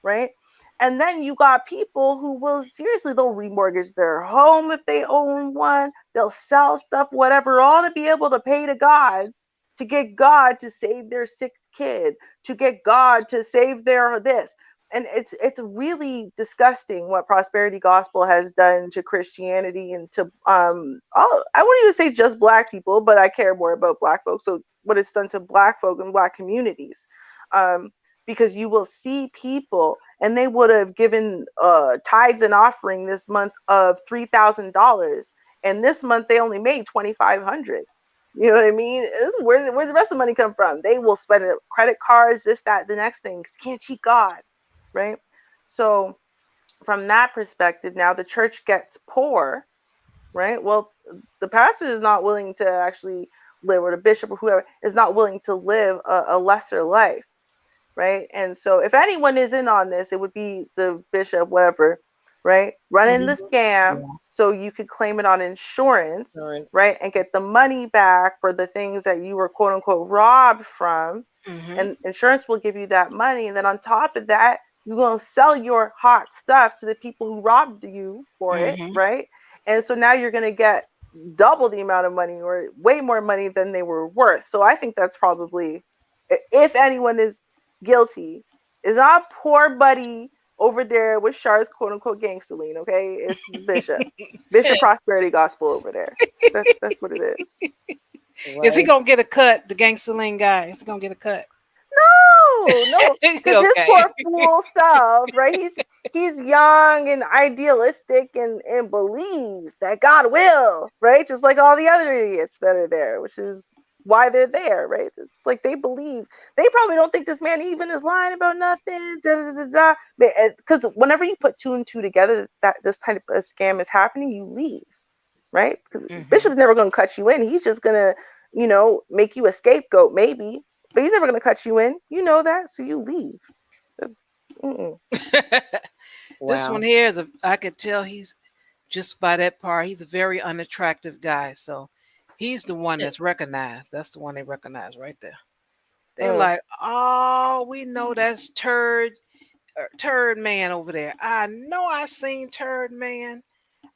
right? And then you got people who will seriously, they'll remortgage their home if they own one. They'll sell stuff, whatever, all to be able to pay to God, to get God to save their sick kid, to get God to save their this. And it's really disgusting what prosperity gospel has done to Christianity and to I wouldn't even say just black people, but I care more about black folks. So what it's done to black folk and black communities. Because you will see people, and they would have given tithes and offering this month of $3,000, and this month they only made $2,500. You know what I mean? This is where the rest of the money come from? They will spend it, credit cards, this, that, the next thing. Can't cheat God, right? So from that perspective, now the church gets poor, right? Well, the pastor is not willing to actually live, or the bishop or whoever is not willing to live a lesser life. Right. And so if anyone is in on this, it would be the bishop, whatever, right? Running the scam so you could claim it on insurance, right? And get the money back for the things that you were quote unquote robbed from. And insurance will give you that money. And then on top of that, you're going to sell your hot stuff to the people who robbed you for it, right? And so now you're going to get double the amount of money, or way more money than they were worth. So I think that's probably, if anyone is guilty, is not poor buddy over there with Char's quote unquote gangsterline, okay? It's Bishop Prosperity Gospel over there. That's what it is. Right. Is he gonna get a cut? The gangsterline guy, is he gonna get a cut? No, because his poor fool self, right? He's young and idealistic and believes that God will, right? Just like all the other idiots that are there, which is why they're there, right? It's like they believe. They probably don't think this man even is lying about nothing. Because whenever you put two and two together, that this type of scam is happening, you leave, right? Bishop's never going to cut you in. He's just going to, make you a scapegoat, maybe, but he's never going to cut you in. You know that, so you leave. This one here is I could tell he's just by that part. He's a very unattractive guy, so. He's the one that's recognized. That's the one they recognize right there. They're like, oh, we know that's turd man over there. I know I seen turd man.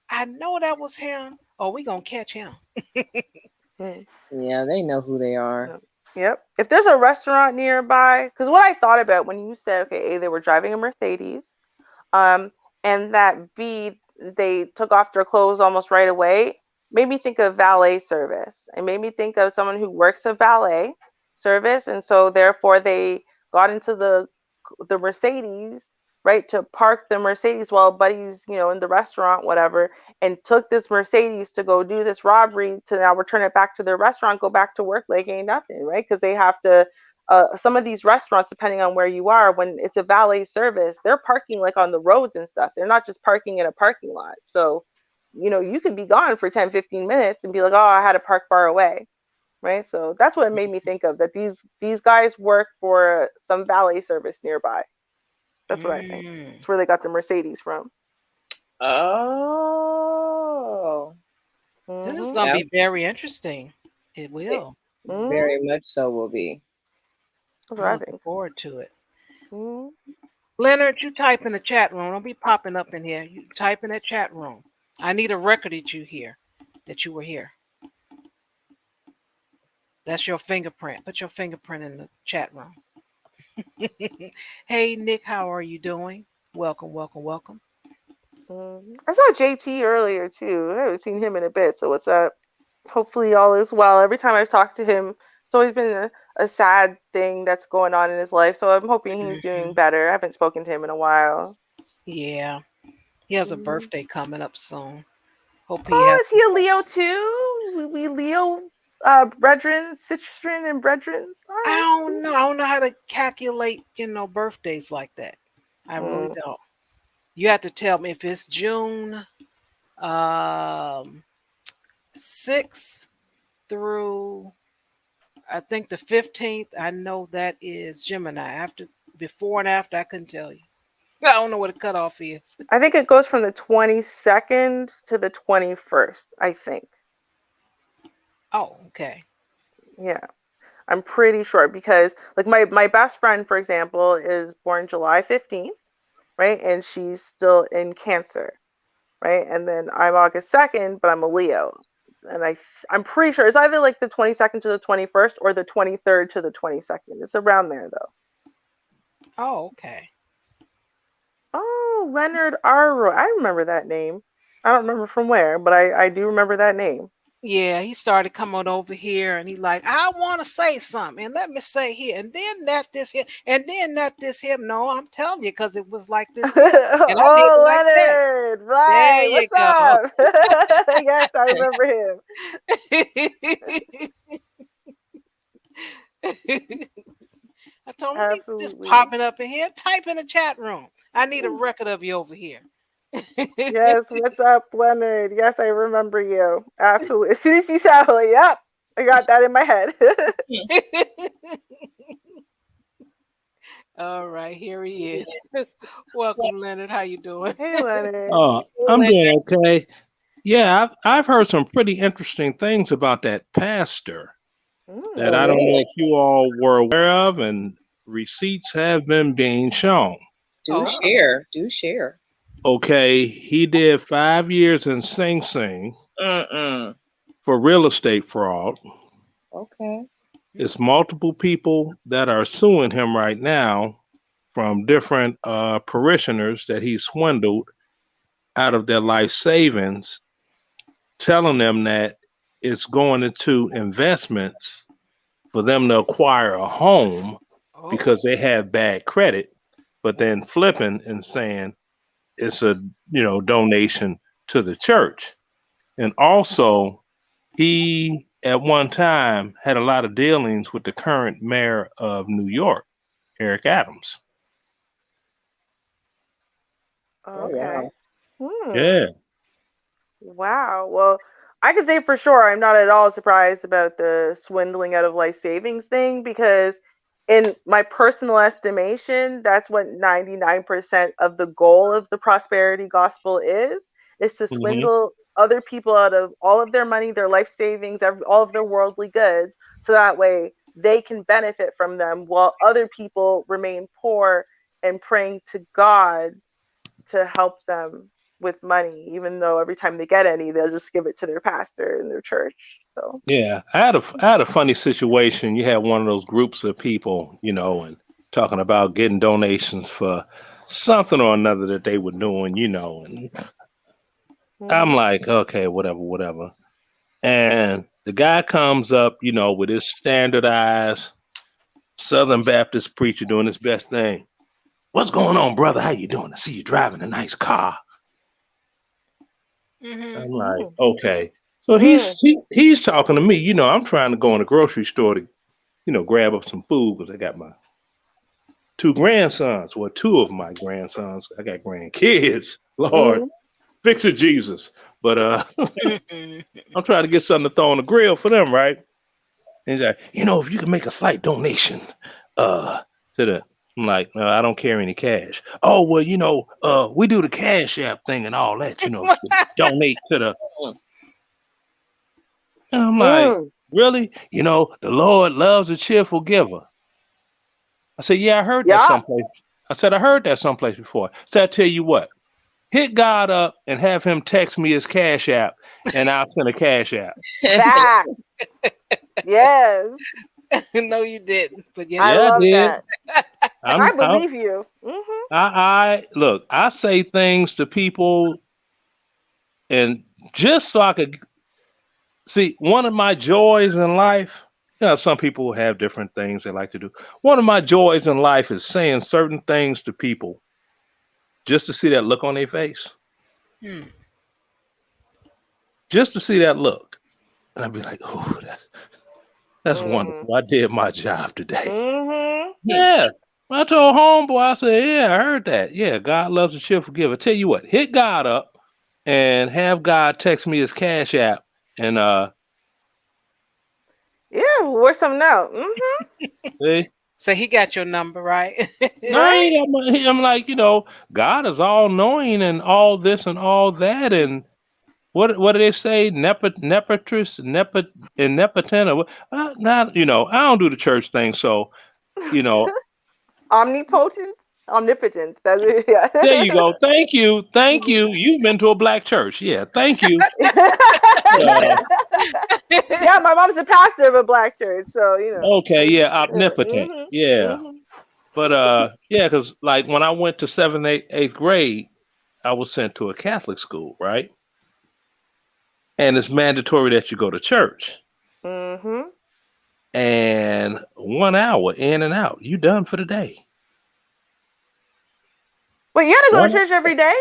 I know that was him. Oh, we gonna catch him. Yeah, they know who they are. Yep. If there's a restaurant nearby, because what I thought about when you said, okay, A, they were driving a Mercedes, and that B, they took off their clothes almost right away, made me think of valet service. It made me think of someone who works a valet service, and so therefore they got into the Mercedes, right, to park the Mercedes while buddies, in the restaurant, whatever, and took this Mercedes to go do this robbery to now return it back to their restaurant, go back to work like ain't nothing, right? Because they have to. Some of these restaurants, depending on where you are, when it's a valet service, they're parking like on the roads and stuff. They're not just parking in a parking lot. So you could be gone for 10, 15 minutes and be like, oh, I had to park far away, right? So that's what it made me think of, that these guys work for some valet service nearby. That's what I think. It's where they got the Mercedes from. Oh. This is going to be very interesting. It will. Very much so will be. That's what I looking think. forward to it. Leonard, you type in the chat room. Don't be popping up in here. You type in that chat room. I need a record that you were here. That's your fingerprint. Put your fingerprint in the chat room. Hey, Nick, how are you doing? Welcome. I saw JT earlier, too. I haven't seen him in a bit, so what's up? Hopefully all is well. Every time I've talked to him, it's always been a sad thing that's going on in his life, so I'm hoping he's doing better. I haven't spoken to him in a while. Yeah. He has a birthday coming up soon. Hope he is he a Leo too? We Leo brethren, sistren, and brethren? I don't know. I don't know how to calculate, birthdays like that. I really don't. You have to tell me if it's June 6th through I think the 15th. I know that is Gemini. Before and after, I couldn't tell you. I don't know what the cutoff is. I think it goes from the 22nd to the 21st, I think. Oh, okay. Yeah. I'm pretty sure because like my best friend, for example, is born July 15th, right? And she's still in Cancer, right? And then I'm August 2nd, but I'm a Leo. And I'm pretty sure it's either like the 22nd to the 21st or the 23rd to the 22nd. It's around there though. Oh, okay. Oh, Leonard R. I remember that name. I don't remember from where, but I do remember that name. Yeah, he started coming over here and he like, I want to say something. And let me say here. And then that this here. And then that this here. No, I'm telling you, because it was like this. And I did Oh, like Leonard. that. Right. There you What's go. up? Yes, I remember him. I told him, just popping up in here. Type in the chat room. I need a record of you over here. Yes, what's up, Leonard? Yes, I remember you. Absolutely. As soon as you said it, yep, I got that in my head. All right, here he is. Welcome, Leonard. How you doing? Hey, Leonard. I'm doing okay. Yeah, I've heard some pretty interesting things about that pastor that I don't know if you all were aware of, and receipts have been being shown. Do share. Okay, he did 5 years in Sing Sing for real estate fraud. Okay. It's multiple people that are suing him right now from different parishioners that he swindled out of their life savings, telling them that it's going into investments for them to acquire a home because they have bad credit, but then flipping and saying it's a donation to the church. And also, he at one time had a lot of dealings with the current mayor of New York, Eric Adams. Okay. Yeah. Wow. Well, I can say for sure I'm not at all surprised about the swindling out of life savings thing, because in my personal estimation, that's what 99% of the goal of the prosperity gospel is to swindle other people out of all of their money, their life savings, all of their worldly goods, so that way they can benefit from them while other people remain poor and praying to God to help them with money, even though every time they get any, they'll just give it to their pastor in their church. So yeah, I had a funny situation. You had one of those groups of people, and talking about getting donations for something or another that they were doing, and I'm like, okay, whatever. And the guy comes up, with his standardized Southern Baptist preacher doing his best thing. What's going on, brother? How you doing? I see you driving a nice car. I'm like, okay. So he's talking to me. I'm trying to go in the grocery store to, grab up some food because I got my two grandsons. Well, two of my grandsons. I got grandkids. Lord, fix it, Jesus. But I'm trying to get something to throw on the grill for them, right? And he's like, if you can make a slight donation to the. I'm like, no, I don't carry any cash. Oh, well, we do the Cash App thing and all that, donate to the. And I'm like, really? The Lord loves a cheerful giver. I said, yeah, I heard that someplace. I said, I heard that someplace before. So I tell you what, hit God up and have him text me his Cash App, and I'll send a Cash App. Back. Yes. No, you didn't. But yeah, I love did. that. I believe you. I look, I say things to people, and just so I could see, one of my joys in life, some people have different things they like to do. One of my joys in life is saying certain things to people just to see that look on their face. Just to see that look. And I'd be like, oh, that's wonderful. I did my job today. Yeah. I told homeboy, I said, yeah, I heard that. Yeah, God loves a cheerful giver. Tell you what, hit God up and have God text me his Cash App, and we'll work something out. See? So he got your number, right? I'm like, God is all knowing and all this and all that, and what do they say? Nepotus, and nepotent. I don't do the church thing, so Omnipotent. Omnipotent. That's it. Yeah. There you go. Thank you. Thank you. You've been to a black church. Yeah. Thank you. Yeah, my mom's a pastor of a black church, so you know. Okay. Yeah. Omnipotent. Mhm, Yeah. mhm. But yeah, because like when I went to 7th, 8th grade, I was sent to a Catholic school, right? And it's mandatory that you go to church. Mhm. And 1 hour in and out, you done for the day. But you gotta go One, to church every day?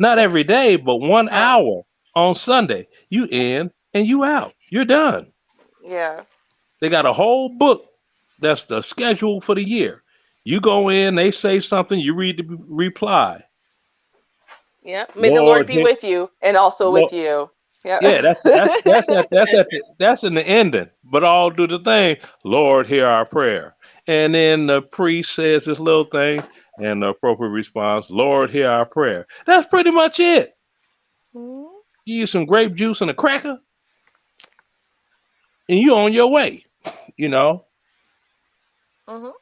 not every day, but 1 hour on Sunday. You in and you out. You're done. Yeah. They got a whole book that's the schedule for the year. You go in, they say something, you read the reply. Yeah. May the Lord be hear- with you and also Lord- with you. Yeah. Yeah, that's in the ending. But all do the thing. Lord, hear our prayer. And then the priest says this little thing, and the appropriate response, Lord, hear our prayer. That's pretty much it. Mhm. You use some grape juice and a cracker, and you on your way. You know, Mhm.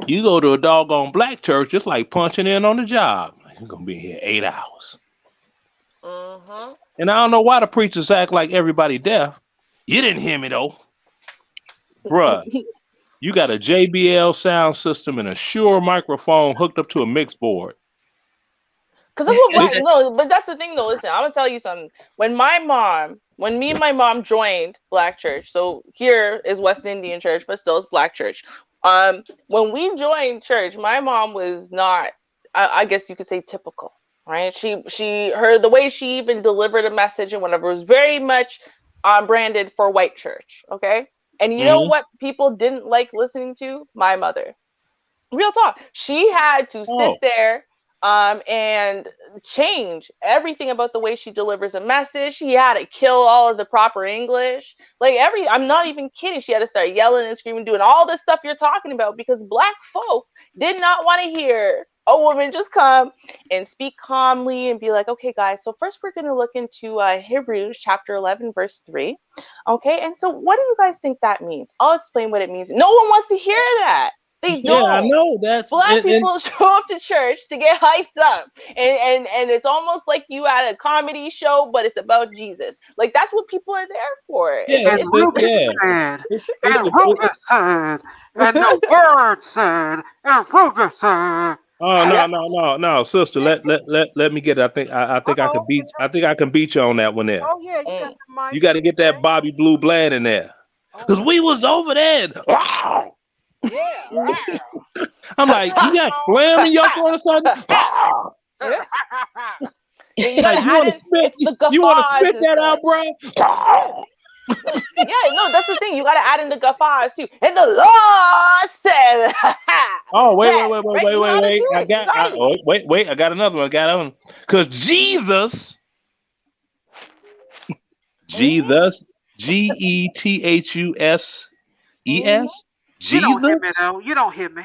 you go to a doggone black church, it's like punching in on the job. You're gonna be here 8 hours. Mhm. And I don't know why the preachers act like everybody deaf. You didn't hear me though. Bruh, you got a JBL sound system and a Shure microphone hooked up to a mix board. Because that's what but that's the thing though. Listen, I'm gonna tell you something. When me and my mom joined Black Church, so here is West Indian Church, but still it's Black Church. When we joined church, my mom was not, I guess you could say, typical, right? The way she even delivered a message and whatever was very much branded for white church, okay? And you know what people didn't like listening to? My mother. Real talk. She had to sit there and change everything about the way she delivers a message. She had to kill all of the proper English. I'm not even kidding. She had to start yelling and screaming, doing all this stuff you're talking about because black folk did not want to hear a woman just come and speak calmly and be like, okay, guys, so first we're going to look into Hebrews chapter 11, verse 3. Okay, and so what do you guys think that means? I'll explain what it means. No one wants to hear that. They don't. Yeah, I know that. Black people show up to church to get hyped up, and it's almost like you at a comedy show, but it's about Jesus. Like that's what people are there for. Yeah, And Ruben said, and Ruben said, and the word said, and Ruben said. Oh no, sister. Let me get it. I think I can beat you on that one there. Oh yeah, you got the mic. You got to get that Bobby Blue Bland in there, because we was over there. Wow. Yeah. I'm like, you got phlegm in your throat or something? You want to spit? You want to spit that out, bro? Yeah, no, that's the thing. You got to add in the guffaws too. And the Lord said, "Oh, wait! I got another one. I got one. Because Jesus, GETHUSES, You don't hear me Jesus. though. You don't hear me.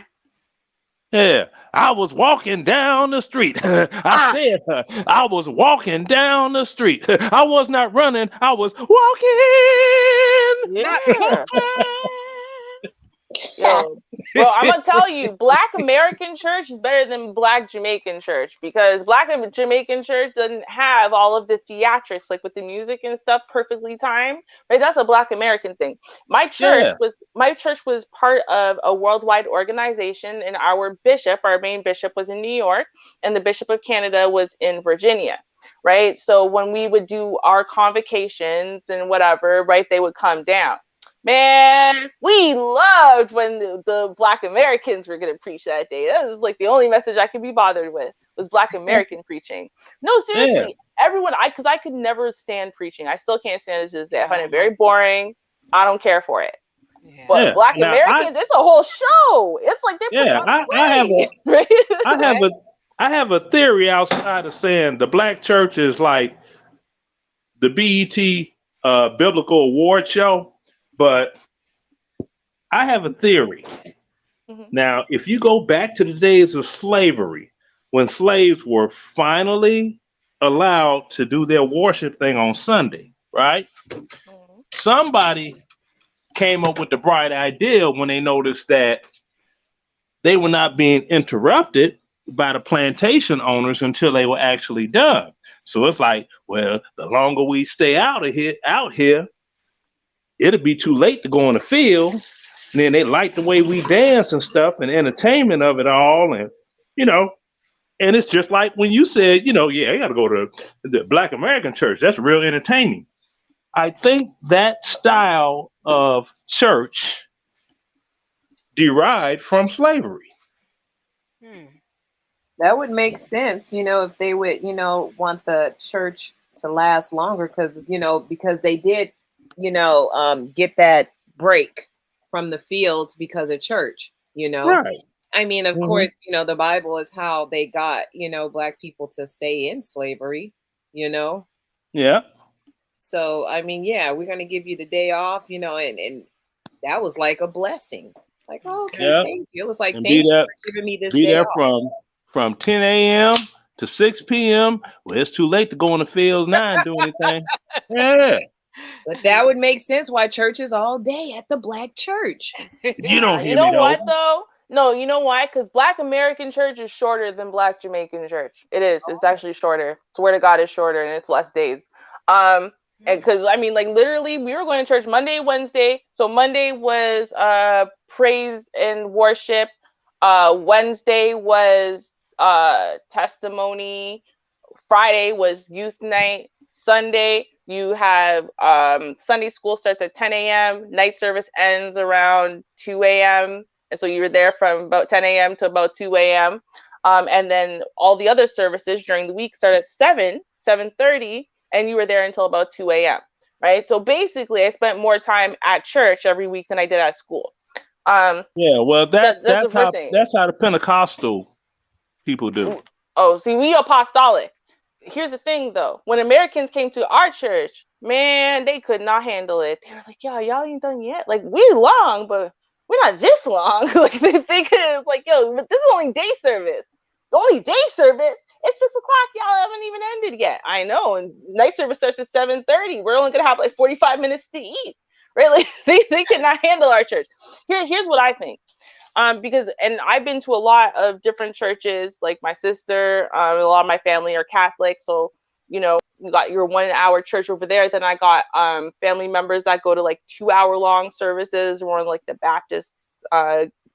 Yeah, I was walking down the street. I said, I was walking down the street. I was not running. I was walking. Yeah. Yo, well, I'm gonna tell you, Black American church is better than Black Jamaican church because Black Jamaican church doesn't have all of the theatrics, like with the music and stuff, perfectly timed. Right? That's a Black American thing. My church was part of a worldwide organization, and our main bishop, was in New York, and the Bishop of Canada was in Virginia. Right. So when we would do our convocations and whatever, right, they would come down. Man, we loved when the Black Americans were going to preach that day. That was like the only message I could be bothered with was Black American preaching. No, seriously, everyone, because I could never stand preaching. I still can't stand it to this day. I find it very boring. I don't care for it. Yeah. But Black Americans, it's a whole show. It's like they're I have a theory outside of saying the Black church is like the BET Biblical Award show. But I have a theory. Mm-hmm. Now, if you go back to the days of slavery, when slaves were finally allowed to do their worship thing on Sunday, right? Mm-hmm. Somebody came up with the bright idea when they noticed that they were not being interrupted by the plantation owners until they were actually done. So it's like, well, the longer we stay out here, it'll be too late to go in the field. And then they like the way we dance and stuff and entertainment of it all. And, and it's just like when you said, I got to go to the Black American church. That's real entertaining. I think that style of church derived from slavery. That would make sense, if they would, want the church to last longer because they did, get that break from the fields because of church, Right. I mean, of course, the Bible is how they got, Black people to stay in slavery, Yeah. So, I mean, yeah, we're going to give you the day off, and that was like a blessing. Like, oh, okay, Yeah. thank you. It was like, And thank be you there, for giving me this be day there off. from 10 a.m. to 6 p.m. Well, it's too late to go in the fields now and do anything. Yeah. But that would make sense why church is all day at the Black church. You don't hear You know me, though. what though? No, you know why? Because Black American church is shorter than Black Jamaican church. It is. It's actually shorter. Swear to God, it's shorter and it's less days. And because I mean, like literally, we were going to church Monday, Wednesday. So Monday was praise and worship. Wednesday was testimony. Friday was youth night. Sunday you have Sunday school starts at 10 a.m. Night service ends around 2 a.m. And so you were there from about 10 a.m. to about 2 a.m. And then all the other services during the week start at 7:30, and you were there until about 2 a.m. Right? So basically, I spent more time at church every week than I did at school. Yeah, well, that's the first how thing. that's how the Pentecostal people do. Oh, see, we apostolic. Here's the thing, though. When Americans came to our church, man, they could not handle it. They were like, "Yo, y'all ain't done yet. Like, we're long, but we're not this long." Like, they think it's like, "Yo, but this is only day service. The only day service, it's 6 o'clock. Y'all haven't even ended yet." I know. And night service starts at 7:30. We're only going to have like 45 minutes to eat. Right? Like, they cannot handle our church. Here's what I think. Because I've been to a lot of different churches, like my sister, a lot of my family are Catholic. So, you got your 1 hour church over there. Then I got family members that go to like 2 hour long services, more like the Baptist,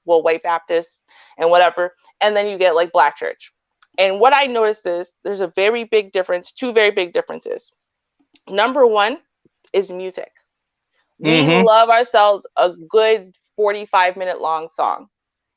white Baptists and whatever. And then you get like Black church. And what I noticed is there's a very big difference, two very big differences. Number one is music. We love ourselves a good 45-minute long song.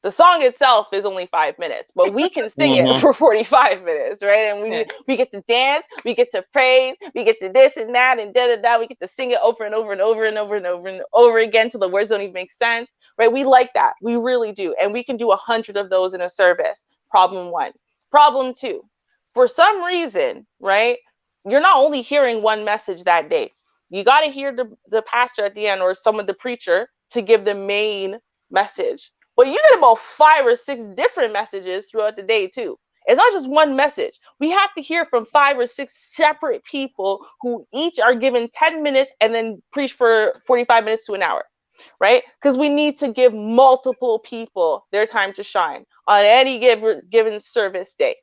The song itself is only 5 minutes, but we can sing it for 45 minutes, right? And we get to dance, we get to praise, we get to this and that and da-da-da. We get to sing it over and over and over and over and over and over again till the words don't even make sense, right? We like that. We really do. And we can do 100 of those in a service. Problem one. Problem two, for some reason, right, you're not only hearing one message that day. You got to hear the pastor at the end or some of the preacher to give the main message. But you get about 5 or 6 different messages throughout the day too. It's not just one message. We have to hear from 5 or 6 separate people who each are given 10 minutes and then preach for 45 minutes to an hour, right? Because we need to give multiple people their time to shine on any given service day.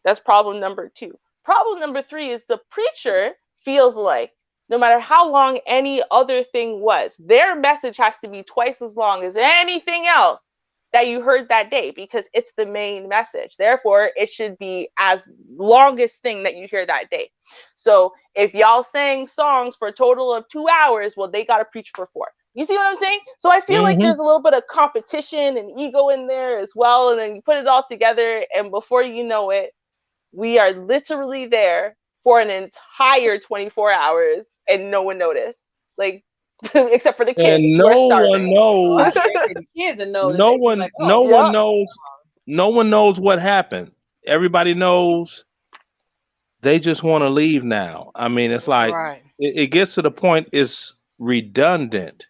That's problem number 2. Problem number 3 is the preacher feels like no matter how long any other thing was, their message has to be twice as long as anything else that you heard that day because it's the main message. Therefore, it should be as longest thing that you hear that day. So if y'all sang songs for a total of 2 hours, well, they got to preach for 4. You see what I'm saying? So I feel like there's a little bit of competition and ego in there as well. And then you put it all together, and before you know it, we are literally there for an entire 24 hours and no one noticed, like except for the kids. And no one knows. The kids know. No one knows what happened. Everybody knows. They just want to leave now. I mean, it's like it gets to the point it's redundant.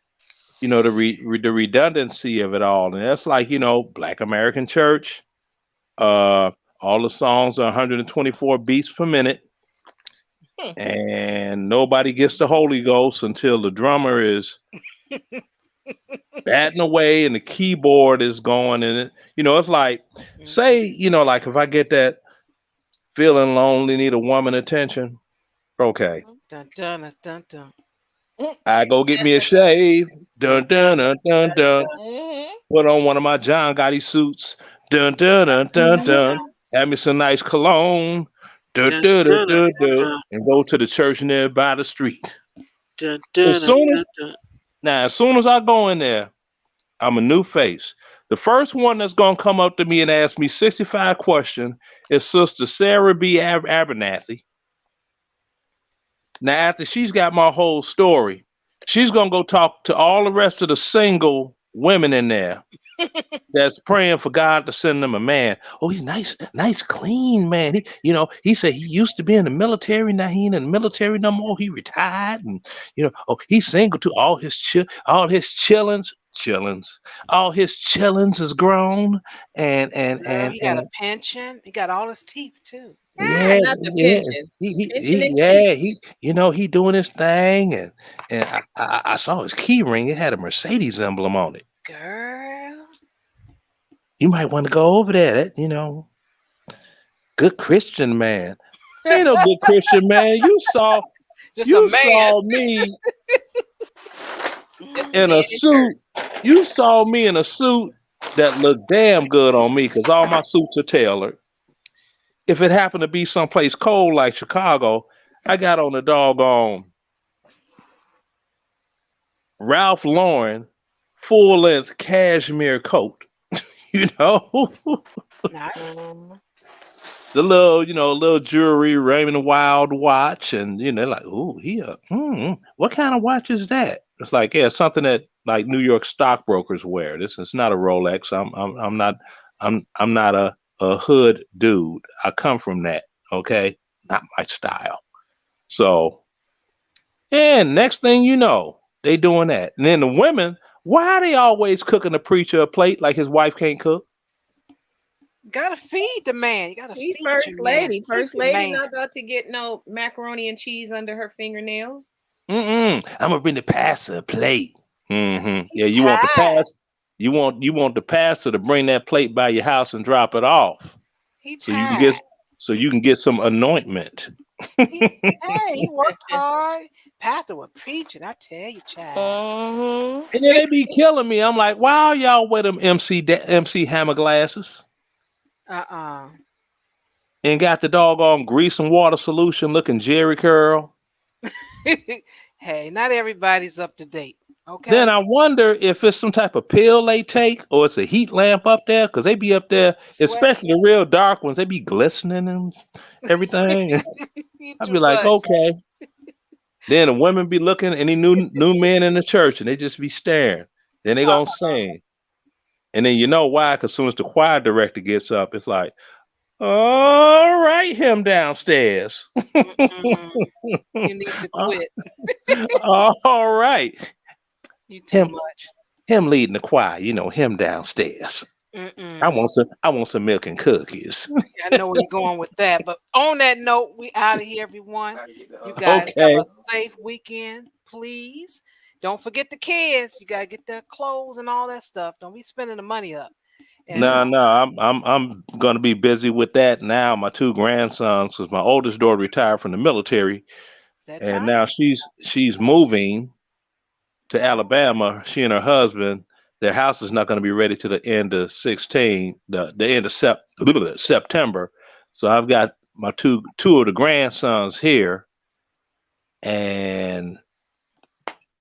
The redundancy of it all, and that's like Black American church. All the songs are 124 beats per minute. And nobody gets the Holy Ghost until the drummer is batting away and the keyboard is going and it, it's like, say, like if I get that feeling lonely, need a woman attention. Okay. Dun, dun, dun, dun. I go get me a shave. Dun, dun, dun, dun, dun. Put on one of my John Gotti suits. Dun, dun, dun, dun, dun. Have me some nice cologne. Dun, dun, dun, dun, dun. And go to the church nearby the street. As soon as I go in there, I'm a new face. The first one that's going to come up to me and ask me 65 questions is Sister Sarah B. Abernathy. Now, after she's got my whole story, she's going to go talk to all the rest of the single women in there that's praying for God to send them a man. Oh, he's nice, clean man. He said he used to be in the military. Now he ain't in the military no more. He retired, and he's single too. All his chillins is grown, and he got a pension. He got all his teeth too. Not the pension. He doing his thing, and I saw his key ring. It had a Mercedes emblem on it. Girl, you might want to go over there. That good Christian man. Ain't no good Christian man. You saw me in a suit. You saw me in a suit that looked damn good on me because all my suits are tailored. If it happened to be someplace cold like Chicago, I got on a doggone Ralph Lauren full-length cashmere coat. nice. The little jewelry, Raymond Wild watch, and they're like, "Ooh, what kind of watch is that?" It's like, yeah, something that like New York stockbrokers wear. This is not a Rolex. I'm not a hood dude. I come from that. Okay, not my style. So, and next thing you know, they doing that. And then the women, why are they always cooking the preacher a plate like his wife can't cook? Gotta feed the man. You gotta feed First lady. Man. First lady not about to get no macaroni and cheese under her fingernails. I'm gonna bring the pastor a plate. Yeah, you want the pastor. You want the pastor to bring that plate by your house and drop it off, so you can get some anointment. He worked hard. Pastor was preaching. I tell you, child. And then they be killing me. I'm like, why are y'all with them MC Hammer glasses? And got the doggone grease and water solution looking Jerry curl. Hey, not everybody's up to date. Okay. Then I wonder if it's some type of pill they take or it's a heat lamp up there, because they be up there, especially the real dark ones, they be glistening and everything. I'd be like, okay. Then the women be looking, any new men in the church, and they just be staring. Then they gonna sing. And then you know why? Because as soon as the choir director gets up, it's like, all right, him downstairs. You need to quit. All right. You too much. Him leading the choir, him downstairs. I want some milk and cookies. I know where you're going with that. But on that note, we out of here, everyone. You guys have a safe weekend, please. Don't forget the kids. You gotta get their clothes and all that stuff. Don't be spending the money up. And, no, I'm gonna be busy with that now. My two grandsons, because my oldest daughter retired from the military, and now she's moving to Alabama. She and her husband, their house is not going to be ready to the end of the end of September. So I've got my two of the grandsons here, and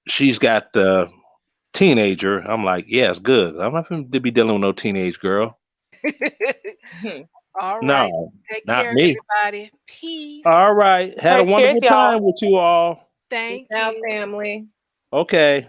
she's got the teenager. I'm like, yeah, it's good. I'm not going to be dealing with no teenage girl. All right. No, take not care, me. everybody. Peace. All right. Had a wonderful time with you all. Thank you, family. Okay.